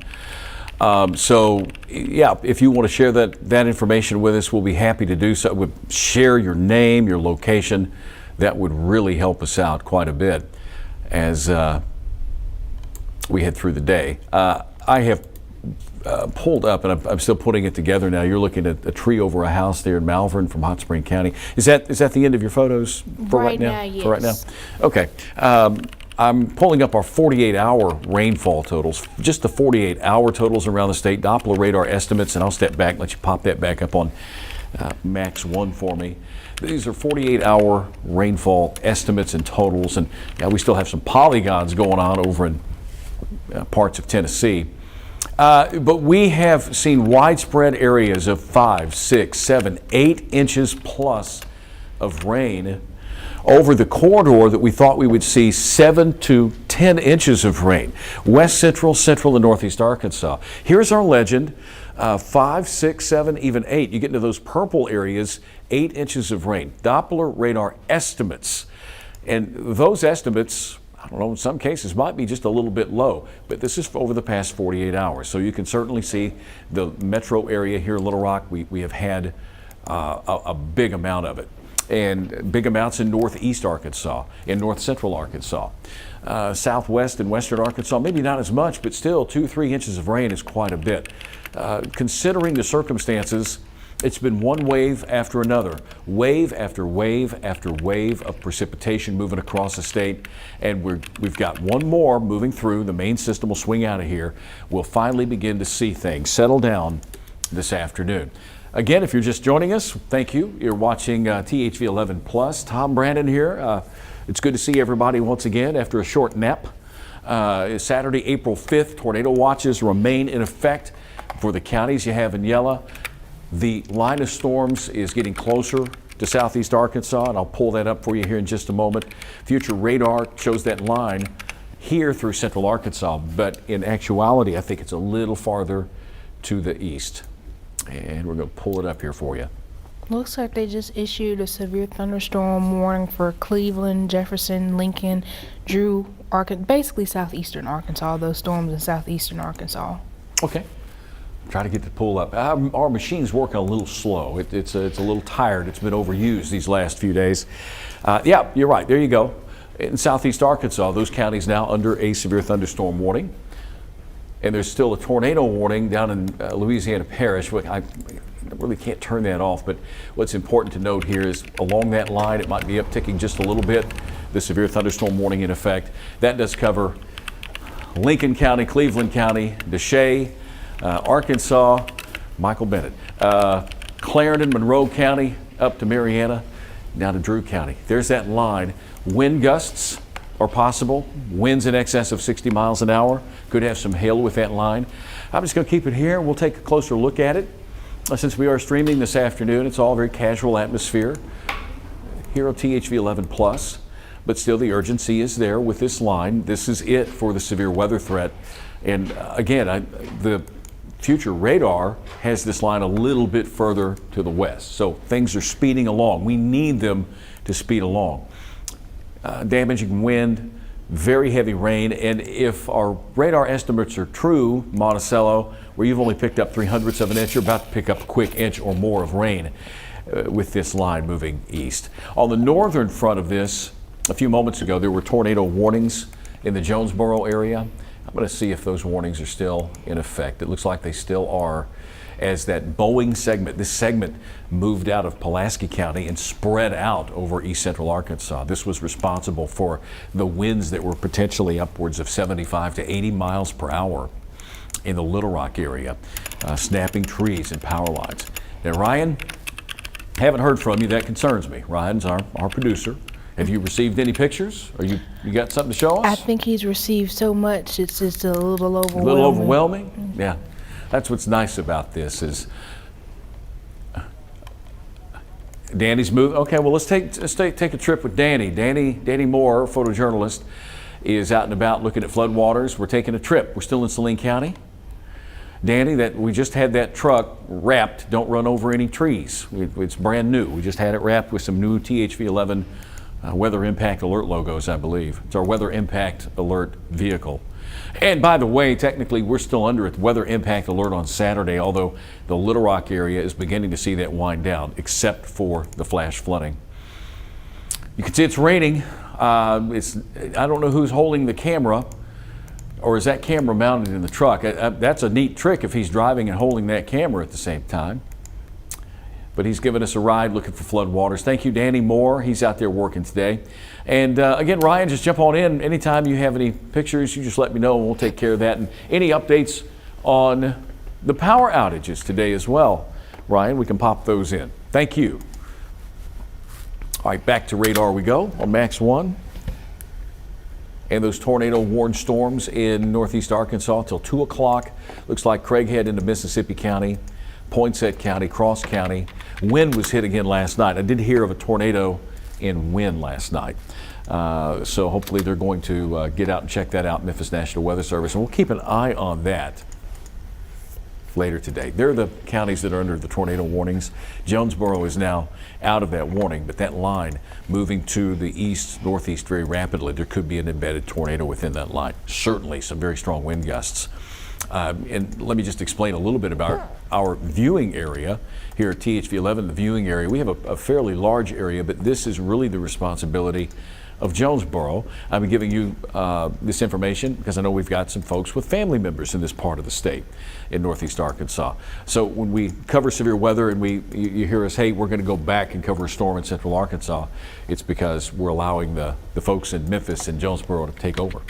So, yeah, if you want to share that information with us, we'll be happy to do so. We'll share your name, your location. That would really help us out quite a bit as we head through the day. I have pulled up, and I'm still putting it together now. You're looking at a tree over a house there in Malvern from Hot Spring County. Is that the end of your photos for right now? Yes. For right now? Okay. I'm pulling up our 48-hour rainfall totals, just the 48-hour totals around the state, Doppler radar estimates, and I'll step back and let you pop that back up on Max 1 for me. These are 48-hour rainfall estimates and totals, and yeah, we still have some polygons going on over in parts of Tennessee. But we have seen widespread areas of 5, 6, 7, 8 inches plus of rain over the corridor that we thought we would see 7 to 10 inches of rain. West Central, Central, and Northeast Arkansas. Here's our legend. 5, 6, 7, even 8. You get into those purple areas, 8 inches of rain. Doppler radar estimates. And those estimates, I don't know, in some cases might be just a little bit low, but this is over the past 48 hours. So you can certainly see the metro area here in Little Rock, we have had a big amount of it. And big amounts in northeast Arkansas, in north central Arkansas. Southwest and western Arkansas, maybe not as much, but still 2-3 inches of rain is quite a bit. Considering the circumstances, it's been one wave after another, wave after wave after wave of precipitation moving across the state, and we've got one more moving through. The main system will swing out of here. We'll finally begin to see things settle down this afternoon. Again, if you're just joining us, thank you. You're watching THV 11 Plus. Tom Brannon here. It's good to see everybody once again after a short nap. Saturday, April 5th, tornado watches remain in effect for the counties you have in yellow. The line of storms is getting closer to southeast Arkansas, and I'll pull that up for you here in just a moment. Future radar shows that line here through central Arkansas, but in actuality, I think it's a little farther to the east. And we're going to pull it up here for you. Looks like they just issued a severe thunderstorm warning for Cleveland, Jefferson, Lincoln, Drew, basically southeastern Arkansas, those storms in southeastern Arkansas. Okay. Try to get the pull up. Our machine's working a little slow. It's a little tired. It's been overused these last few days. Yeah, you're right. There you go. In southeast Arkansas, those counties now under a severe thunderstorm warning. And there's still a tornado warning down in Louisiana Parish. I really can't turn that off, but what's important to note here is along that line, it might be upticking just a little bit. The severe thunderstorm warning in effect. That does cover Lincoln County, Cleveland County, Deshay, Arkansas, Michael Bennett, Clarendon, Monroe County, up to Marietta, down to Drew County. There's that line. Wind gusts are possible. Winds in excess of 60 miles an hour. Could have some hail with that line. I'm just going to keep it here. We'll take a closer look at it. Since we are streaming this afternoon, it's all very casual atmosphere here on THV 11 Plus, but still the urgency is there with this line. This is it for the severe weather threat. And again, the future radar has this line a little bit further to the west. So things are speeding along. We need them to speed along. Damaging wind, very heavy rain, and if our radar estimates are true, Monticello, where you've only picked up 0.03 of an inch, you're about to pick up a quick inch or more of rain with this line moving east. On the northern front of this, a few moments ago, there were tornado warnings in the Jonesboro area. I'm going to see if those warnings are still in effect. It looks like they still are, as that Boeing segment, this segment moved out of Pulaski County and spread out over east central Arkansas. This was responsible for the winds that were potentially upwards of 75 to 80 miles per hour in the Little Rock area, snapping trees and power lines. Now, Ryan, haven't heard from you. That concerns me. Ryan's our producer. Have you received any pictures? Or you got something to show us? I think he's received so much, it's just a little overwhelming. A little overwhelming? Yeah. That's what's nice about this is Danny's moving. Okay, well, let's take a trip with Danny. Danny Moore, photojournalist, is out and about looking at floodwaters. We're taking a trip. We're still in Saline County. Danny, we just had that truck wrapped. Don't run over any trees. It's brand new. We just had it wrapped with some new THV 11 weather impact alert logos, I believe. It's our weather impact alert vehicle. And by the way, technically, we're still under a weather impact alert on Saturday, although the Little Rock area is beginning to see that wind down, except for the flash flooding. You can see it's raining. I don't know who's holding the camera, or is that camera mounted in the truck? That's a neat trick if he's driving and holding that camera at the same time. But he's given us a ride looking for flood waters. Thank you, Danny Moore. He's out there working today. And again, Ryan, just jump on in. Anytime you have any pictures, you just let me know and we'll take care of that. And any updates on the power outages today as well, Ryan, we can pop those in. Thank you. All right, back to radar we go on Max 1. And those tornado warned storms in northeast Arkansas till 2 o'clock. Looks like Craighead into Mississippi County, Poinsett County, Cross County. Wynn was hit again last night. I did hear of a tornado in Wynn last night. So hopefully they're going to get out and check that out, Memphis National Weather Service. And we'll keep an eye on that later today. They're the counties that are under the tornado warnings. Jonesboro is now out of that warning, but that line moving to the east, northeast very rapidly, there could be an embedded tornado within that line. Certainly some very strong wind gusts. And let me just explain a little bit about our viewing area here at THV 11, the viewing area. We have a fairly large area, but this is really the responsibility of Jonesboro. I'm giving you this information because I know we've got some folks with family members in this part of the state in northeast Arkansas. So when we cover severe weather and you hear us, hey, we're going to go back and cover a storm in central Arkansas, it's because we're allowing the folks in Memphis and Jonesboro to take over.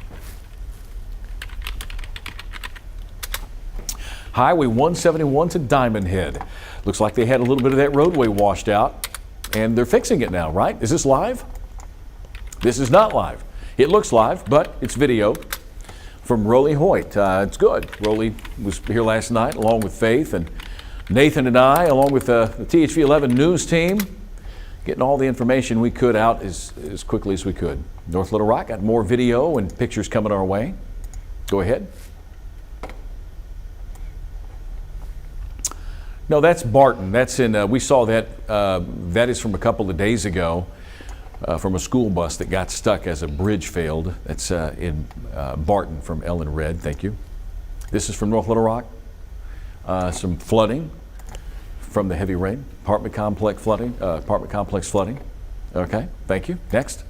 Highway 171 to Diamond Head. Looks like they had a little bit of that roadway washed out, and they're fixing it now, right? Is this live? This is not live. It looks live, but it's video from Rolly Hoyt. It's good. Rolly was here last night along with Faith and Nathan and I, along with the THV 11 news team, getting all the information we could out as quickly as we could. North Little Rock got more video and pictures coming our way. Go ahead. No, that's Barton. That's in, we saw that, that is from a couple of days ago from a school bus that got stuck as a bridge failed. That's in Barton from Ellen Red, thank you. This is from North Little Rock. Some flooding from the heavy rain. Apartment complex flooding. Okay, thank you. Next.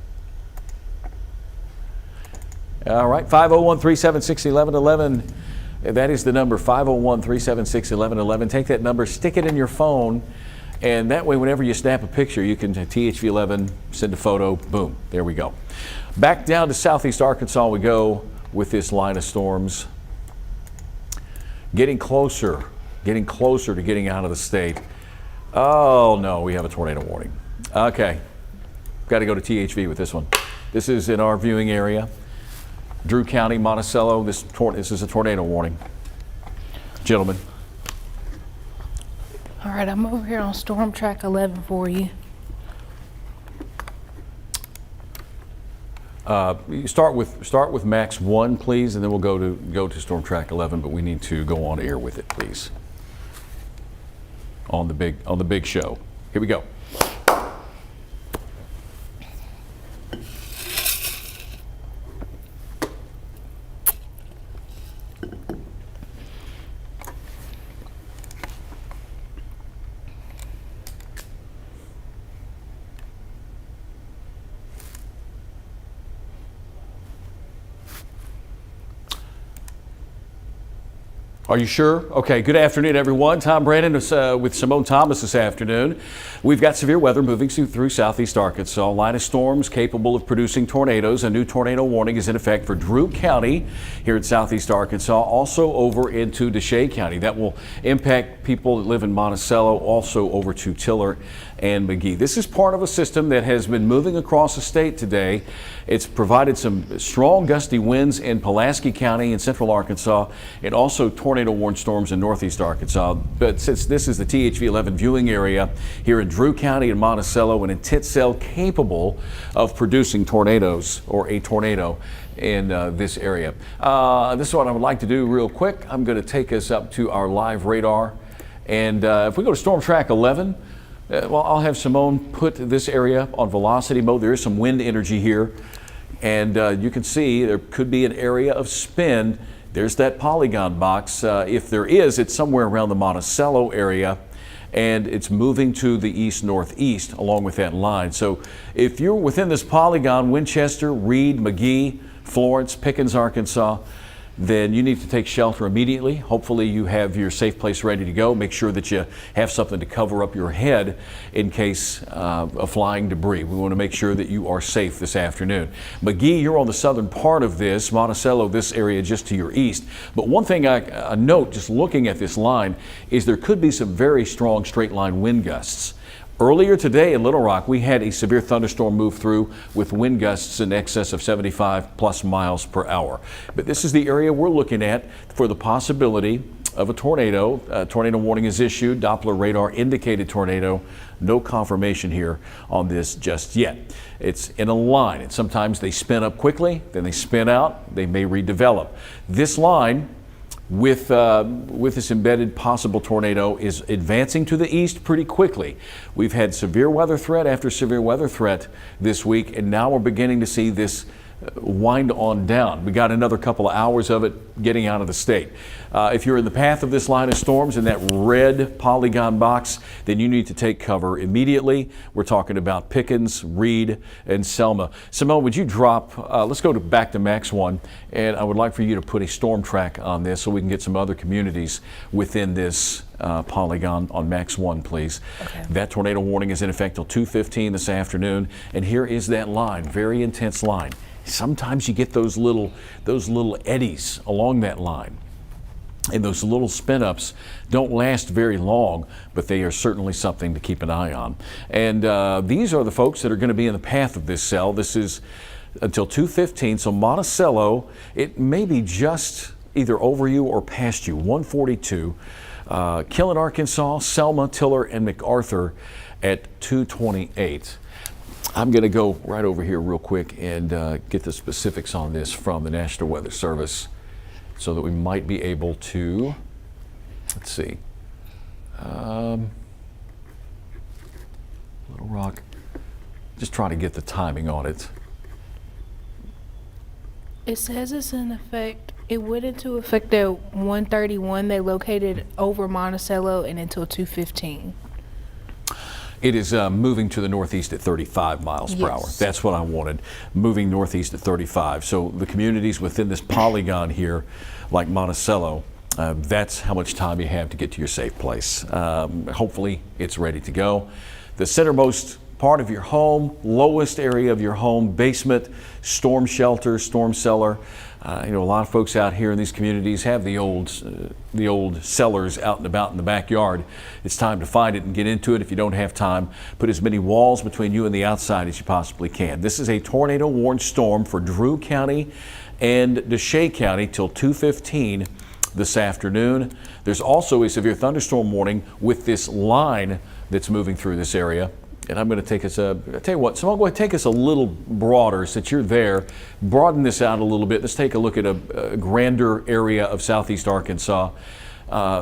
All right, 501-376-1111. That is the number, 501-376-1111. Take that number, stick it in your phone, and that way whenever you snap a picture, you can THV11, send a photo, boom, there we go. Back down to southeast Arkansas we go with this line of storms. Getting closer to getting out of the state. Oh no, we have a tornado warning. Okay, got to go to THV with this one. This is in our viewing area. Drew County, Monticello, this is a tornado warning. Gentlemen. All right, I'm over here on Storm Track 11 for you. You start with Max 1, please, and then we'll go to Storm Track 11, but we need to go on air with it, please. On the big show. Here we go. Are you sure? Okay, good afternoon, everyone. Tom Brannon with Symone Thomas this afternoon. We've got severe weather moving through southeast Arkansas. Line of storms capable of producing tornadoes. A new tornado warning is in effect for Drew County here in southeast Arkansas, also over into Deshay County. That will impact people that live in Monticello, also over to Tiller and McGee. This is part of a system that has been moving across the state today. It's provided some strong gusty winds in Pulaski County in central Arkansas, and also tornado warned storms in northeast Arkansas. But since this is the THV 11 viewing area here in Drew County and Monticello and in Titsell, capable of producing tornadoes or a tornado in this area. This is what I would like to do real quick. I'm going to take us up to our live radar, and if we go to Storm Track 11, well, I'll have Symone put this area on velocity mode. There is some wind energy here, and you can see there could be an area of spin. There's that polygon box. If there is, it's somewhere around the Monticello area, and it's moving to the east-northeast along with that line. So if you're within this polygon, Winchester, Reed, McGee, Florence, Pickens, Arkansas, then you need to take shelter immediately. Hopefully you have your safe place ready to go. Make sure that you have something to cover up your head in case of flying debris. We want to make sure that you are safe this afternoon. McGee, you're on the southern part of this. Monticello, this area just to your east. But one thing I note just looking at this line is there could be some very strong straight line wind gusts. Earlier today in Little Rock, we had a severe thunderstorm move through with wind gusts in excess of 75 plus miles per hour. But this is the area we're looking at for the possibility of a tornado. Tornado warning is issued. Doppler radar indicated tornado. No confirmation here on this just yet. It's in a line, and sometimes they spin up quickly, then they spin out. They may redevelop. This line with this embedded possible tornado is advancing to the east pretty quickly. We've had severe weather threat after severe weather threat this week, and now we're beginning to see this wind on down. We got another couple of hours of it getting out of the state. If you're in the path of this line of storms in that red polygon box, then you need to take cover immediately. We're talking about Pickens, Reed, and Selma. Symone, would you drop, let's go back to Max 1, and I would like for you to put a storm track on this so we can get some other communities within this polygon on Max 1, please. Okay. That tornado warning is in effect till 2:15 this afternoon, and here is that line, very intense line. Sometimes you get those little eddies along that line. And those little spin-ups don't last very long, but they are certainly something to keep an eye on. And these are the folks that are going to be in the path of this cell. This is until 2:15, so Monticello, it may be just either over you or past you. 142, Killen, Arkansas, Selma, Tiller, and MacArthur at 2:28. I'm going to go right over here real quick and get the specifics on this from the National Weather Service so that we might be able to, let's see, Little Rock, just trying to get the timing on it. It says it's in effect, it went into effect at 1:31. They located over Monticello and until 2:15. It is moving to the northeast at 35 miles per hour. That's what I wanted, moving northeast at 35. So the communities within this polygon here, like Monticello, That's how much time you have to get to your safe place. Hopefully it's ready to go. The centermost part of your home, lowest area of your home, basement, storm shelter, storm cellar. A lot of folks out here in these communities have the old cellars out and about in the backyard. It's time to find it and get into it. If you don't have time, put as many walls between you and the outside as you possibly can. This is a tornado-warned storm for Drew County and Deshay County till 2:15 this afternoon. There's also a severe thunderstorm warning with this line that's moving through this area. And I'm going to take us so I'm going to take us a little broader since you're there, broaden this out a little bit. Let's take a look at a grander area of southeast Arkansas,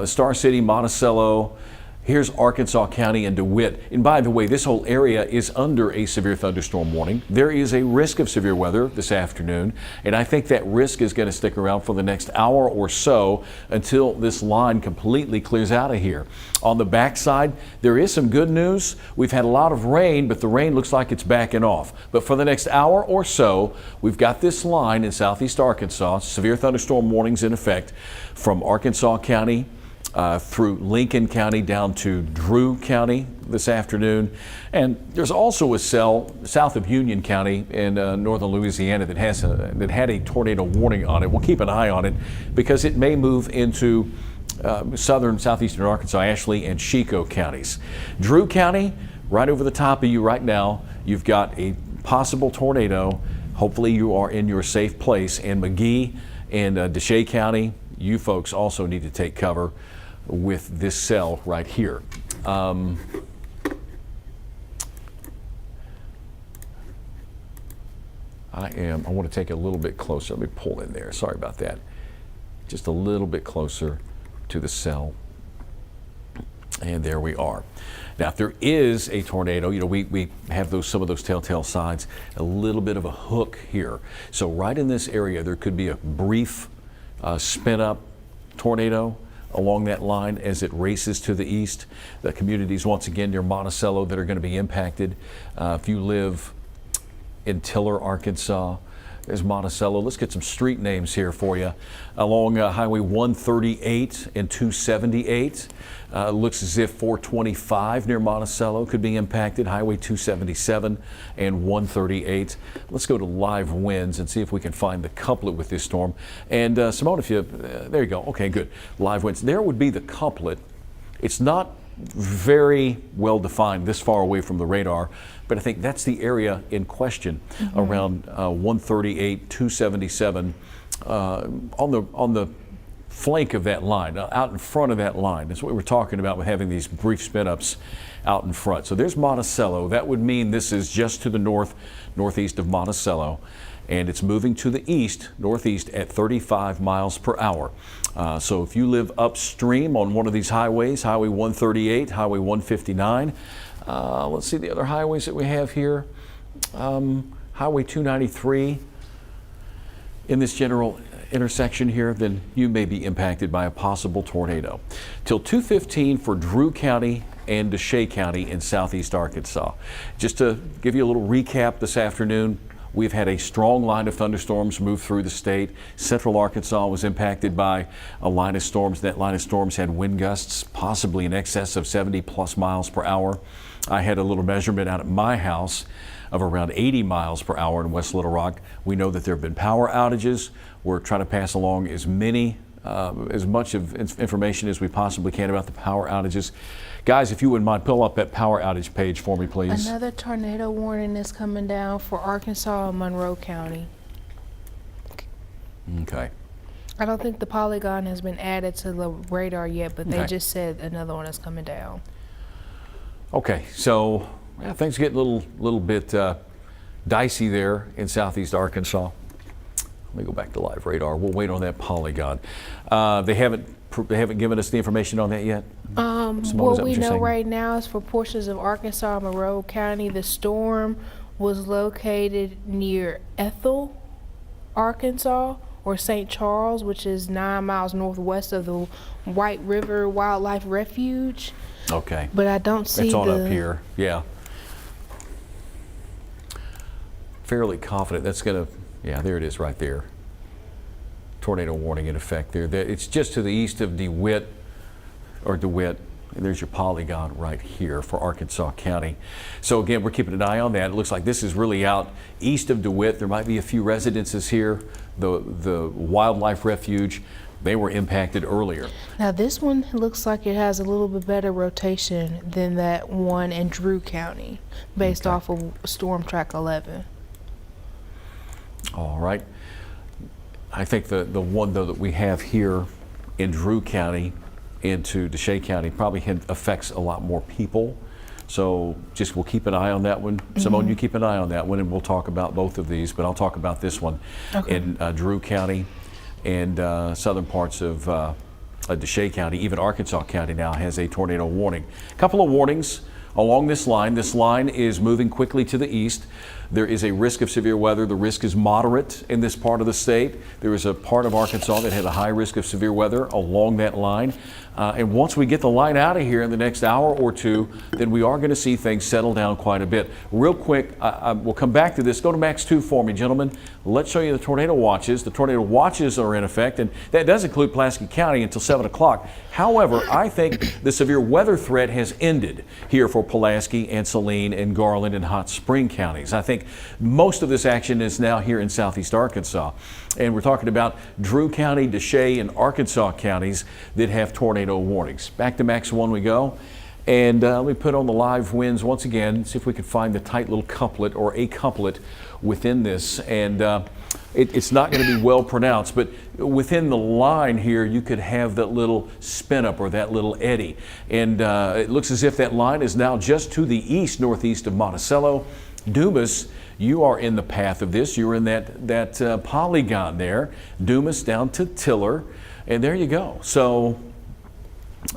Star City, Monticello. Here's Arkansas County and DeWitt. And by the way, this whole area is under a severe thunderstorm warning. There is a risk of severe weather this afternoon, and I think that risk is going to stick around for the next hour or so until this line completely clears out of here. On the backside, there is some good news. We've had a lot of rain, but the rain looks like it's backing off. But for the next hour or so, we've got this line in southeast Arkansas, severe thunderstorm warnings in effect from Arkansas County through Lincoln County down to Drew County this afternoon. And there's also a cell south of Union County in northern Louisiana that had a tornado warning on it. We'll keep an eye on it because it may move into southeastern Arkansas, Ashley and Chico counties. Drew County, right over the top of you right now, you've got a possible tornado. Hopefully you are in your safe place. And McGee and Deshay County, you folks also need to take cover with this cell right here. I want to take it a little bit closer. Let me pull in there. Sorry about that. Just a little bit closer to the cell. And there we are. Now, if there is a tornado, we have some of those telltale signs, a little bit of a hook here. So right in this area, there could be a brief spin up tornado along that line as it races to the east. The communities, once again, near Monticello that are going to be impacted. If you live in Tiller, Arkansas, there's Monticello. Let's get some street names here for you. Along Highway 138 and 278. Looks as if 425 near Monticello could be impacted. Highway 277 and 138. Let's go to live winds and see if we can find the couplet with this storm. And Symone, if you, there you go. Okay, good. Live winds. There would be the couplet. It's not very well defined this far away from the radar, but I think that's the area in question around 138, 277 on the flank of that line, out in front of that line. That's what we're talking about with having these brief spin-ups out in front. So there's Monticello. That would mean this is just to the northeast of Monticello, and it's moving to the northeast at 35 miles per hour. So if you live upstream on one of these highways, Highway 138, Highway 159, let's see the other highways that we have here. Highway 293 in this general intersection here, then you may be impacted by a possible tornado. Till 2:15 for Drew County and Deshay County in southeast Arkansas. Just to give you a little recap this afternoon, we've had a strong line of thunderstorms move through the state. Central Arkansas was impacted by a line of storms. That line of storms had wind gusts possibly in excess of 70 plus miles per hour. I had a little measurement out at my house of around 80 miles per hour in West Little Rock. We know that there have been power outages. We're trying to pass along as much of information as we possibly can about the power outages. Guys, if you wouldn't mind, pull up that power outage page for me, please. Another tornado warning is coming down for Arkansas and Monroe County. Okay. I don't think the polygon has been added to the radar yet, but they Okay. just said another one is coming down. Okay, so things get a little bit dicey there in southeast Arkansas. Let me go back to live radar. We'll wait on that polygon. They haven't given us the information on that yet? Simone, is that What what we you're know saying? right now is for portions of Arkansas and Monroe County, the storm was located near Ethel, Arkansas, or St. Charles, which is 9 miles northwest of the White River Wildlife Refuge. Okay. But I don't see It's on up here, yeah. Fairly confident that's gonna, yeah, there it is right there. tornado warning in effect there. It's just to the east of DeWitt. And there's your polygon right here for Arkansas County. So again, we're keeping an eye on that. It looks like this is really out east of DeWitt. There might be a few residences here. The wildlife refuge, they were impacted earlier. Now this one looks like it has a little bit better rotation than that one in Drew County based off of Storm Track 11. All right. I think the one though that we have here in Drew County into Deshay County probably affects a lot more people. So just we'll keep an eye on that one. Symone, you keep an eye on that one, and we'll talk about both of these, but I'll talk about this one in Drew County and southern parts of Deshay County. Even Arkansas County now has a tornado warning. A couple of warnings along this line. This line is moving quickly to the east. There is a risk of severe weather. The risk is moderate in this part of the state. There is a part of Arkansas that had a high risk of severe weather along that line. And once we get the line out of here in the next hour or two, then we are going to see things settle down quite a bit. Real quick, we'll come back to this. Go to Max 2 for me, gentlemen. Let's show you the tornado watches. The tornado watches are in effect, and that does include Pulaski County until 7 o'clock. However, I think the severe weather threat has ended here for Pulaski and Saline and Garland and Hot Spring counties. I think most of this action is now here in southeast Arkansas. And we're talking about Drew County, Deshay, and Arkansas counties that have tornado warnings. Back to Max 1 we go. And let me put on the live winds once again, see if we can find the tight little couplet or a couplet within this. And it's not going to be well pronounced, but within the line here, you could have that little spin up or that little eddy. And it looks as if that line is now just to the east, northeast of Monticello. Dumas, you are in the path of this. You're in that polygon there. Dumas down to Tiller, and there you go. So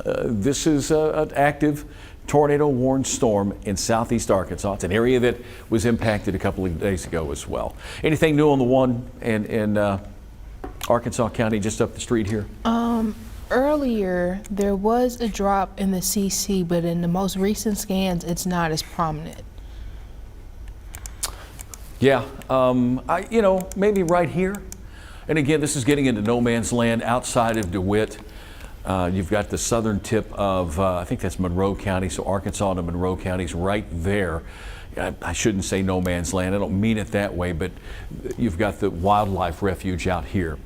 this is an active tornado warned storm in southeast Arkansas. It's an area that was impacted a couple of days ago as well. Anything new on the one in Arkansas County just up the street here? Earlier, there was a drop in the CC, but in the most recent scans, it's not as prominent. Yeah, maybe right here. And again, this is getting into no man's land outside of DeWitt. You've got the southern tip of, I think that's Monroe County, so Arkansas to Monroe County's right there. I shouldn't say no man's land, I don't mean it that way, but you've got the wildlife refuge out here.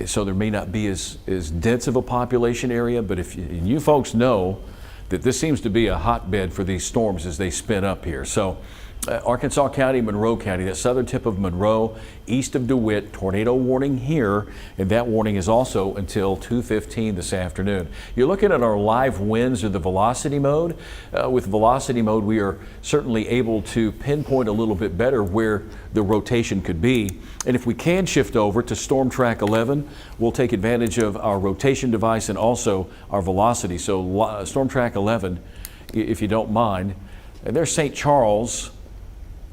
So there may not be as dense of a population area, but and you folks know that this seems to be a hotbed for these storms as they spin up here. So Arkansas County, Monroe County, that southern tip of Monroe, east of DeWitt, tornado warning here, and that warning is also until 2:15 this afternoon. You're looking at our live winds or the velocity mode. With velocity mode, we are certainly able to pinpoint a little bit better where the rotation could be. And if we can shift over to Storm Track 11, we'll take advantage of our rotation device and also our velocity. So Storm Track 11, if you don't mind, and there's St. Charles.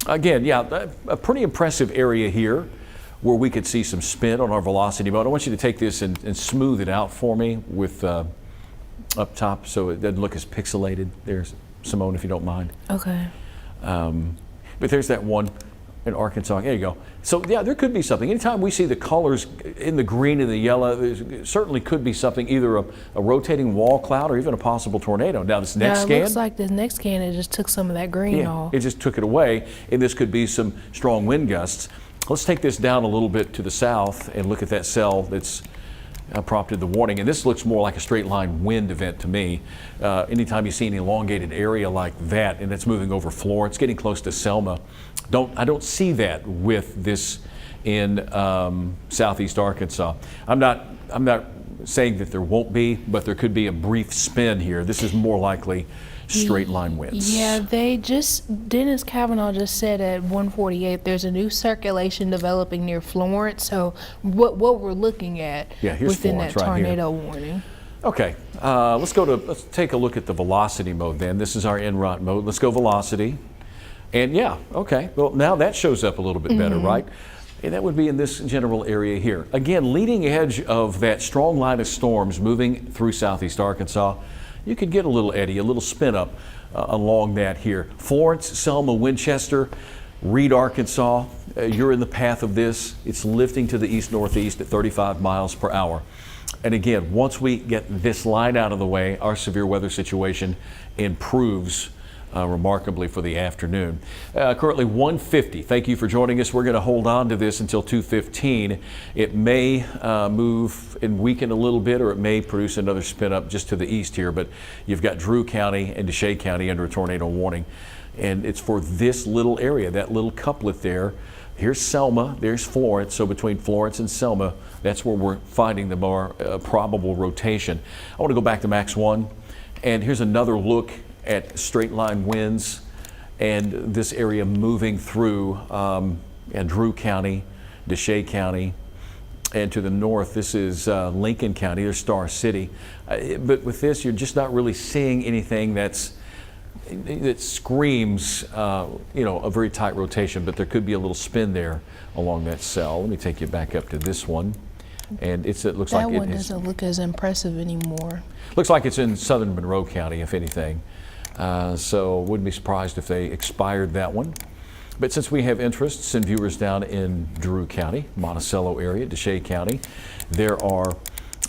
Again, yeah, a pretty impressive area here where we could see some spin on our velocity mode. I want you to take this and smooth it out for me with up top so it doesn't look as pixelated. There's Symone, if you don't mind. Okay. But there's that one in Arkansas. There you go. So yeah, there could be something. Anytime we see the colors in the green and the yellow, there certainly could be something, either a rotating wall cloud or even a possible tornado. Now this next scan. It looks like this next scan, it just took some of that green off. It just took it away, and this could be some strong wind gusts. Let's take this down a little bit to the south and look at that cell that's prompted the warning. And this looks more like a straight line wind event to me. Anytime you see an elongated area like that and it's moving over Florence, getting close to Selma, I don't see that with this in southeast Arkansas. I'm not saying that there won't be, but there could be a brief spin here. This is more likely straight line winds. Yeah, Dennis Kavanaugh just said at 1:48 there's a new circulation developing near Florence. So what we're looking at within Florence, that tornado warning. Okay, let's take a look at the velocity mode then. This is our en route mode. Let's go velocity. And yeah, okay, well now that shows up a little bit better, right? And that would be in this general area here. Again, leading edge of that strong line of storms moving through southeast Arkansas, you could get a little eddy, a little spin up along that here. Florence, Selma, Winchester, Reed, Arkansas, you're in the path of this. It's lifting to the east-northeast at 35 miles per hour. And again, once we get this line out of the way, our severe weather situation improves remarkably for the afternoon. Currently 150. Thank you for joining us. We're going to hold on to this until 2:15. It may move and weaken a little bit, or it may produce another spin up just to the east here. But you've got Drew County and Deshay County under a tornado warning. And it's for this little area, that little couplet there. Here's Selma, there's Florence. So between Florence and Selma, that's where we're finding the more probable rotation. I want to go back to Max 1. And here's another look at straight line winds and this area moving through Drew County, Deshay County, and to the north, this is Lincoln County, there's Star City. But with this, you're just not really seeing anything that screams, a very tight rotation, but there could be a little spin there along that cell. Let me take you back up to this one. And it looks like that one doesn't look as impressive anymore. Looks like it's in southern Monroe County, if anything. So wouldn't be surprised if they expired that one. But since we have interests and viewers down in Drew County, Monticello area, Deshay County, there are,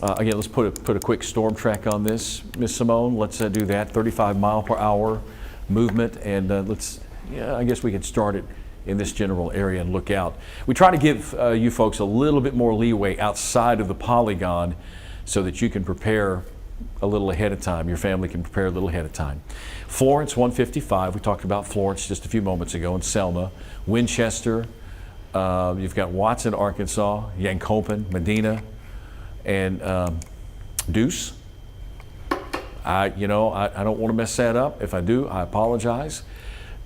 again, let's put a quick storm track on this, Ms. Symone. Let's do that, 35 mile per hour movement. And I guess we can start it in this general area and look out. We try to give you folks a little bit more leeway outside of the polygon so that you can prepare a little ahead of time. Your family can prepare a little ahead of time. Florence 155, we talked about Florence just a few moments ago, and Selma. Winchester, you've got Watson, Arkansas, Yankopen, Medina, and Deuce. I don't want to mess that up. If I do, I apologize.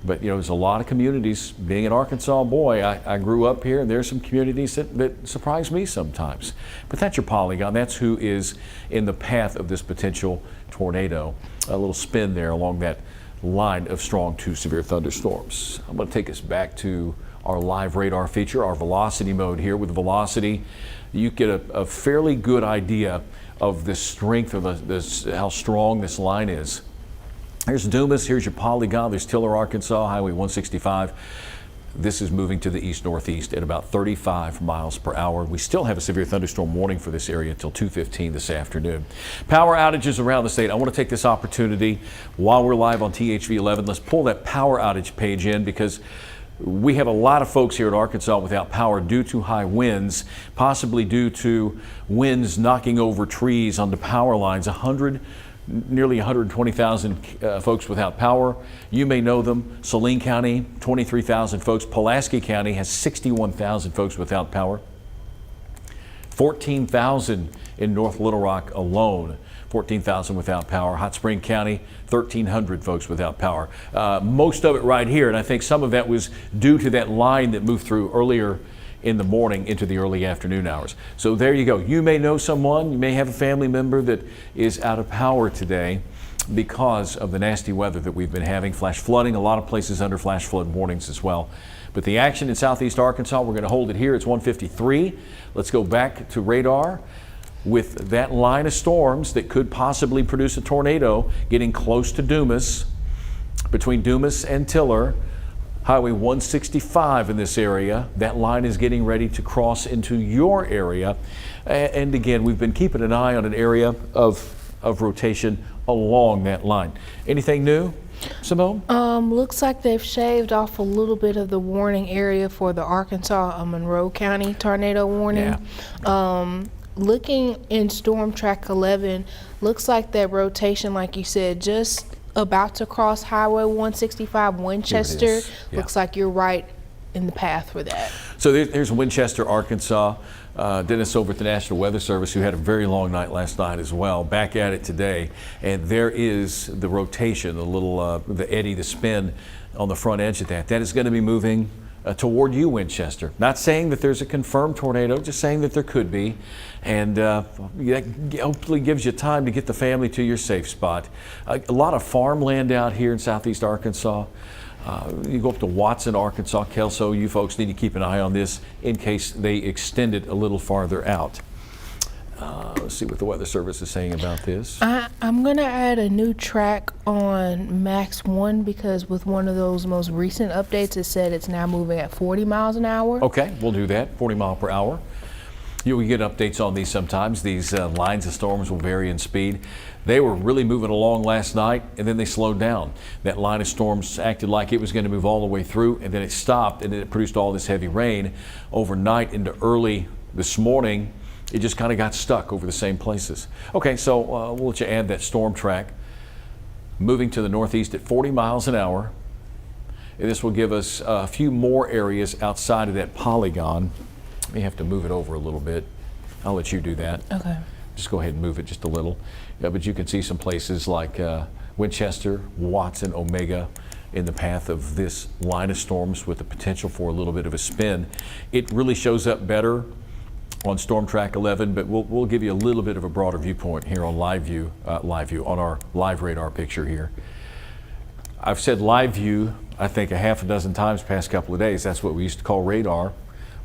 But there's a lot of communities. Being an Arkansas boy, I grew up here, and there's some communities that surprise me sometimes. But that's your polygon. That's who is in the path of this potential tornado. A little spin there along that line of strong to severe thunderstorms. I'm going to take us back to our live radar feature, our velocity mode here. With velocity, you get a fairly good idea of the strength of how strong this line is. Here's Dumas, here's your polygon, there's Tiller, Arkansas, Highway 165. This is moving to the east-northeast at about 35 miles per hour. We still have a severe thunderstorm warning for this area until 2:15 this afternoon. Power outages around the state. I want to take this opportunity while we're live on THV 11. Let's pull that power outage page in, because we have a lot of folks here in Arkansas without power due to high winds, possibly due to winds knocking over trees onto power lines. Nearly 120,000 folks without power. You may know them. Saline County, 23,000 folks. Pulaski County has 61,000 folks without power. 14,000 in North Little Rock alone. 14,000 without power. Hot Spring County, 1,300 folks without power. Most of it right here, and I think some of that was due to that line that moved through earlier in the morning into the early afternoon hours. So there you go. You may know someone, you may have a family member that is out of power today because of the nasty weather that we've been having. Flash flooding, a lot of places under flash flood warnings as well. But the action in southeast Arkansas, we're going to hold it here. It's 153. Let's go back to radar with that line of storms that could possibly produce a tornado getting close to Dumas, between Dumas and Tiller. Highway 165 in this area. That line is getting ready to cross into your area. And again, we've been keeping an eye on an area of rotation along that line. Anything new, Symone? Looks like they've shaved off a little bit of the warning area for the Arkansas Monroe County tornado warning. Yeah. Looking in Storm Track 11, looks like that rotation, like you said, just about to cross Highway 165 Winchester. Yeah. Looks like you're right in the path for that. So there's Winchester, Arkansas. Dennis over at the National Weather Service, who had a very long night last night as well, back at it today. And there is the rotation, the eddy, the spin on the front edge of that. That is going to be moving toward you, Winchester. Not saying that there's a confirmed tornado, just saying that there could be. And that hopefully gives you time to get the family to your safe spot. A lot of farmland out here in southeast Arkansas. You go up to Watson, Arkansas, Kelso. You folks need to keep an eye on this in case they extend it a little farther out. Let's see what the Weather Service is saying about this. I'm going to add a new track on Max 1 because with one of those most recent updates, it said it's now moving at 40 miles an hour. Okay, we'll do that, 40 mile per hour. We get updates on these sometimes. These lines of storms will vary in speed. They were really moving along last night, and then they slowed down. That line of storms acted like it was going to move all the way through, and then it stopped, and then it produced all this heavy rain overnight into early this morning. It just kind of got stuck over the same places. Okay, so we'll let you add that storm track. Moving to the northeast at 40 miles an hour. And this will give us a few more areas outside of that polygon. May have to move it over a little bit. I'll let you do that. Okay. Just go ahead and move it just a little. Yeah, but you can see some places like Winchester, Watson, Omega in the path of this line of storms with the potential for a little bit of a spin. It really shows up better on Storm Track 11, but we'll give you a little bit of a broader viewpoint here on live view on our live radar picture here. I've said live view, I think a half a dozen times past couple of days. That's what we used to call radar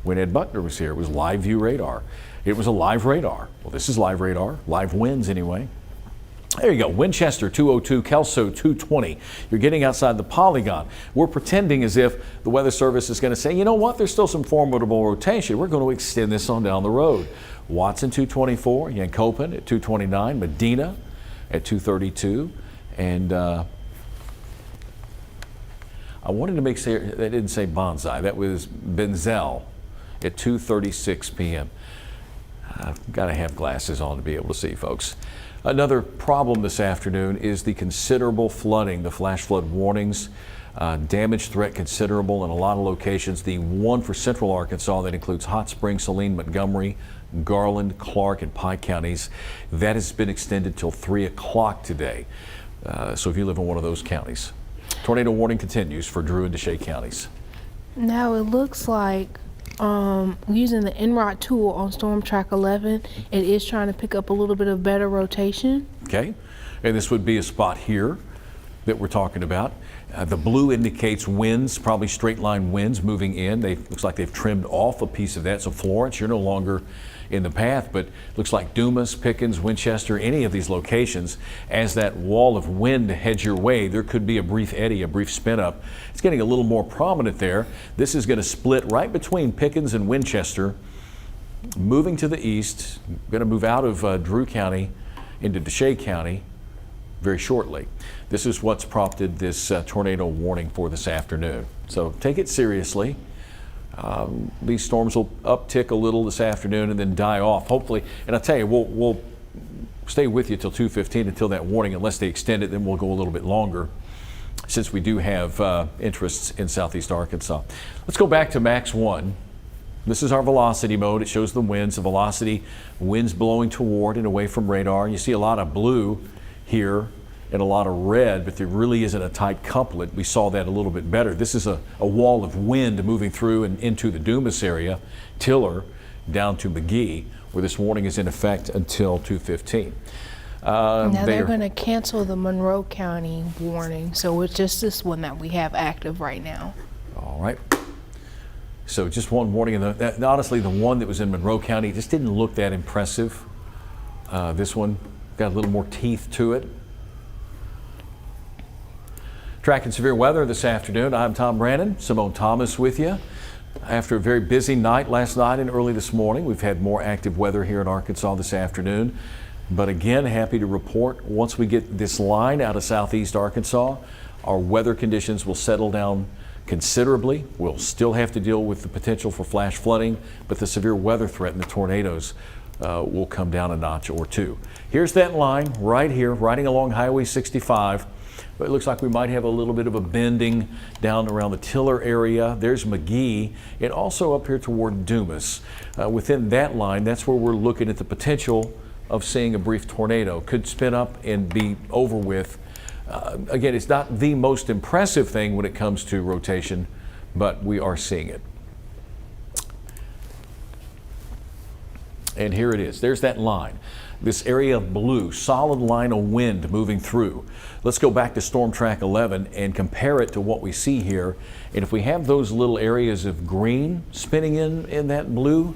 when Ed Buckner was here. It was live view radar. It was a live radar. Well, this is live radar, live winds anyway. There you go, Winchester 202, Kelso 220. You're getting outside the polygon. We're pretending as if the Weather Service is going to say, you know what, there's still some formidable rotation. We're going to extend this on down the road. Watson 224, Yankopen at 229, Medina at 232, and I wanted to make sure they didn't say Bonsai. That was Benzel at 2:36 p.m. I've got to have glasses on to be able to see, folks. Another problem this afternoon is the considerable flooding, the flash flood warnings, damage threat considerable in a lot of locations. The one for central Arkansas that includes Hot Springs, Saline, Montgomery, Garland, Clark, and Pike counties. That has been extended till 3 o'clock today. So if you live in one of those counties. Tornado warning continues for Drew and Desha counties. Now it looks like using the NROT tool on Storm Track 11, it is trying to pick up a little bit of better rotation. Okay, and this would be a spot here that we're talking about. The blue indicates winds, probably straight line winds moving in. Looks like they've trimmed off a piece of that. So Florence, you're no longer in the path, but looks like Dumas, Pickens, Winchester, any of these locations, as that wall of wind heads your way, there could be a brief eddy, a brief spin up. It's getting a little more prominent there. This is going to split right between Pickens and Winchester, moving to the east, going to move out of Drew County into Desha County very shortly. This is what's prompted this tornado warning for this afternoon. So take it seriously. These storms will uptick a little this afternoon and then die off, hopefully. And I'll tell you, we'll stay with you till 2:15 until that warning. Unless they extend it, then we'll go a little bit longer, since we do have interests in southeast Arkansas. Let's go back to Max 1. This is our velocity mode. It shows the winds, the velocity, winds blowing toward and away from radar. You see a lot of blue here and a lot of red, but there really isn't a tight couplet. We saw that a little bit better. This is a wall of wind moving through and into the Dumas area, Tiller, down to McGee, where this warning is in effect until 2:15. Now they're going to cancel the Monroe County warning, so it's just this one that we have active right now. All right. So just one warning, and honestly, the one that was in Monroe County just didn't look that impressive. This one got a little more teeth to it. Tracking severe weather this afternoon. I'm Tom Brannon Symone Thomas with you. After a very busy night last night and early this morning, we've had more active weather here in Arkansas this afternoon. But again, happy to report, once we get this line out of southeast Arkansas, our weather conditions will settle down considerably. We'll still have to deal with the potential for flash flooding, but the severe weather threat and the tornadoes will come down a notch or two. Here's that line right here, riding along Highway 65. But it looks like we might have a little bit of a bending down around the Tiller area. There's McGee, and also up here toward Dumas. Within that line, that's where we're looking at the potential of seeing a brief tornado. Could spin up and be over with. Again, it's not the most impressive thing when it comes to rotation, but we are seeing it. And here it is. There's that line. This area of blue, solid line of wind moving through. Let's go back to Storm Track 11 and compare it to what we see here. And if we have those little areas of green spinning in that blue,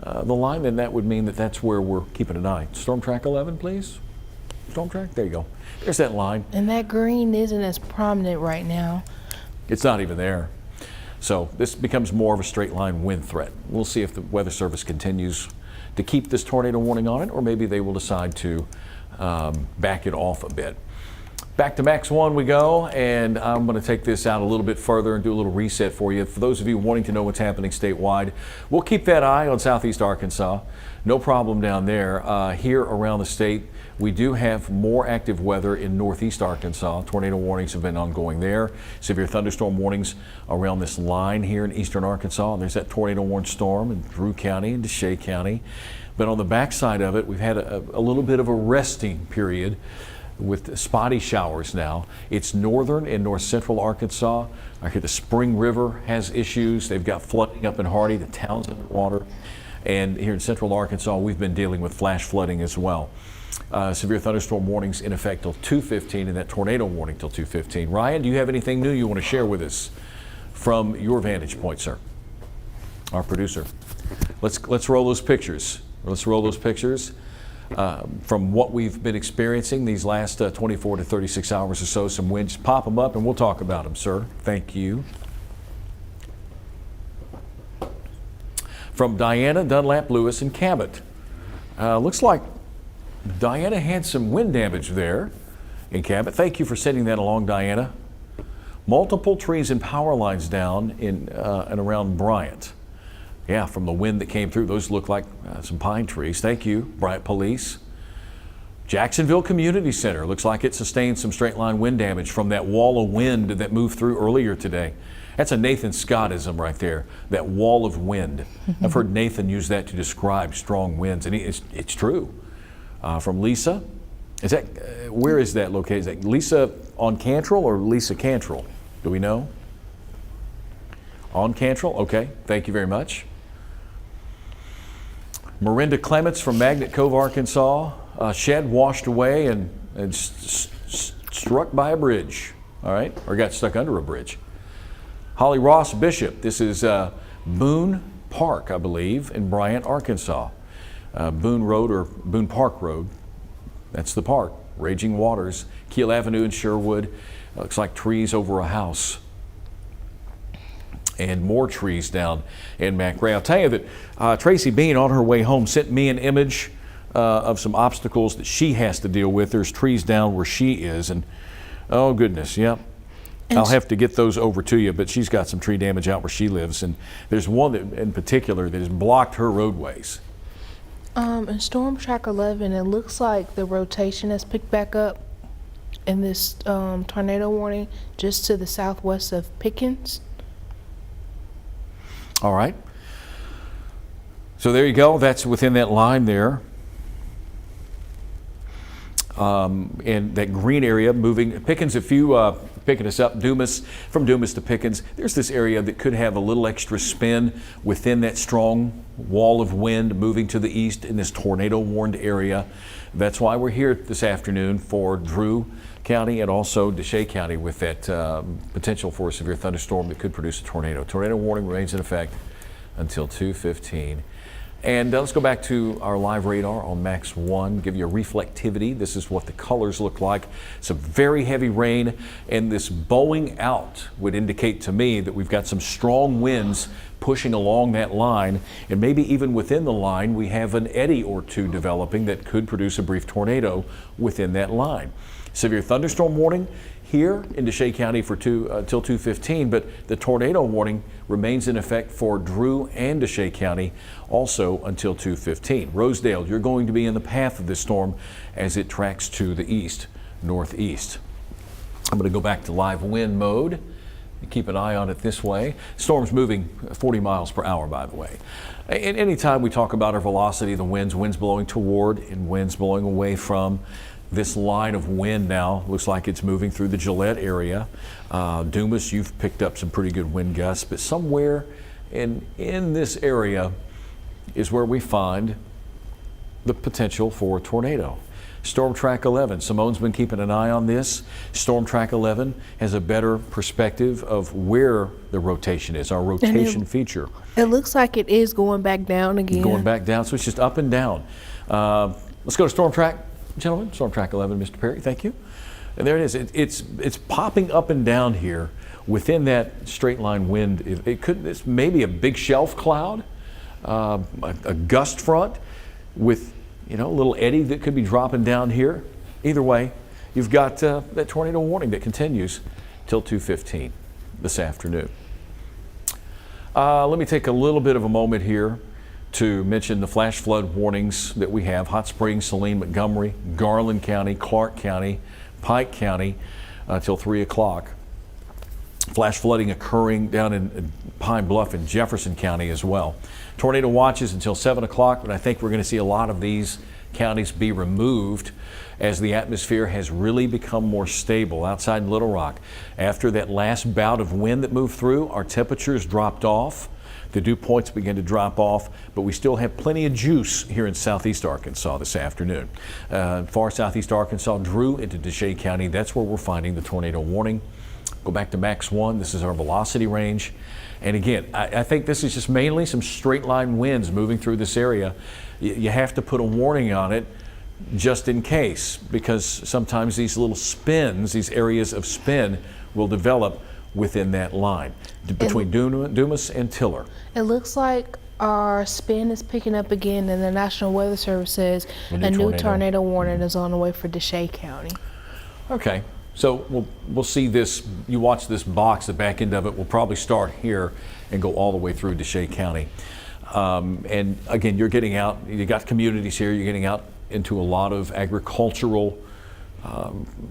the line, then that would mean that that's where we're keeping an eye. Storm track 11, please. Storm track, there you go. There's that line. And that green isn't as prominent right now. It's not even there. So this becomes more of a straight line wind threat. We'll see if the Weather Service continues to keep this tornado warning on it, or maybe they will decide to back it off a bit. Back to Max 1 we go, and I'm going to take this out a little bit further and do a little reset for you. For those of you wanting to know what's happening statewide, we'll keep that eye on southeast Arkansas. No problem down there. Here around the state, we do have more active weather in northeast Arkansas. Tornado warnings have been ongoing there. Severe thunderstorm warnings around this line here in eastern Arkansas. And there's that tornado warned storm in Drew County and Deshay County. But on the backside of it, we've had a little bit of a resting period with spotty showers now. It's northern and north central Arkansas. I hear the Spring River has issues. They've got flooding up in Hardy. The town's underwater. And here in central Arkansas, we've been dealing with flash flooding as well. Severe thunderstorm warnings in effect till 2:15, and that tornado warning till 2:15. Ryan, do you have anything new you want to share with us from your vantage point, sir? Our producer. Let's roll those pictures. Let's roll those pictures. From what we've been experiencing these last 24 to 36 hours or so, some winds. Pop them up and we'll talk about them, sir. Thank you. From Diana, Dunlap, Lewis, and Cabot. Looks like Diana had some wind damage there in Cabot. Thank you for sending that along, Diana. Multiple trees and power lines down in and around Bryant. Yeah, from the wind that came through, those look like some pine trees. Thank you, Bryant Police. Jacksonville Community Center, looks like it sustained some straight line wind damage from that wall of wind that moved through earlier today. That's a Nathan Scottism right there, that wall of wind. I've heard Nathan use that to describe strong winds, and it's true. From Lisa, is that, where is that located? Is that Lisa on Cantrell or Lisa Cantrell? Do we know? On Cantrell, okay, thank you very much. Miranda Clements from Magnet Cove, Arkansas. Shed washed away and struck by a bridge, all right, or got stuck under a bridge. Holly Ross Bishop, this is Boone Park, I believe, in Bryant, Arkansas. Boone Road or Boone Park Road, that's the park. Raging waters. Keel Avenue in Sherwood, looks like trees over a house. And more trees down in McRae. I'll tell you that Tracy Bean on her way home sent me an image of some obstacles that she has to deal with. There's trees down where she is, and oh goodness, yep. I'll have to get those over to you, but she's got some tree damage out where she lives, and there's one that, in particular that has blocked her roadways. In Storm Track 11, it looks like the rotation has picked back up in this tornado warning just to the southwest of Pickens. All right. So there you go. That's within that line there. And that green area moving. Pickens, if you picking us up, Dumas, from Dumas to Pickens, there's this area that could have a little extra spin within that strong wall of wind moving to the east in this tornado warned area. That's why we're here this afternoon for Drew County and also Deshay County with that potential for a severe thunderstorm that could produce a tornado. Tornado warning remains in effect until 2:15. And let's go back to our live radar on Max 1, give you a reflectivity. This is what the colors look like. Some very heavy rain, and this bowing out would indicate to me that we've got some strong winds pushing along that line, and maybe even within the line we have an eddy or two developing that could produce a brief tornado within that line. Severe thunderstorm warning here in Deshay County for till 2:15, but the tornado warning remains in effect for Drew and Deshay County also until 2:15. Rosedale, you're going to be in the path of this storm as it tracks to the east, northeast. I'm going to go back to live wind mode. Keep an eye on it this way. Storm's moving 40 miles per hour, by the way. And anytime we talk about our velocity, the winds blowing toward and winds blowing away from, this line of wind now looks like it's moving through the Gillette area. Dumas, you've picked up some pretty good wind gusts, but somewhere in this area is where we find the potential for a tornado. Storm Track 11. Simone's been keeping an eye on this. Storm Track 11 has a better perspective of where the rotation is, our rotation feature. It looks like it is going back down again. Going back down, so it's just up and down. Let's go to Storm Track, gentlemen. Storm Track 11, Mr. Perry, thank you. And there it is. It's popping up and down here within that straight line wind. It's maybe a big shelf cloud, a gust front with a little eddy that could be dropping down here. Either way, you've got that tornado warning that continues till 2:15 this afternoon. Let me take a little bit of a moment here to mention the flash flood warnings that we have. Hot Springs, Saline, Montgomery, Garland County, Clark County, Pike County till 3 o'clock. Flash flooding occurring down in Pine Bluff and Jefferson County as well. Tornado watches until 7 o'clock, but I think we're going to see a lot of these counties be removed as the atmosphere has really become more stable outside Little Rock. After that last bout of wind that moved through, our temperatures dropped off. The dew points began to drop off, but we still have plenty of juice here in southeast Arkansas this afternoon. Far southeast Arkansas drew into Deshay County. That's where we're finding the tornado warning. Go back to Max 1. This is our velocity range. And again, I think this is just mainly some straight line winds moving through this area. You have to put a warning on it just in case, because sometimes these little spins, these areas of spin, will develop within that line between Dumas and Tiller. It looks like our spin is picking up again, and the National Weather Service says a new tornado warning is on the way for Deshay County. Okay, so we'll see this. You watch this box, the back end of it will probably start here and go all the way through Deshay County. And again, you're getting out, you got communities here, you're getting out into a lot of agricultural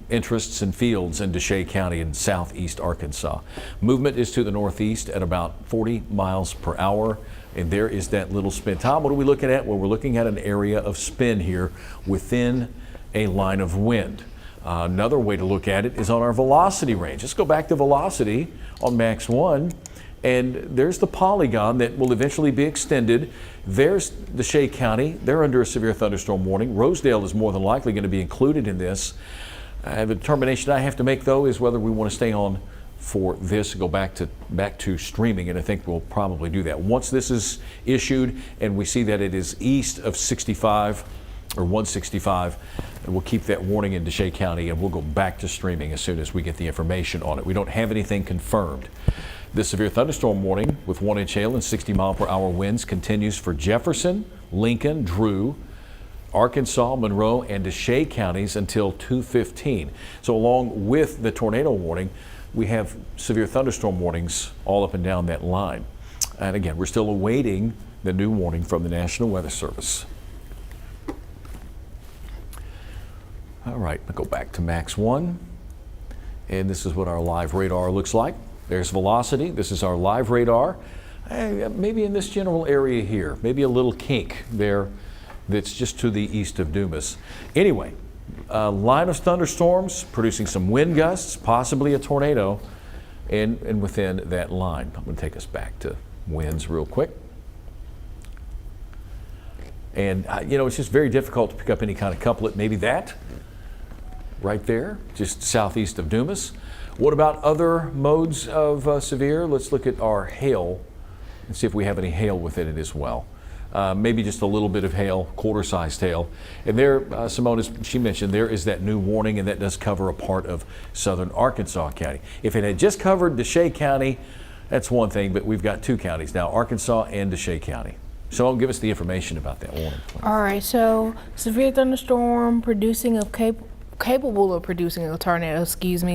interests and fields in Deshay County in southeast Arkansas. Movement is to the northeast at about 40 miles per hour, and there is that little spin. Tom, what are we looking at? Well, we're looking at an area of spin here within a line of wind. Another way to look at it is on our velocity range. Let's go back to velocity on Max 1. And there's the polygon that will eventually be extended. There's Deshay County. They're under a severe thunderstorm warning. Rosedale is more than likely going to be included in this. The determination I have to make, though, is whether we want to stay on for this, go back to streaming, and I think we'll probably do that. Once this is issued and we see that it is east of 65 or 165, and we'll keep that warning in Deshay County, and we'll go back to streaming as soon as we get the information on it. We don't have anything confirmed. The severe thunderstorm warning with 1-inch hail and 60-mile-per-hour winds continues for Jefferson, Lincoln, Drew, Arkansas, Monroe, and Deshay counties until 2:15. So along with the tornado warning, we have severe thunderstorm warnings all up and down that line. And again, we're still awaiting the new warning from the National Weather Service. All right, I'll go back to Max 1. And this is what our live radar looks like. There's velocity. This is our live radar. Maybe in this general area here, maybe a little kink there that's just to the east of Dumas. Anyway, line of thunderstorms producing some wind gusts, possibly a tornado, and within that line. I'm going to take us back to winds real quick. And, it's just very difficult to pick up any kind of couplet. Maybe that right there, just southeast of Dumas. What about other modes of severe? Let's look at our hail and see if we have any hail within it as well. Maybe just a little bit of hail, quarter-sized hail. And there, Simone, as she mentioned, there is that new warning, and that does cover a part of southern Arkansas County. If it had just covered Deshay County, that's one thing, but we've got two counties now, Arkansas and Deshay County. So give us the information about that warning. All right, so severe thunderstorm capable of producing a tornado,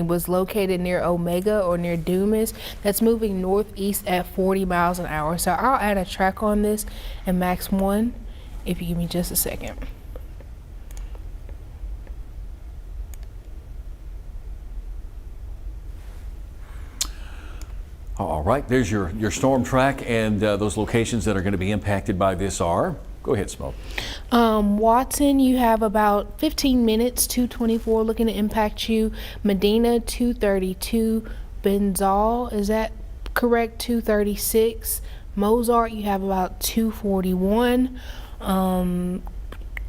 was located near Omega or near Dumas. That's moving northeast at 40 miles an hour. So I'll add a track on this in Max 1 if you give me just a second. All right, there's your storm track, and those locations that are going to be impacted by this are. Go ahead, Smoke. Watson, you have about 15 minutes, 224 looking to impact you. Medina, 232. Benzal, is that correct? 236. Mozart, you have about 241.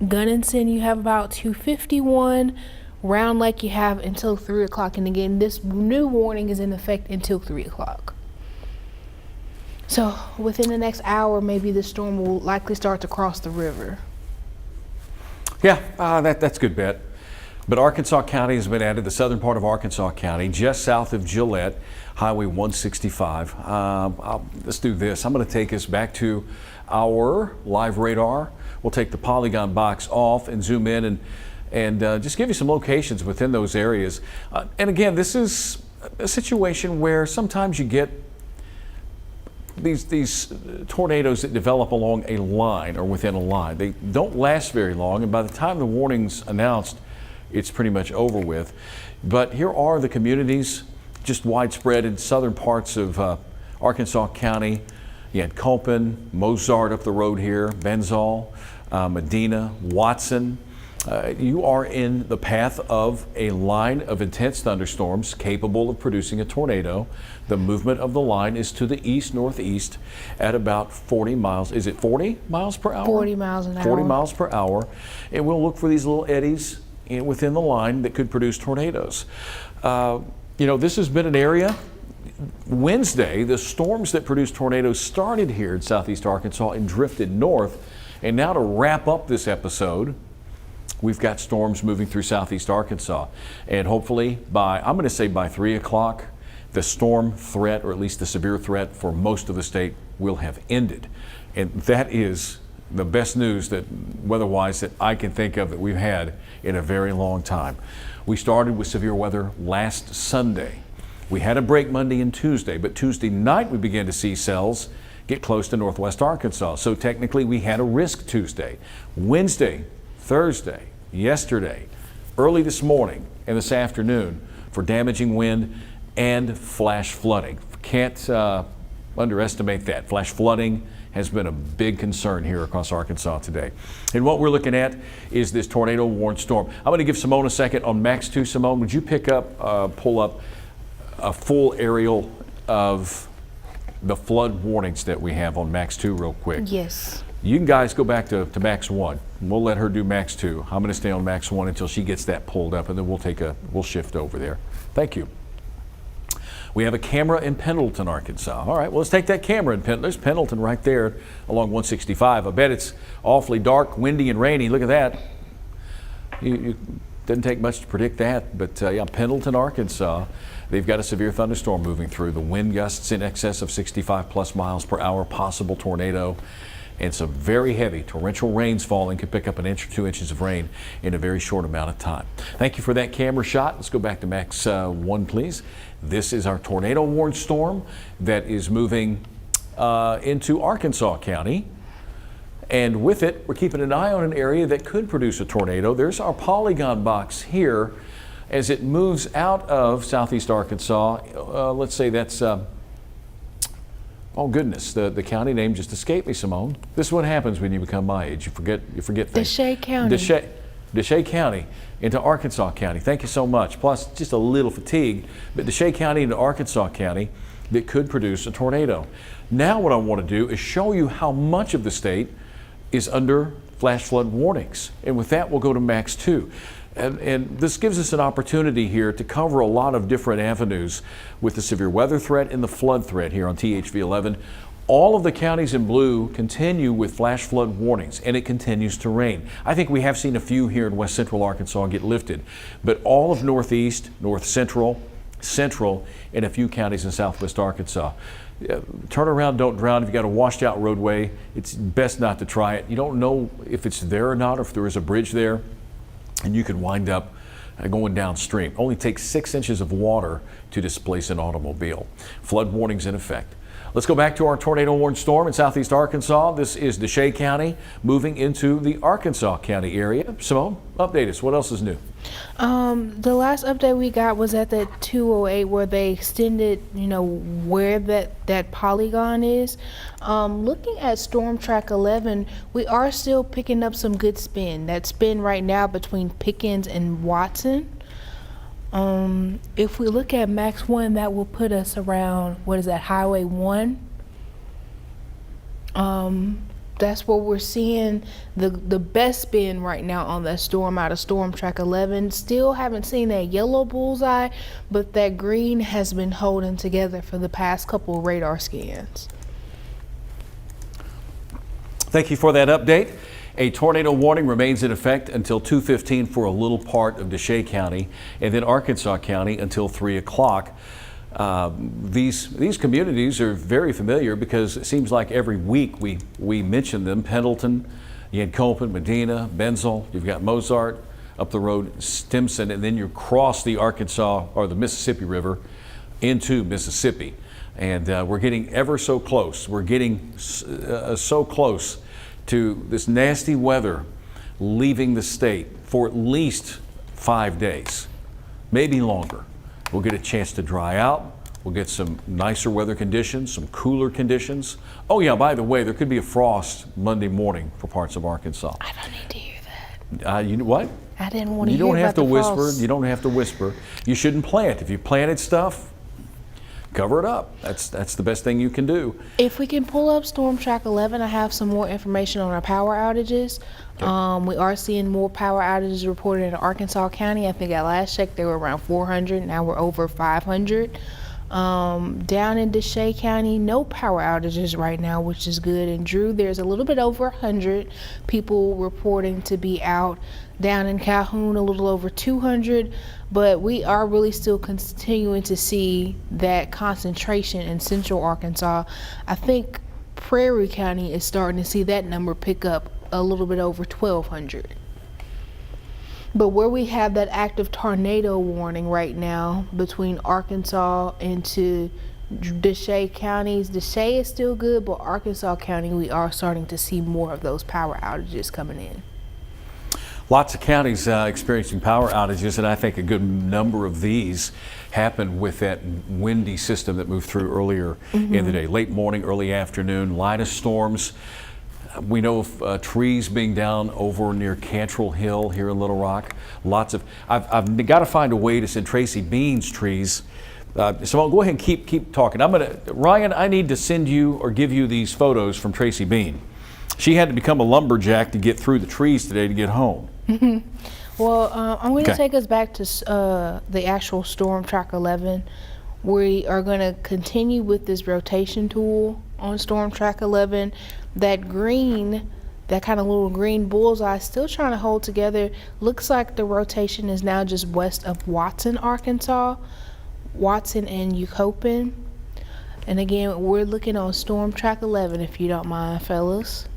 Gunnison, you have about 251. Round Lake, you have until 3 o'clock. And again, this new warning is in effect until 3 o'clock. So within the next hour, maybe the storm will likely start to cross the river. Yeah, that's a good bet. But Arkansas County has been added, the southern part of Arkansas County, just south of Gillette, Highway 165. Let's do this. I'm going to take us back to our live radar. We'll take the polygon box off and zoom in and just give you some locations within those areas. And again, this is a situation where sometimes you get these tornadoes that develop along a line or within a line. They don't last very long, and by the time the warning's announced, it's pretty much over with. But here are the communities just widespread in southern parts of Arkansas County. You had Culpin, Mozart up the road here, Benzal, Medina, Watson. You are in the path of a line of intense thunderstorms capable of producing a tornado. The movement of the line is to the east-northeast at about 40 miles. Is it 40 miles per hour? 40 miles an hour. 40 miles per hour. And we'll look for these little eddies within the line that could produce tornadoes. This has been an area. Wednesday, the storms that produced tornadoes started here in southeast Arkansas and drifted north. And now to wrap up this episode, we've got storms moving through southeast Arkansas. And hopefully I'm going to say by 3 o'clock, the storm threat, or at least the severe threat for most of the state, will have ended. And that is the best news that weather-wise that I can think of that we've had in a very long time. We started with severe weather last Sunday. We had a break Monday and Tuesday, but Tuesday night we began to see cells get close to northwest Arkansas. So technically we had a risk Tuesday. Wednesday, Thursday, yesterday, early this morning and this afternoon for damaging wind and flash flooding. Can't underestimate that. Flash flooding has been a big concern here across Arkansas today. And what we're looking at is this tornado warned storm. I'm going to give Symone a second on Max 2. Symone, would you pull up a full aerial of the flood warnings that we have on Max 2 real quick? Yes. You guys go back to Max 1. We'll let her do Max 2. I'm going to stay on Max 1 until she gets that pulled up, and then we'll shift over there. Thank you. We have a camera in Pendleton, Arkansas. All right, well, let's take that camera in Pendleton. There's Pendleton right there along 165. I bet it's awfully dark, windy, and rainy. Look at that. Didn't take much to predict that, but yeah, Pendleton, Arkansas. They've got a severe thunderstorm moving through. The wind gusts in excess of 65 plus miles per hour, possible tornado. And some very heavy torrential rains falling. Could pick up 1 inch or 2 inches of rain in a very short amount of time. Thank you for that camera shot. Let's go back to Max 1, please. This is our tornado warned storm that is moving into Arkansas County. And with it, we're keeping an eye on an area that could produce a tornado. There's our polygon box here as it moves out of southeast Arkansas. Let's say that's oh goodness, the county name just escaped me, Symone. This is what happens when you become my age. You forget things. Deshay County. Deshay County into Arkansas County. Thank you so much. Plus, just a little fatigue, but Deshay County into Arkansas County that could produce a tornado. Now what I want to do is show you how much of the state is under flash flood warnings. And with that, we'll go to Max 2. And this gives us an opportunity here to cover a lot of different avenues with the severe weather threat and the flood threat here on THV 11. All of the counties in blue continue with flash flood warnings, and it continues to rain. I think we have seen a few here in west central Arkansas get lifted, but all of northeast, north central, and a few counties in southwest Arkansas. Turn around, don't drown. If you got a washed out roadway, it's best not to try it. You don't know if it's there or not, or if there is a bridge there, and you could wind up going downstream. Only takes 6 inches of water to displace an automobile. Flood warnings in effect. Let's go back to our tornado warned storm in southeast Arkansas. This is Deshay County moving into the Arkansas County area. Symone, update us. What else is new? The last update we got was at the 208 where they extended, where that polygon is. Looking at Storm Track 11, we are still picking up some good spin. That spin right now between Pickens and Watson. If we look at Max 1, that will put us around, Highway 1. that's where we're seeing the best spin right now on that storm out of Storm Track 11. Still haven't seen that yellow bullseye, but that green has been holding together for the past couple radar scans. Thank you for that update. A tornado warning remains in effect until 2:15 for a little part of Deshay County, and then Arkansas County until 3 o'clock. These communities are very familiar because it seems like every week we mention them. Pendleton, Yankopen, Medina, Benzel, you've got Mozart, up the road Stimson, and then you cross the Arkansas or the Mississippi River into Mississippi. And we're getting ever so close. We're getting so close to this nasty weather leaving the state for at least 5 days, maybe longer. We'll get a chance to dry out. We'll get some nicer weather conditions, some cooler conditions. Oh yeah, by the way, there could be a frost Monday morning for parts of Arkansas. I don't need to hear that. You know what? I didn't want to You hear don't have about to the whisper. frost. You don't have to whisper. You shouldn't plant. If you planted stuff, cover it up. That's the best thing you can do. If we can pull up Storm Track 11, I have some more information on our power outages. We are seeing more power outages reported in Arkansas County. I think at last check they were around 400. Now we're over 500. Down in Deshay County, no power outages right now, which is good. And Drew, there's a little bit over 100 people reporting to be out. Down in Calhoun, a little over 200. But we are really still continuing to see that concentration in central Arkansas. I think Prairie County is starting to see that number pick up a little bit over 1,200. But where we have that active tornado warning right now between Arkansas into Deshay counties, Deshay is still good, but Arkansas County, we are starting to see more of those power outages coming in. Lots of counties experiencing power outages, and I think a good number of these happened with that windy system that moved through earlier in the day. Late morning, early afternoon, line of storms. We know of trees being down over near Cantrell Hill here in Little Rock. Lots of, I've got to find a way to send Tracy Bean's trees. Simone, go ahead and keep talking. Ryan, I need to send you or give you these photos from Tracy Bean. She had to become a lumberjack to get through the trees today to get home. Well, I'm going to take us back to the actual Storm Track 11. We are going to continue with this rotation tool on Storm Track 11. That green, that kind of little green bullseye, still trying to hold together. Looks like the rotation is now just west of Watson, Arkansas. Watson and Yankopen. And again, we're looking on Storm Track 11, if you don't mind, fellas.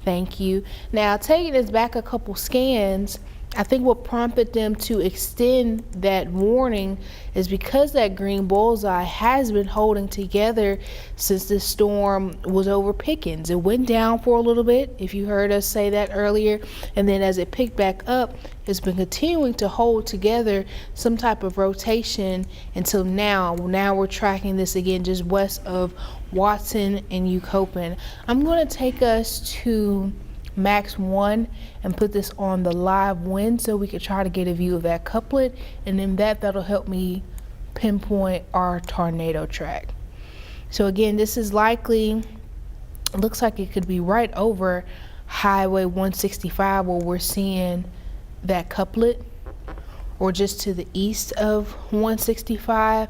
Thank you. Now, taking us back a couple scans, I think what prompted them to extend that warning is because that green bullseye has been holding together since this storm was over Pickens. It went down for a little bit, if you heard us say that earlier, and then as it picked back up, it's been continuing to hold together some type of rotation until now. Now we're tracking this again just west of Watson and Yankopen. I'm going to take us to Max 1 and put this on the live wind so we could try to get a view of that couplet, and then that'll help me pinpoint our tornado track. So again, this is likely, looks like it could be right over Highway 165 where we're seeing that couplet, or just to the east of 165.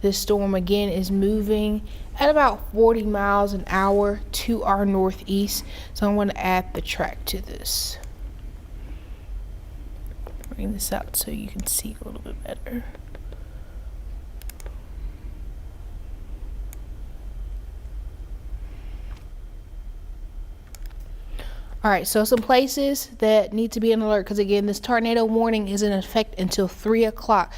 This storm again is moving at about 40 miles an hour to our northeast. So I'm going to add the track to this. Bring this out so you can see a little bit better. All right, so some places that need to be on alert, because again, this tornado warning is in effect until 3 o'clock.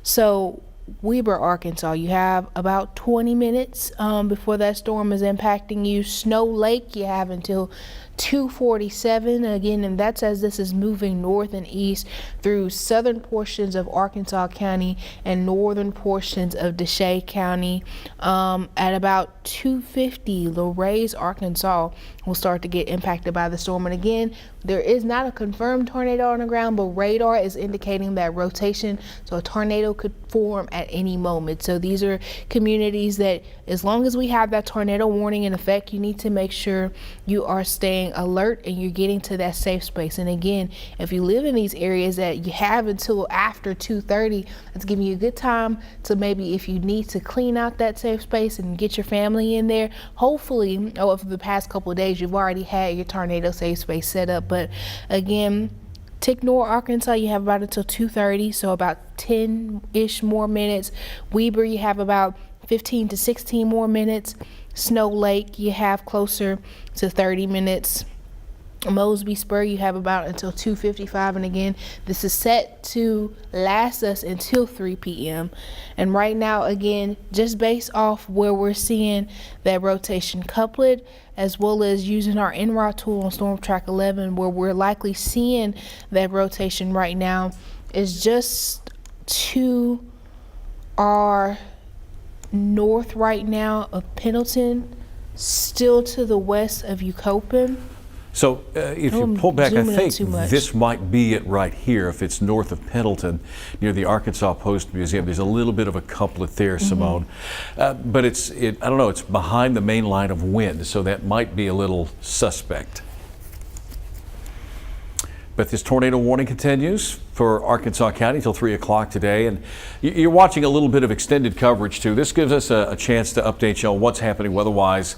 So Weber, Arkansas, you have about 20 minutes before that storm is impacting you. Snow Lake, you have until 2:47 again, and that's as this is moving north and east through southern portions of Arkansas County and northern portions of Deshay County. At about 2:50, Lorraine, Arkansas will start to get impacted by the storm. And again, there is not a confirmed tornado on the ground, but radar is indicating that rotation, so a tornado could form at any moment. So these are communities that, as long as we have that tornado warning in effect, you need to make sure you are staying alert and you're getting to that safe space. And again, if you live in these areas that you have until after 2:30, that's giving you a good time to maybe, if you need to clean out that safe space and get your family in there. Hopefully, over the past couple of days, you've already had your tornado safe space set up. But again, Ticknor, Arkansas, you have about until 2:30, so about 10-ish more minutes. Weber, you have about 15 to 16 more minutes. Snow Lake, you have closer to 30 minutes. Mosby Spur, you have about until 2:55, and again, this is set to last us until 3 p.m. And right now, again, just based off where we're seeing that rotation couplet, as well as using our en route tool on Storm Track 11, where we're likely seeing that rotation right now, is just to our north right now of Pendleton, still to the west of Eucopin. So if you pull back, I think too much. this might be it right here. If it's north of Pendleton, near the Arkansas Post Museum, there's a little bit of a couplet there, Simone. But I don't know, it's behind the main line of wind, so that might be a little suspect. But this tornado warning continues for Arkansas County till 3 o'clock today. And you're watching a little bit of extended coverage too. This gives us a chance to update you on what's happening weather-wise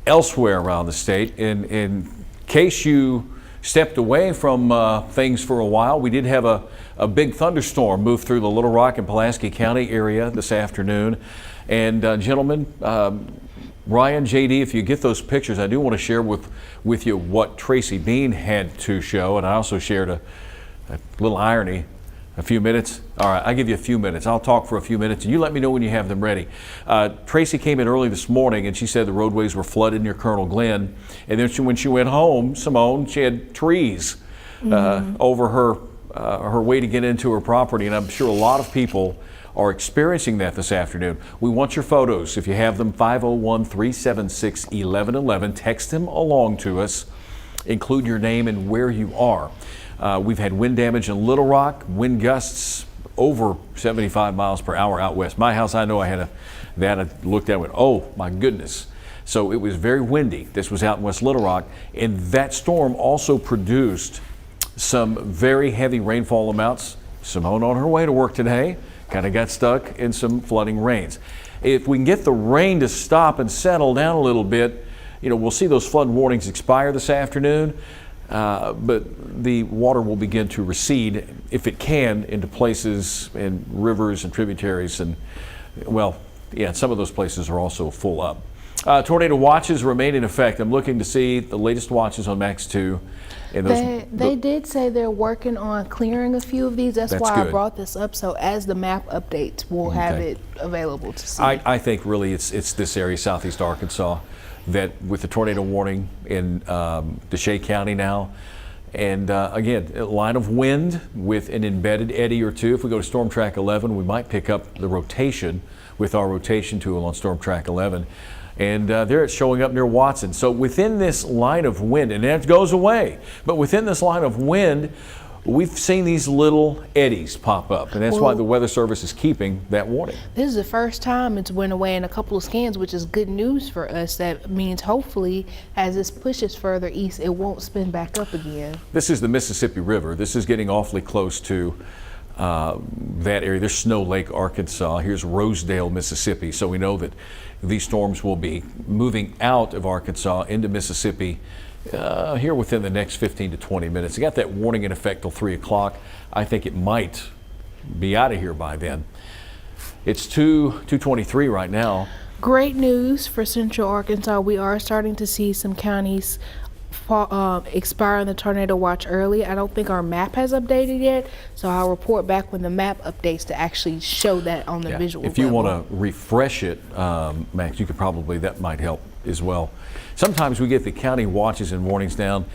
elsewhere around the state. In case you stepped away from things for a while, we did have a big thunderstorm move through the Little Rock and Pulaski County area this afternoon. And gentlemen, Ryan, JD, if you get those pictures, I do want to share with you what Tracy Bean had to show. And I also shared a little irony. A few minutes? All right, I'll give you a few minutes. I'll talk for a few minutes and you let me know when you have them ready. Tracy came in early this morning and she said the roadways were flooded near Colonel Glenn. And then when she went home, Simone, she had trees over her way to get into her property. And I'm sure a lot of people are experiencing that this afternoon. We want your photos. If you have them, 501-376-1111. Text them along to us. Include your name and where you are. We've had wind damage in Little Rock, wind gusts over 75 miles per hour out west. My house, I know I had I looked at it and went, oh my goodness. So it was very windy. This was out in West Little Rock. And that storm also produced some very heavy rainfall amounts. Simone on her way to work today kind of got stuck in some flooding rains. If we can get the rain to stop and settle down a little bit, we'll see those flood warnings expire this afternoon. But the water will begin to recede, if it can, into places and rivers and tributaries. And, some of those places are also full up. Tornado watches remain in effect. I'm looking to see the latest watches on Max 2. And they did say they're working on clearing a few of these. That's why good. I brought this up. So as the map updates, we'll have it available to see. I think really it's this area, southeast Arkansas, that with the tornado warning in DeShay County now, and again, a line of wind with an embedded eddy or two. If we go to Storm Track 11, we might pick up the rotation with our rotation tool on Storm Track 11. And there it's showing up near Watson. So within this line of wind, and that goes away, but within this line of wind, we've seen these little eddies pop up, and that's why the Weather Service is keeping that warning. This is the first time it's went away in a couple of scans, which is good news for us. That means hopefully as this pushes further east, it won't spin back up again. This is the Mississippi River. This is getting awfully close to that area. There's Snow Lake, Arkansas. Here's Rosedale, Mississippi. So we know that these storms will be moving out of Arkansas into Mississippi here within the next 15 to 20 minutes. They got that warning in effect till 3 o'clock. I think it might be out of here by then. It's 2:23 right now. Great news for Central Arkansas. We are starting to see some counties expiring the tornado watch early. I don't think our map has updated yet, so I'll report back when the map updates to actually show that on the visual If you level. want to refresh it, Max, you could probably, that might help as well. Sometimes we get the county watches and warnings down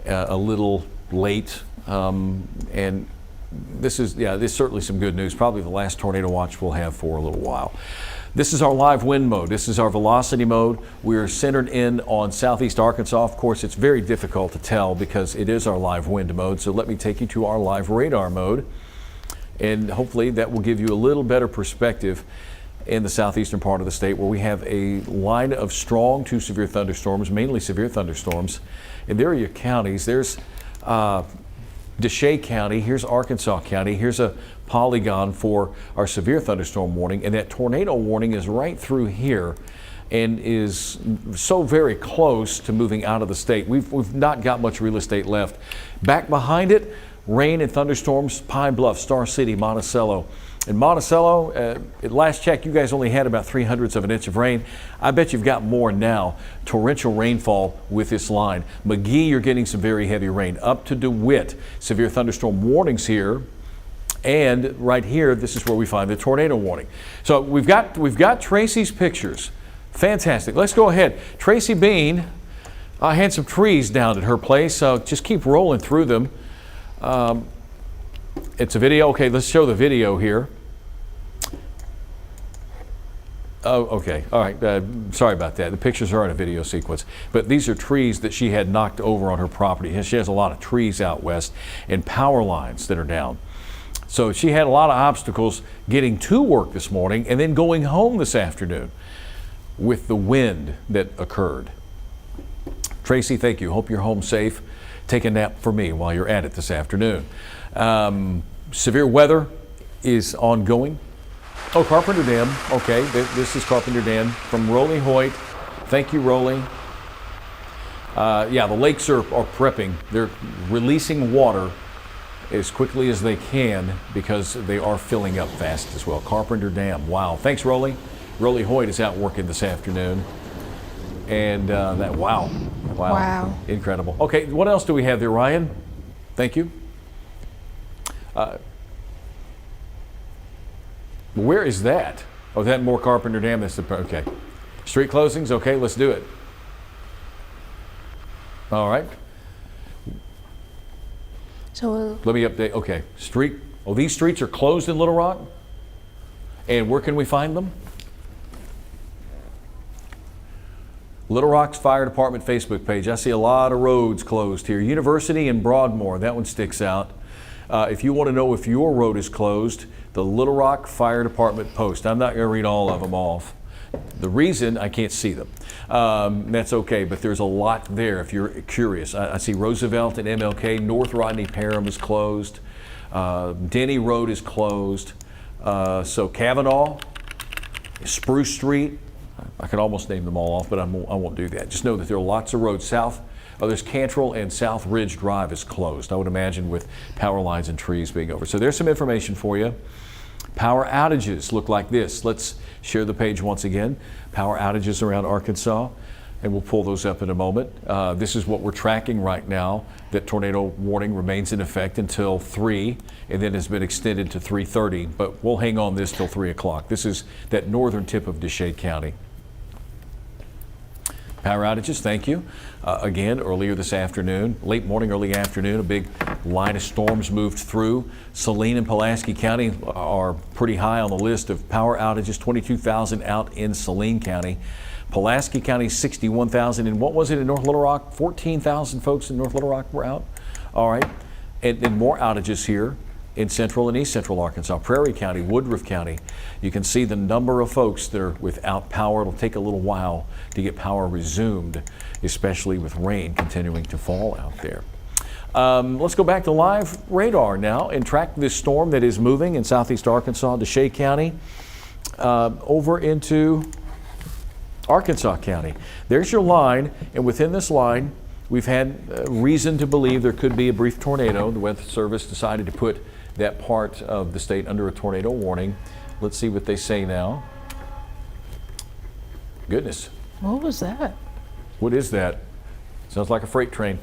a little late, and this is certainly some good news. Probably the last tornado watch we'll have for a little while. This is our live wind mode. This is our velocity mode. We're centered in on southeast Arkansas. Of course, it's very difficult to tell because it is our live wind mode. So let me take you to our live radar mode. And hopefully that will give you a little better perspective in the southeastern part of the state, where we have a line of strong to severe thunderstorms, mainly severe thunderstorms. And there are your counties. There's Deshay County, here's Arkansas County, here's a polygon for our severe thunderstorm warning, and that tornado warning is right through here and is so very close to moving out of the state. We've not got much real estate left. Back behind it, rain and thunderstorms, Pine Bluff, Star City, Monticello. In Monticello, at last check, you guys only had about 3/100 of an inch of rain. I bet you've got more now. Torrential rainfall with this line. McGee, you're getting some very heavy rain. Up to DeWitt, severe thunderstorm warnings here. And right here, this is where we find the tornado warning. So we've got Tracy's pictures. Fantastic. Let's go ahead. Tracy Bean had some trees down at her place, so just keep rolling through them. It's a video. Okay, let's show the video here. Oh, okay. All right. Sorry about that. The pictures are in a video sequence. But these are trees that she had knocked over on her property. She has a lot of trees out west and power lines that are down. So she had a lot of obstacles getting to work this morning and then going home this afternoon with the wind that occurred. Tracy, thank you. Hope you're home safe. Take a nap for me while you're at it this afternoon. Severe weather is ongoing. Oh, Carpenter Dam. Okay, this is Carpenter Dam from Roley Hoyt. Thank you, Roley. Yeah, the lakes are prepping. They're releasing water as quickly as they can because they are filling up fast as well. Carpenter Dam. Wow. Thanks, Roley. Roley Hoyt is out working this afternoon. And wow. Incredible. Okay, what else do we have there, Ryan? Thank you. Where is that? Oh, that more Carpenter Dam. That's the, okay. Street closings. Okay, let's do it. All right. So Let me update. Okay, these streets are closed in Little Rock? And where can we find them? Little Rock's Fire Department Facebook page. I see a lot of roads closed here. University and Broadmoor, that one sticks out. If you want to know if your road is closed, the Little Rock Fire Department post. I'm not going to read all of them off. The reason, I can't see them. That's okay, but there's a lot there if you're curious. I see Roosevelt and MLK. North Rodney Parham is closed. Denny Road is closed. So Kavanaugh, Spruce Street. I could almost name them all off, but I won't do that. Just know that there are lots of roads south. There's Cantrell and South Ridge Drive is closed, I would imagine, with power lines and trees being over. So there's some information for you. Power outages look like this. Let's share the page once again. Power outages around Arkansas, and we'll pull those up in a moment. This is what we're tracking right now. That tornado warning remains in effect until 3 and then has been extended to 3:30, but we'll hang on this till 3 o'clock. This is that northern tip of Deshay County. Power outages, thank you. Again, earlier this afternoon, late morning, early afternoon, a big line of storms moved through. Saline and Pulaski County are pretty high on the list of power outages, 22,000 out in Saline County. Pulaski County, 61,000. And what was it in North Little Rock? 14,000 folks in North Little Rock were out. All right. And then more outages here in central and east central Arkansas, Prairie County, Woodruff County. You can see the number of folks that are without power. It'll take a little while to get power resumed, especially with rain continuing to fall out there. Let's go back to live radar now and track this storm that is moving in southeast Arkansas, Deshay County, over into Arkansas County. There's your line, and within this line, we've had reason to believe there could be a brief tornado. The Weather Service decided to put that part of the state under a tornado warning. Let's see what they say now. Goodness. what was that? What is that? Sounds like a freight train.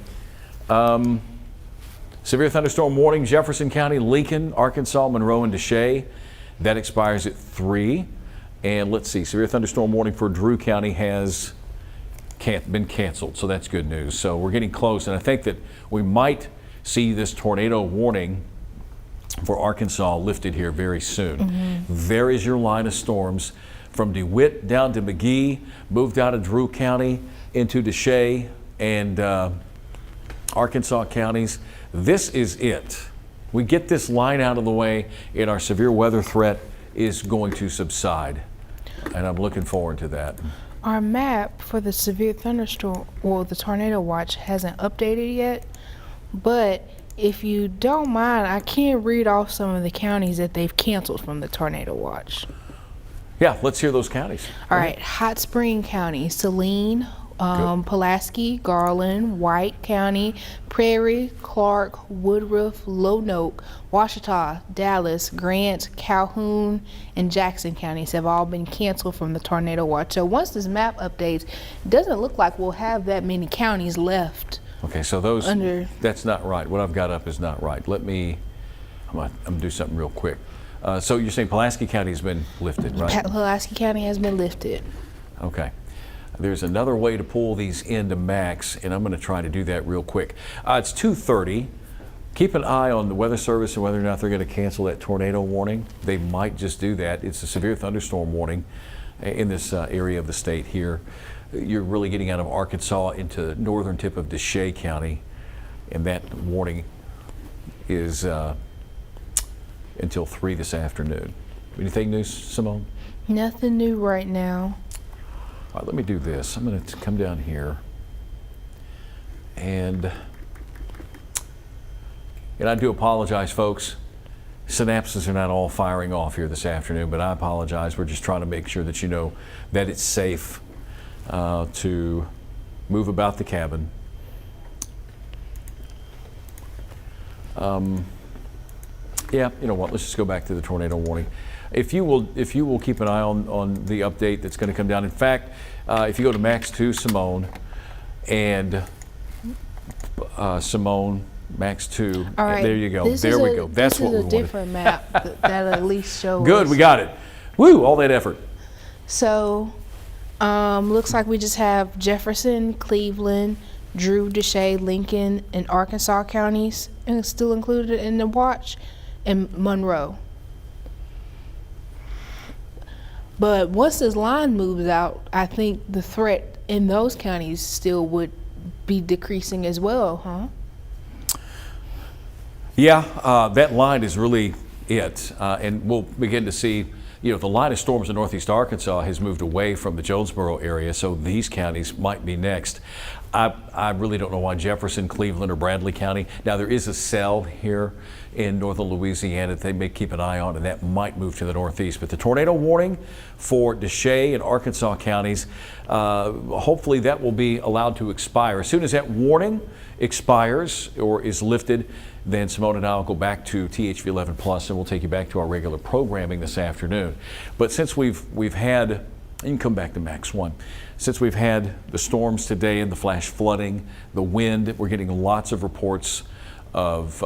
Severe thunderstorm warning, Jefferson County, Lincoln, Arkansas, Monroe, and Deshay. That expires at 3. And let's see, severe thunderstorm warning for Drew County has been canceled, so that's good news. So we're getting close, and I think that we might see this tornado warning for Arkansas lifted here very soon. There is your line of storms from DeWitt down to McGee, moved out of Drew County into Deshay and Arkansas counties. This is it. we get this line out of the way and our severe weather threat is going to subside. And I'm looking forward to that. Our map for the severe thunderstorm, or the tornado watch, hasn't updated yet, but if you don't mind, I can read off some of the counties that they've canceled from the tornado watch. Yeah, let's hear those counties. All right, Hot Spring County, Saline, Pulaski, Garland, White County, Prairie, Clark, Woodruff, Lonoke, Washita, Dallas, Grant, Calhoun, and Jackson counties have all been canceled from the tornado watch. So once this map updates, it doesn't look like we'll have that many counties left. Okay, so those, that's not right. What I've got up is not right. I'm gonna do something real quick. So you're saying Pulaski County has been lifted, right? Pulaski County has been lifted. Okay. There's another way to pull these into max, and I'm going to try to do that real quick. It's 2:30. Keep an eye on the Weather Service and whether or not they're going to cancel that tornado warning. They might just do that. It's a severe thunderstorm warning in this area of the state here. You're really getting out of Arkansas into the northern tip of Deshay County, and that warning is until 3 this afternoon. Anything new, Simone? Nothing new right now. All right, let me do this. I'm going to come down here and I do apologize, folks. Synapses are not all firing off here this afternoon, but I apologize. We're just trying to make sure that you know that it's safe to move about the cabin. Yeah, you know what? Let's just go back to the tornado warning. If you will keep an eye on the update that's going to come down. In fact, if you go to Max 2 Simone and Simone Max 2, all right, there you go. There we go. That's what we wanted. This is a different map that at least shows. Good, we got it. Woo! All that effort. So, looks like we just have Jefferson, Cleveland, Drew, Deshay, Lincoln, and Arkansas counties, and it's still included in the watch, and Monroe. But once this line moves out, I think the threat in those counties still would be decreasing as well, huh? Yeah, that line is really it. And we'll begin to see, you know, the line of storms in northeast Arkansas has moved away from the Jonesboro area, so these counties might be next. I really don't know why Jefferson, Cleveland, or Bradley County. Now, there is a cell here in northern Louisiana that they may keep an eye on, and that might move to the northeast. But the tornado warning for Deshay and Arkansas counties, hopefully that will be allowed to expire. As soon as that warning expires or is lifted, then Simone and I will go back to THV 11 Plus, and we'll take you back to our regular programming this afternoon. But since we've had, you can come back to Max 1. Since we've had the storms today and the flash flooding, the wind, we're getting lots of reports of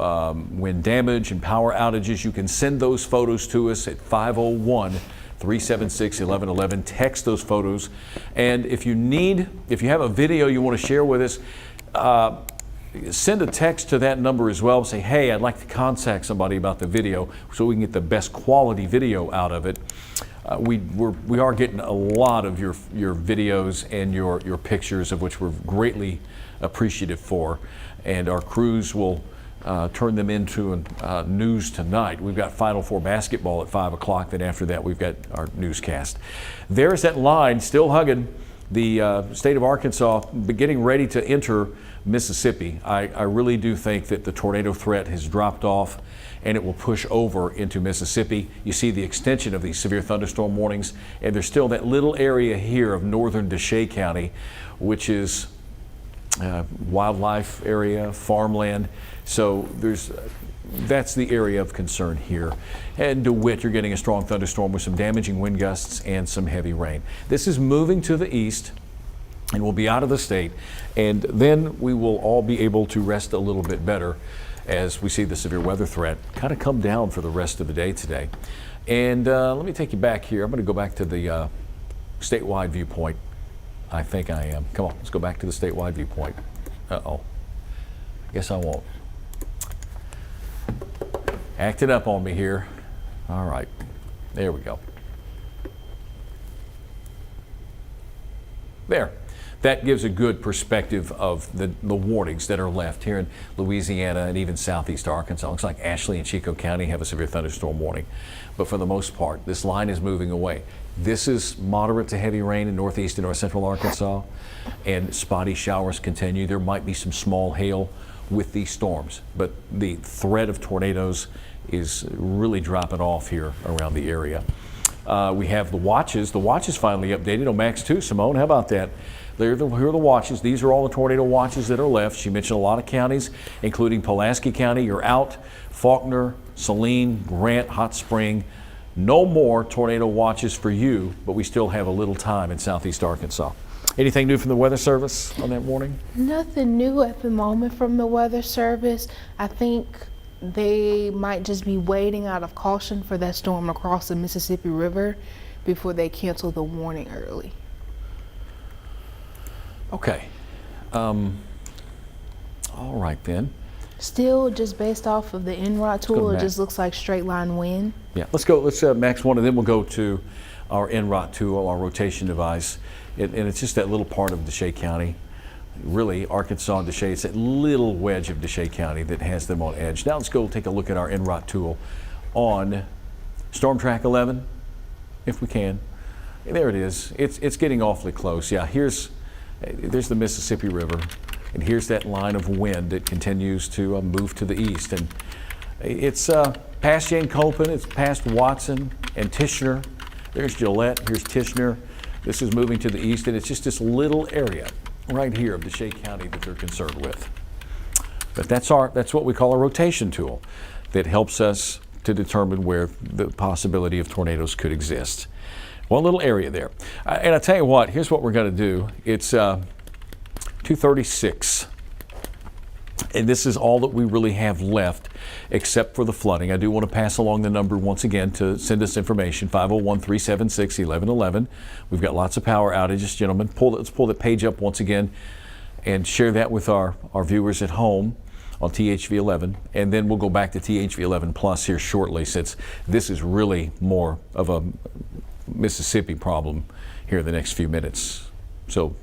wind damage and power outages. You can send those photos to us at 501-376-1111. Text those photos. And if you have a video you want to share with us, send a text to that number as well. Say, hey, I'd like to contact somebody about the video so we can get the best quality video out of it. We are getting a lot of your videos and your pictures, of which we're greatly appreciative for, and our crews will turn them into news tonight. We've got Final Four basketball at 5 o'clock. Then after that, we've got our newscast. There's that line still hugging the state of Arkansas, getting ready to enter Mississippi. I really do think that the tornado threat has dropped off and it will push over into Mississippi. You see the extension of these severe thunderstorm warnings, and there's still that little area here of northern Deshay County, which is wildlife area, farmland. So that's the area of concern here. And DeWitt, you're getting a strong thunderstorm with some damaging wind gusts and some heavy rain. This is moving to the east and will be out of the state, and then we will all be able to rest a little bit better as we see the severe weather threat kind of come down for the rest of the day today. And let me take you back here. I'm going to go back to the statewide viewpoint. I think I am. Come on, let's go back to the statewide viewpoint. Uh-oh. I guess I won't. Acting up on me here. All right. There we go. There. that gives a good perspective of the warnings that are left here in Louisiana and even southeast Arkansas. Looks like Ashley and Chico County have a severe thunderstorm warning. But for the most part, this line is moving away. This is moderate to heavy rain in northeast and north central Arkansas, and spotty showers continue. There might be some small hail with these storms, but the threat of tornadoes is really dropping off here around the area. We have the watches. The watches finally updated on Max 2. Symone, how about that? Here are the watches. These are all the tornado watches that are left. She mentioned a lot of counties, including Pulaski County. You're out. Faulkner, Saline, Grant, Hot Spring. No more tornado watches for you, but we still have a little time in southeast Arkansas. Anything new from the Weather Service on that warning? Nothing new at the moment from the Weather Service. I think they might just be waiting out of caution for that storm across the Mississippi River before they cancel the warning early. Okay. All right then. Still, just based off of the NROD tool, it just looks like straight line wind. Yeah, let's go. Let's Max 1, and then we'll go to our NROT tool, our rotation device. And it's just that little part of Deshay County. Really, Arkansas and Deshay, it's that little wedge of Deshay County that has them on edge. Now let's go take a look at our NROT tool on Storm Track 11, if we can. And there it is. It's getting awfully close. Yeah, there's the Mississippi River, and here's that line of wind that continues to move to the east. And it's past Jane Colpin, it's past Watson and Tishner. There's Gillette, here's Tishner. This is moving to the east, and it's just this little area right here of Deshay County that they're concerned with. But that's what we call a rotation tool that helps us to determine where the possibility of tornadoes could exist. One little area there. And I tell you what, here's what we're going to do. It's 2:36. And this is all that we really have left except for the flooding. I do want to pass along the number once again to send us information, 501-376-1111. We've got lots of power outages, gentlemen. Let's pull the page up once again and share that with our viewers at home on THV11. And then we'll go back to THV11 Plus here shortly, since this is really more of a Mississippi problem here in the next few minutes. So,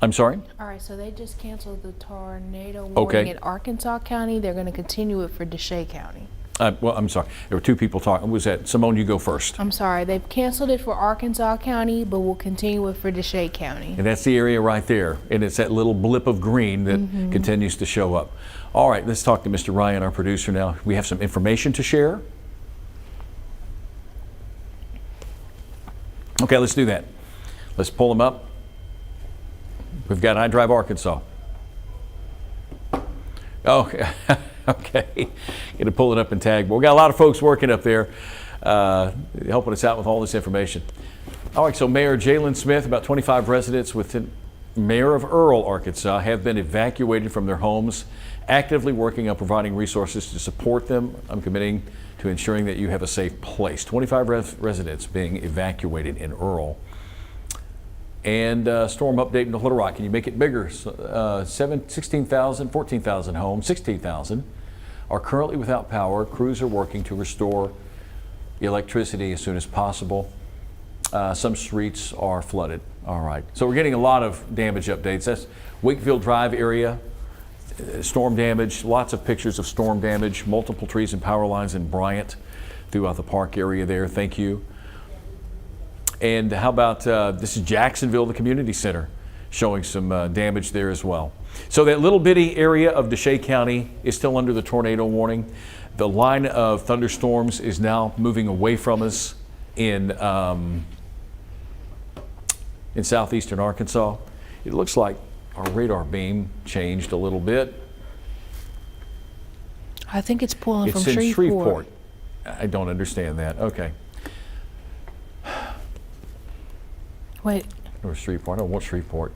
I'm sorry? All right, so they just canceled the tornado warning in Arkansas County. They're going to continue it for Deshay County. Well, I'm sorry. There were two people talking. Was that Symone? You go first. I'm sorry. They've canceled it for Arkansas County, but we'll continue it for Deshay County. And that's the area right there. And it's that little blip of green that continues to show up. All right, let's talk to Mr. Ryan, our producer now. We have some information to share. Okay, let's do that. Let's pull them up. We've got iDrive Arkansas. Oh, okay. Going to pull it up and tag. But we got a lot of folks working up there, helping us out with all this information. All right, so Mayor Jalen Smith, about 25 residents within Mayor of Earl, Arkansas, have been evacuated from their homes, actively working on providing resources to support them. I'm committing to ensuring that you have a safe place. 25 residents being evacuated in Earl. And storm update in Little Rock. Can you make it bigger? 16,000, 14,000 homes, 16,000 are currently without power. Crews are working to restore electricity as soon as possible. Some streets are flooded. All right. So we're getting a lot of damage updates. That's Wakefield Drive area, storm damage, lots of pictures of storm damage, multiple trees and power lines in Bryant throughout the park area there. Thank you. And how about this is Jacksonville, the community center, showing some damage there as well. So that little bitty area of Deshay County is still under the tornado warning. The line of thunderstorms is now moving away from us in southeastern Arkansas. It looks like our radar beam changed a little bit. I think it's pulling from It's in Shreveport. I don't understand that. Okay. Wait. Or Shreveport. I don't want Shreveport.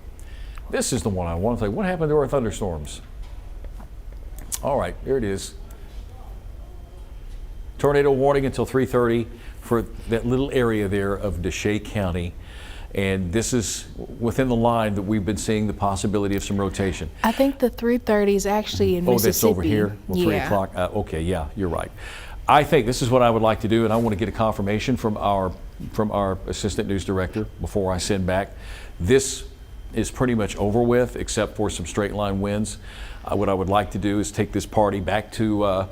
This is the one I want to say. What happened to our thunderstorms? All right, there it is. Tornado warning until 3:30 for that little area there of Deshay County. And this is within the line that we've been seeing the possibility of some rotation. I think the 3:30 is actually in Mississippi. Oh, that's over here? Well, 3 o'clock? Okay, yeah, you're right. I think this is what I would like to do, and I want to get a confirmation from our assistant news director before I send back This is pretty much over with, except for some straight line winds. What I would like to do is take this party back to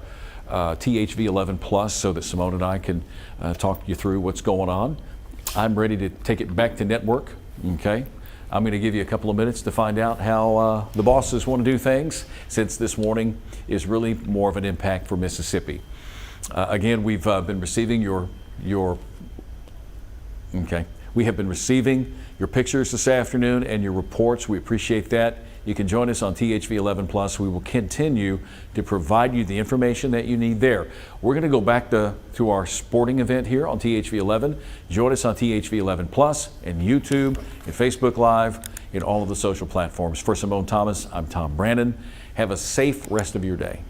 THV 11 Plus so that Symone and I can talk you through what's going on. I'm ready to take it back to network. Okay, I'm going to give you a couple of minutes to find out how the bosses want to do things, since this warning is really more of an impact for Mississippi. Again, we've been receiving your we have been receiving your pictures this afternoon and your reports. We appreciate that. You can join us on THV 11 Plus. We will continue to provide you the information that you need there. We're going to go back to our sporting event here on THV 11. Join us on THV 11 Plus and YouTube and Facebook Live and all of the social platforms. For Symone Thomas, I'm Tom Brannon. Have a safe rest of your day.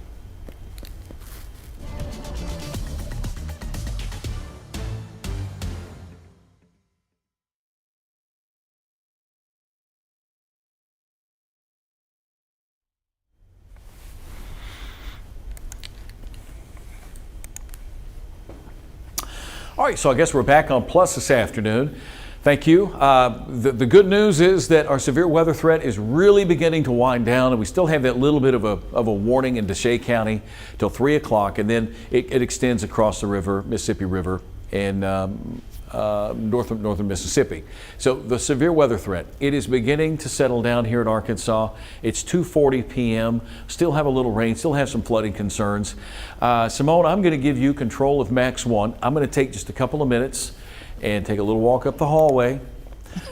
All right, so I guess we're back on Plus this afternoon. Thank you. The good news is that our severe weather threat is really beginning to wind down, and we still have that little bit of a warning in Deshay County till 3 o'clock, and then it extends across the river, Mississippi River, and northern Mississippi. So the severe weather threat, it is beginning to settle down here in Arkansas. It's 2:40 p.m. Still have a little rain, still have some flooding concerns. Symone, I'm going to give you control of Max 1. I'm going to take just a couple of minutes and take a little walk up the hallway.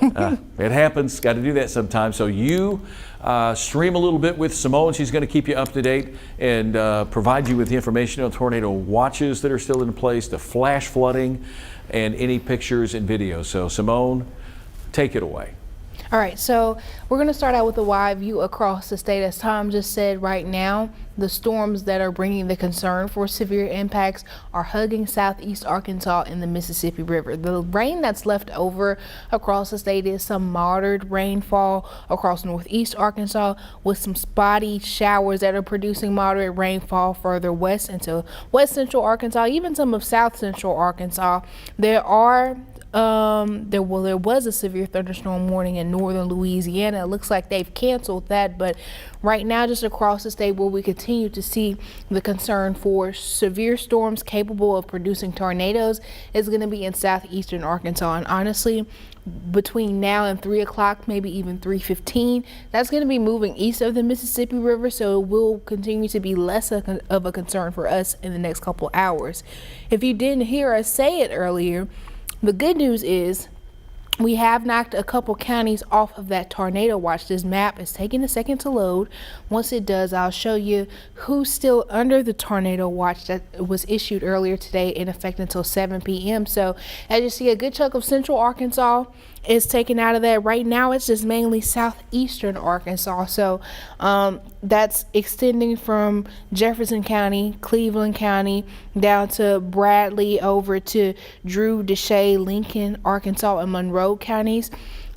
It happens, got to do that sometimes. So you stream a little bit with Symone. She's going to keep you up to date and provide you with the information on tornado watches that are still in place, the flash flooding, and any pictures and videos. So Symone, take it away. All right, so we're going to start out with a wide view across the state. As Tom just said, right now, the storms that are bringing the concern for severe impacts are hugging southeast Arkansas and the Mississippi River. The rain that's left over across the state is some moderate rainfall across northeast Arkansas, with some spotty showers that are producing moderate rainfall further west into west central Arkansas, even some of south central Arkansas. There was a severe thunderstorm warning in northern Louisiana. It looks like they've canceled that, but right now, just across the state, where we continue to see the concern for severe storms capable of producing tornadoes is going to be in southeastern Arkansas. And honestly, between now and 3 o'clock, maybe even 3:15, that's going to be moving east of the Mississippi River, so it will continue to be less of a concern for us in the next couple hours. If you didn't hear us say it earlier, the good news is we have knocked a couple counties off of that tornado watch. This map is taking a second to load. Once it does, I'll show you who's still under the tornado watch that was issued earlier today, in effect until 7 p.m. So as you see, a good chunk of central Arkansas is taken out of that. Right now, it's just mainly southeastern Arkansas. So that's extending from Jefferson County, Cleveland County, down to Bradley, over to Drew, Deshay, Lincoln, Arkansas, and Monroe counties.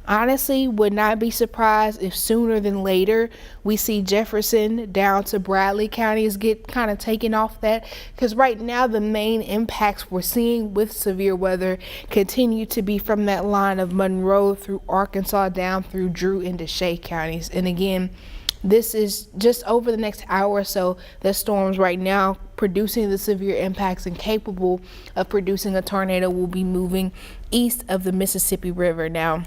Honestly, would not be surprised if sooner than later we see Jefferson down to Bradley counties get kind of taken off that, because right now the main impacts we're seeing with severe weather continue to be from that line of Monroe through Arkansas down through Drew and Deshay counties. And again, this is just over the next hour or so, the storms right now producing the severe impacts and capable of producing a tornado will be moving east of the Mississippi River. Now,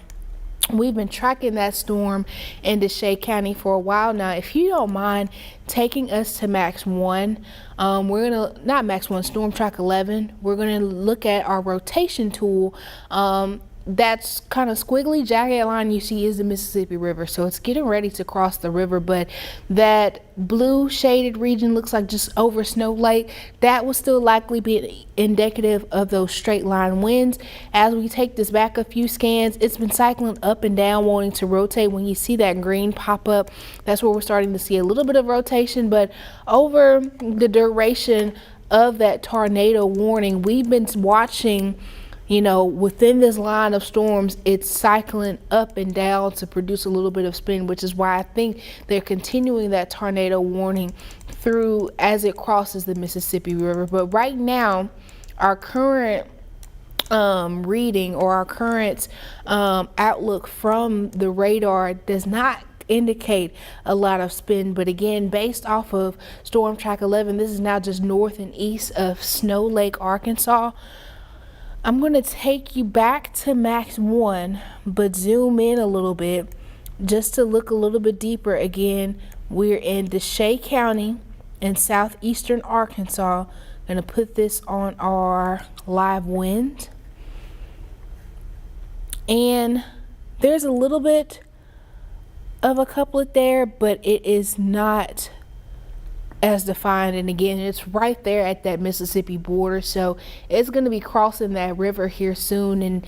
we've been tracking that storm in Deshay County for a while now. If you don't mind taking us to Max 1, we're gonna, not Max 1, Storm Track 11, we're gonna look at our rotation tool. That's kind of squiggly jagged line you see is the Mississippi River, so it's getting ready to cross the river, but that blue shaded region looks like just over Snow Lake. That will still likely be indicative of those straight line winds. As we take this back a few scans, it's been cycling up and down, wanting to rotate. When you see that green pop up, that's where we're starting to see a little bit of rotation. But over the duration of that tornado warning, we've been watching, you know, within this line of storms, it's cycling up and down to produce a little bit of spin, which is why I think they're continuing that tornado warning through as it crosses the Mississippi River. But right now, our current reading or our current outlook from the radar does not indicate a lot of spin. But again, based off of Storm Track 11, this is now just north and east of Snow Lake, Arkansas. I'm going to take you back to Max 1, but zoom in a little bit just to look a little bit deeper. Again, we're in Deshay County in southeastern Arkansas. Going to put this on our live wind. And there's a little bit of a couplet there, but it is not as defined. And again, it's right there at that Mississippi border, so it's going to be crossing that river here soon, and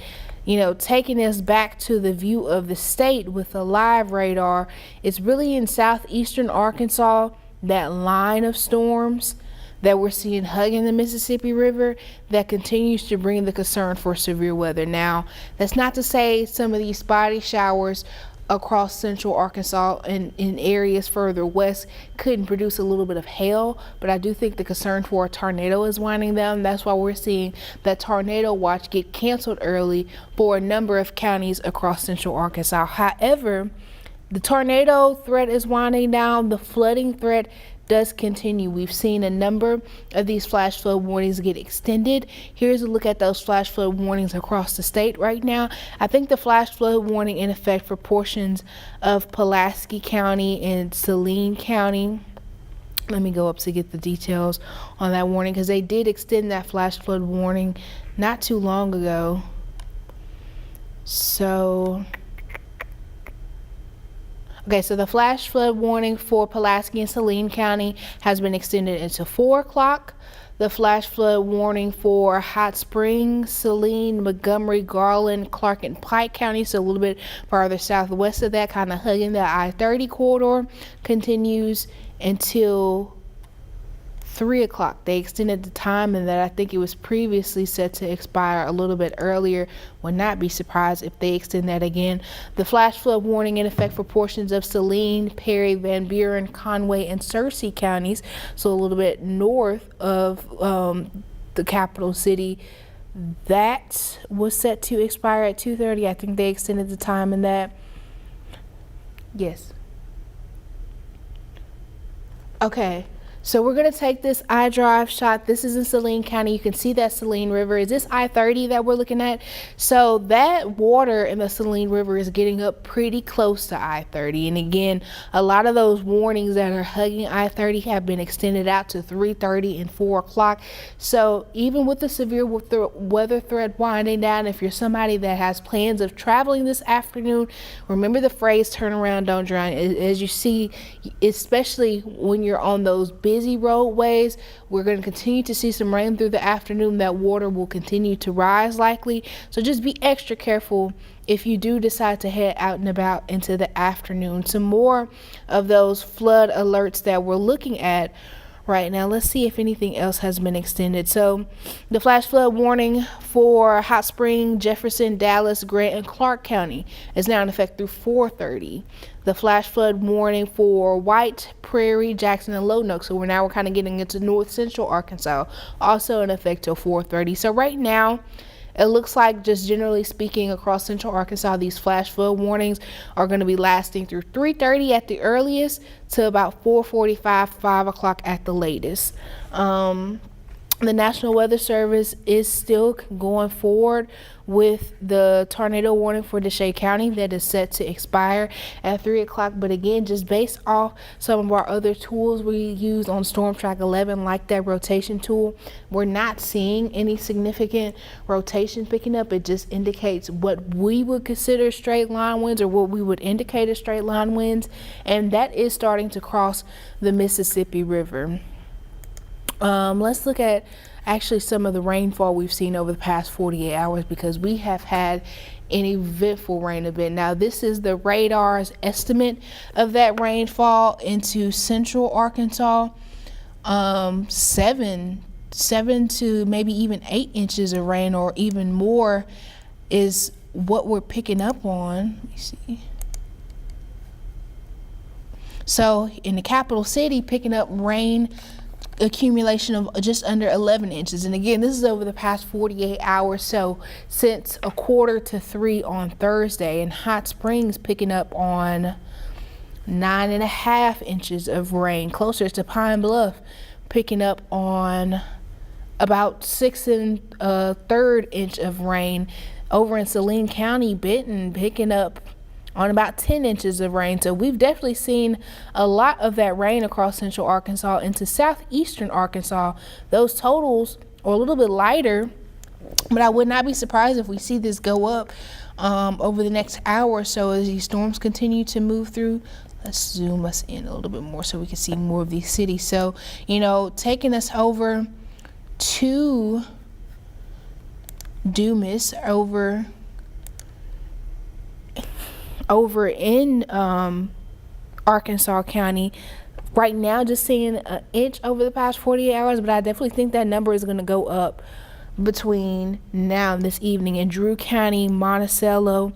taking us back to the view of the state with a live radar. It's really in southeastern Arkansas, that line of storms that we're seeing hugging the Mississippi River that continues to bring the concern for severe weather. Now, that's not to say some of these spotty showers across central Arkansas and in areas further west couldn't produce a little bit of hail, but I do think the concern for a tornado is winding down. That's why we're seeing that tornado watch get canceled early for a number of counties across central Arkansas. However, the tornado threat is winding down. The flooding threat does continue. We've seen a number of these flash flood warnings get extended. Here's a look at those flash flood warnings across the state right now. I think the flash flood warning in effect for portions of Pulaski County and Saline County. Let me go up to get the details on that warning, because they did extend that flash flood warning not too long ago. Okay, so the flash flood warning for Pulaski and Saline County has been extended into 4 o'clock. The flash flood warning for Hot Springs, Saline, Montgomery, Garland, Clark, and Pike County, so a little bit farther southwest of that, kind of hugging the I-30 corridor, continues until 3 o'clock. They extended the time, and that I think it was previously set to expire a little bit earlier. Would not be surprised if they extend that again. The flash flood warning in effect for portions of Saline, Perry, Van Buren, Conway, and Searcy counties, so a little bit north of the capital city. That was set to expire at 2:30. I think they extended the time in that. Yes. Okay. So we're going to take this iDrive shot. This is in Saline County. You can see that Saline River. Is this I-30 that we're looking at? So that water in the Saline River is getting up pretty close to I-30. And again, a lot of those warnings that are hugging I-30 have been extended out to 3:30 and 4 o'clock. So even with the severe weather threat winding down, if you're somebody that has plans of traveling this afternoon, remember the phrase, turn around, don't drown. As you see, especially when you're on those busy roadways, we're going to continue to see some rain through the afternoon. That water will continue to rise likely, so just be extra careful if you do decide to head out and about into the afternoon. Some more of those flood alerts that we're looking at right now. Let's see if anything else has been extended. So the flash flood warning for Hot Spring, Jefferson, Dallas, Grant, and Clark County is now in effect through 4:30. The flash flood warning for White, Prairie, Jackson, and Lonoke, so we're kind of getting into north central Arkansas, also in effect till 4:30. So right now, it looks like, just generally speaking, across central Arkansas, these flash flood warnings are going to be lasting through 3:30 at the earliest to about 4:45, 5 o'clock at the latest. The National Weather Service is still going forward with the tornado warning for Deshay County that is set to expire at 3 o'clock. But again, just based off some of our other tools we use on Storm Track 11, like that rotation tool, we're not seeing any significant rotation picking up. It just indicates what we would consider straight line winds, or what we would indicate as straight line winds, and that is starting to cross the Mississippi River. Let's look at actually some of the rainfall we've seen over the past 48 hours, because we have had an eventful rain event. Now, this is the radar's estimate of that rainfall into central Arkansas. 7 to maybe even 8 inches of rain, or even more, is what we're picking up on. Let me see. So in the capital city, picking up rain accumulation of just under 11 inches. And again, this is over the past 48 hours. So since 2:45 on Thursday, and Hot Springs picking up on 9.5 inches of rain. Closer to Pine Bluff picking up on about 6 1/3 inch of rain. Over in Saline County, Benton picking up on about 10 inches of rain. So we've definitely seen a lot of that rain across central Arkansas into southeastern Arkansas. Those totals are a little bit lighter, but I would not be surprised if we see this go up over the next hour or so as these storms continue to move through. Let's zoom us in a little bit more so we can see more of these cities. So, you know, taking us over to Dumas, over in Arkansas County. Right now, just seeing an inch over the past 48 hours, but I definitely think that number is going to go up between now and this evening. In Drew County, Monticello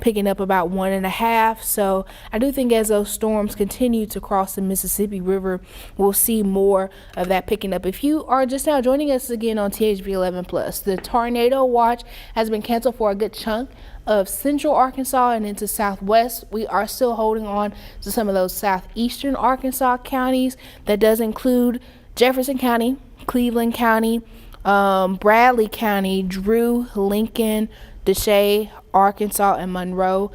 picking up about 1.5. So I do think as those storms continue to cross the Mississippi River, we'll see more of that picking up. If you are just now joining us again on THV 11 Plus, the tornado watch has been canceled for a good chunk of central Arkansas and into southwest. We are still holding on to some of those southeastern Arkansas counties. That does include Jefferson County, Cleveland County, Bradley County, Drew, Lincoln, Deshay, Arkansas, and Monroe.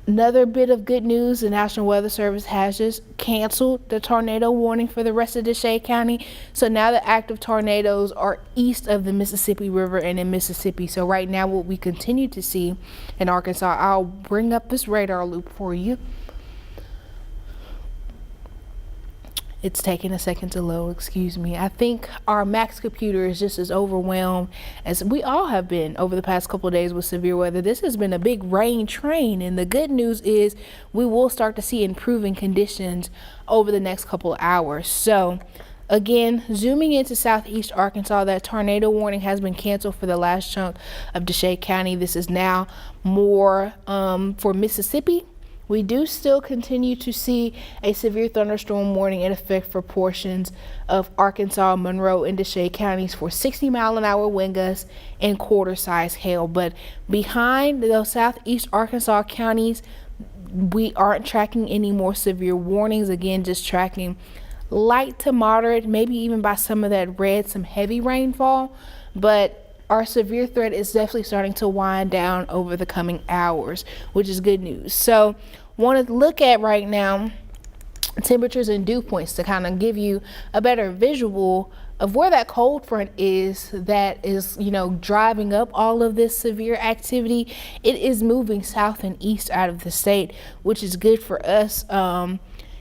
Another bit of good news, the National Weather Service has just canceled the tornado warning for the rest of Deshay County. So now the active tornadoes are east of the Mississippi River and in Mississippi. So right now what we continue to see in Arkansas, I'll bring up this radar loop for you. It's taking a second to load, excuse me. I think our Max computer is just as overwhelmed as we all have been over the past couple of days with severe weather. This has been a big rain train, and the good news is we will start to see improving conditions over the next couple of hours. So again, zooming into southeast Arkansas, that tornado warning has been canceled for the last chunk of Deshay County. This is now more for Mississippi. We do still continue to see a severe thunderstorm warning in effect for portions of Arkansas, Monroe, and Deshay counties for 60-mile-an-hour wind gusts and quarter-size hail. But behind those southeast Arkansas counties, we aren't tracking any more severe warnings. Again, just tracking light to moderate, maybe even by some of that red, some heavy rainfall. But our severe threat is definitely starting to wind down over the coming hours, which is good news. So want to look at right now temperatures and dew points to kind of give you a better visual of where that cold front is that is, you know, driving up all of this severe activity. It is moving south and east out of the state, which is good for us.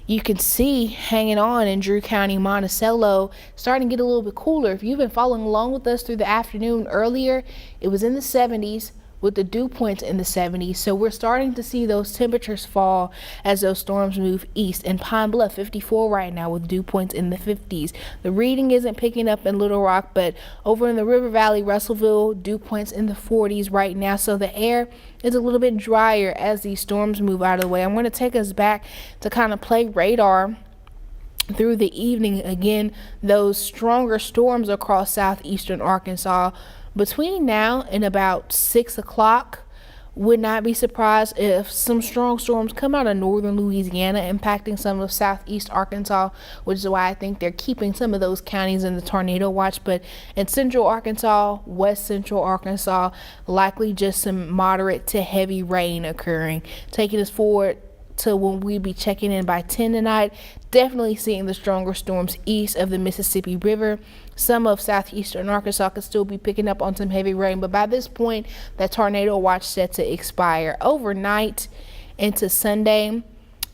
You can see hanging on in Drew County, Monticello, starting to get a little bit cooler. If you've been following along with us through the afternoon earlier, it was in the 70s with the dew points in the 70s. So we're starting to see those temperatures fall as those storms move east. In Pine Bluff, 54 right now with dew points in the 50s. The reading isn't picking up in Little Rock, but over in the River Valley, Russellville, dew points in the 40s right now. So the air is a little bit drier as these storms move out of the way. I'm going to take us back to kind of play radar through the evening. Again, those stronger storms across southeastern Arkansas between now and about 6 o'clock. Would not be surprised if some strong storms come out of northern Louisiana, impacting some of southeast Arkansas, which is why I think they're keeping some of those counties in the tornado watch. But in central Arkansas, west central Arkansas, likely just some moderate to heavy rain occurring. Taking us forward to when we be checking in by 10 tonight, definitely seeing the stronger storms east of the Mississippi River. Some of southeastern Arkansas could still be picking up on some heavy rain, but by this point, that tornado watch set to expire. Overnight into Sunday,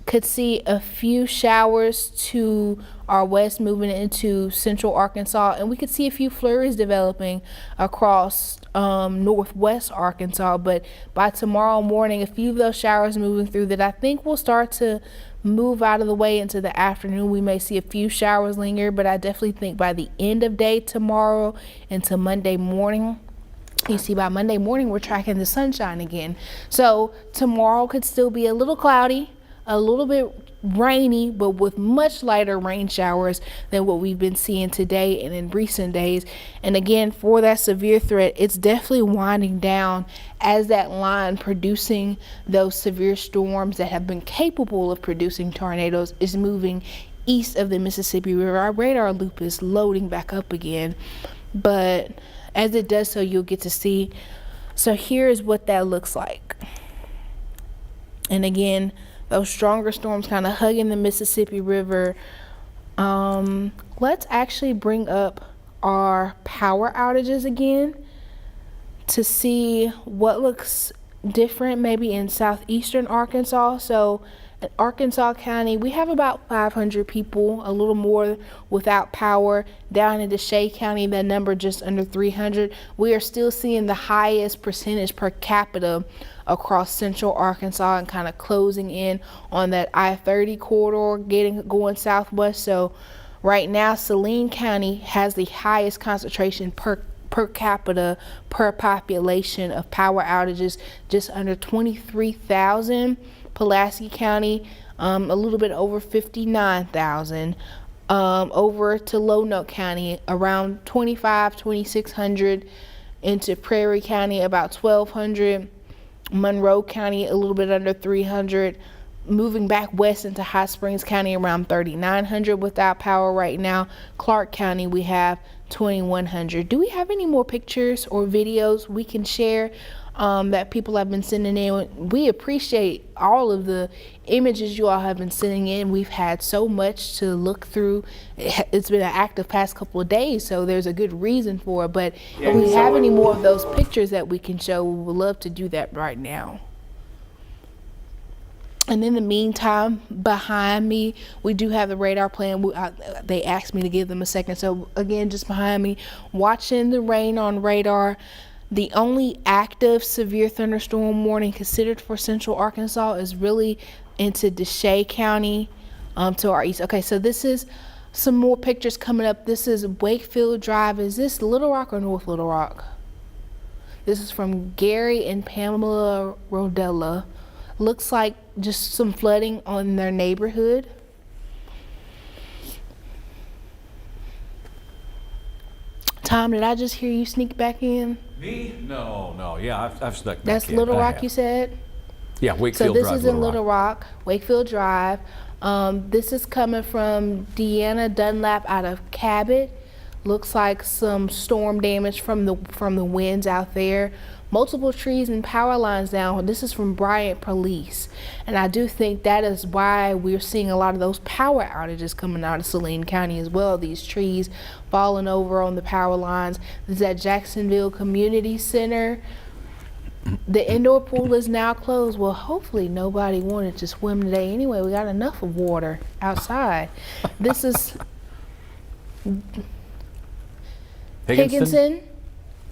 could see a few showers to our west moving into central Arkansas, and we could see a few flurries developing across northwest Arkansas. But by tomorrow morning, a few of those showers moving through that I think will start to move out of the way into the afternoon. We may see a few showers linger, but I definitely think by the end of day tomorrow into Monday morning, you see by Monday morning we're tracking the sunshine again. So tomorrow could still be a little cloudy, a little bit rainy, but with much lighter rain showers than what we've been seeing today and in recent days. And again, for that severe threat, it's definitely winding down as that line producing those severe storms that have been capable of producing tornadoes is moving east of the Mississippi River. Our radar loop is loading back up again, but as it does so, you'll get to see. So here's what that looks like. And again, those stronger storms kind of hugging the Mississippi River. Let's actually bring up our power outages again to see what looks different maybe in southeastern Arkansas. So in Arkansas County, we have about 500 people, a little more, without power. Down in Deshay County, that number just under 300. We are still seeing the highest percentage per capita across central Arkansas and kind of closing in on that I-30 corridor going southwest. So right now, Saline County has the highest concentration per capita per population of power outages, just under 23,000. Pulaski County, a little bit over 59,000. Over to Lonoke County, around 2,600. Into Prairie County, about 1,200. Monroe County, a little bit under 300. Moving back west into Hot Springs County, around 3,900 without power right now. Clark County, we have 2,100. Do we have any more pictures or videos we can share that people have been sending in? We appreciate all of the images you all have been sending in. We've had so much to look through. It's been an active past couple of days, so there's a good reason for it. But if we have any more of those pictures that we can show, we would love to do that right now. And in the meantime, behind me, we do have the radar playing. They asked me to give them a second. So again, just behind me, watching the rain on radar. The only active severe thunderstorm warning considered for central Arkansas is really into Deshay County to our east. Okay, so this is some more pictures coming up. This is Wakefield Drive. Is this Little Rock or North Little Rock? This is from Gary and Pamela Rodella. Looks like just some flooding on their neighborhood. Tom, did I just hear you sneak back in? Me? No. Yeah, I've snuck back in. That's Little Rock, you said? Yeah, Wakefield Drive. So this is in Little Rock, Wakefield Drive. This is coming from Deanna Dunlap out of Cabot. Looks like some storm damage from the winds out there. Multiple trees and power lines down. This is from Bryant Police. And I do think that is why we're seeing a lot of those power outages coming out of Saline County as well. These trees falling over on the power lines. This is at Jacksonville Community Center. The indoor pool is now closed. Well, hopefully nobody wanted to swim today anyway. We got enough of water outside. This is Higginson.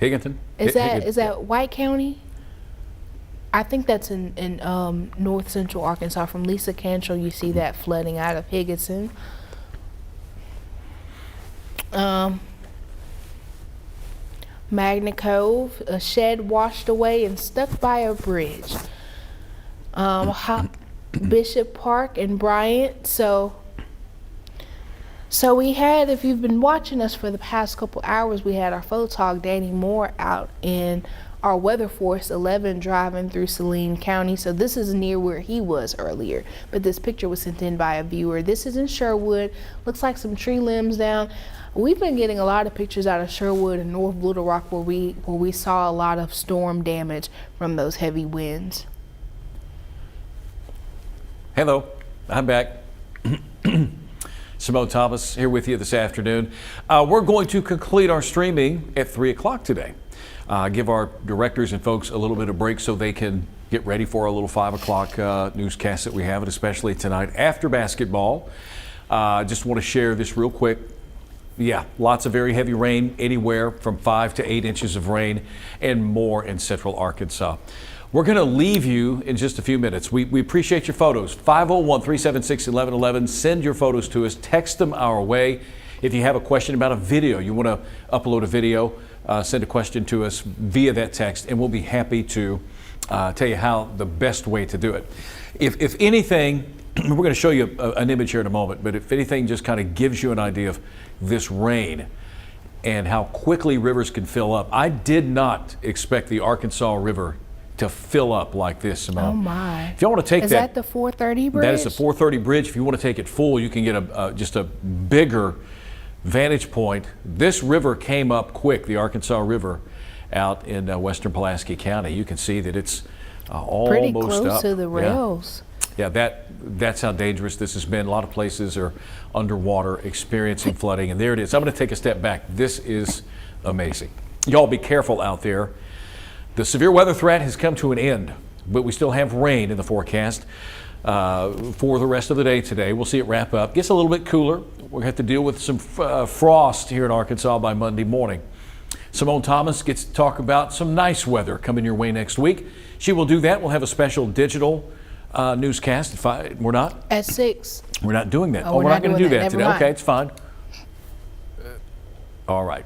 Higginson? Is that White County? I think that's in north central Arkansas. From Lisa Cantrell, you see that flooding out of Higginson. Magna Cove, a shed washed away and stuck by a bridge. Bishop Park and Bryant. So we had, if you've been watching us for the past couple hours, we had our photog Danny Moore out in our Weather Force 11 driving through Saline County. So this is near where he was earlier, but this picture was sent in by a viewer. This is in Sherwood. Looks like some tree limbs down. We've been getting a lot of pictures out of Sherwood and North Little Rock where we saw a lot of storm damage from those heavy winds. Hello, I'm back. Symone Thomas here with you this afternoon. We're going to conclude our streaming at 3 o'clock today. Give our directors and folks a little bit of break so they can get ready for our little 5 o'clock newscast that we have, and especially tonight after basketball. Just want to share this real quick. Yeah, lots of very heavy rain, anywhere from 5 to 8 inches of rain and more in central Arkansas. We're going to leave you in just a few minutes. We appreciate your photos. 501-376-1111. Send your photos to us. Text them our way. If you have a question about a video, you want to upload a video, send a question to us via that text, and we'll be happy to tell you how the best way to do it. If anything, we're going to show you an image here in a moment, but if anything just kind of gives you an idea of this rain and how quickly rivers can fill up. I did not expect the Arkansas River to fill up like this, Symone. Oh my. If you want to take Is that the 430 bridge? That is the 430 bridge. If you want to take it full, you can get just a bigger vantage point. This river came up quick, the Arkansas River out in western Pulaski County. You can see that it's pretty almost close up. to the rails. Yeah, that's how dangerous this has been. A lot of places are underwater, experiencing flooding, and there it is. I'm going to take a step back. This is amazing. Y'all be careful out there. The severe weather threat has come to an end, but we still have rain in the forecast for the rest of the day today. We'll see it wrap up. Gets a little bit cooler. We're going to have to deal with some frost here in Arkansas by Monday morning. Symone Thomas gets to talk about some nice weather coming your way next week. She will do that. We'll have a special digital newscast at 5. We're not? At 6. We're not doing that. Oh, We're not going to do that Never today. mind. Okay, it's fine. All right.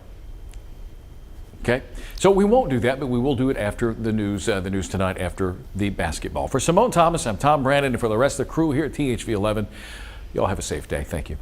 Okay. So we won't do that, but we will do it after the news tonight after the basketball. For Symone Thomas, I'm Tom Brannon, and for the rest of the crew here at THV 11, y'all have a safe day. Thank you.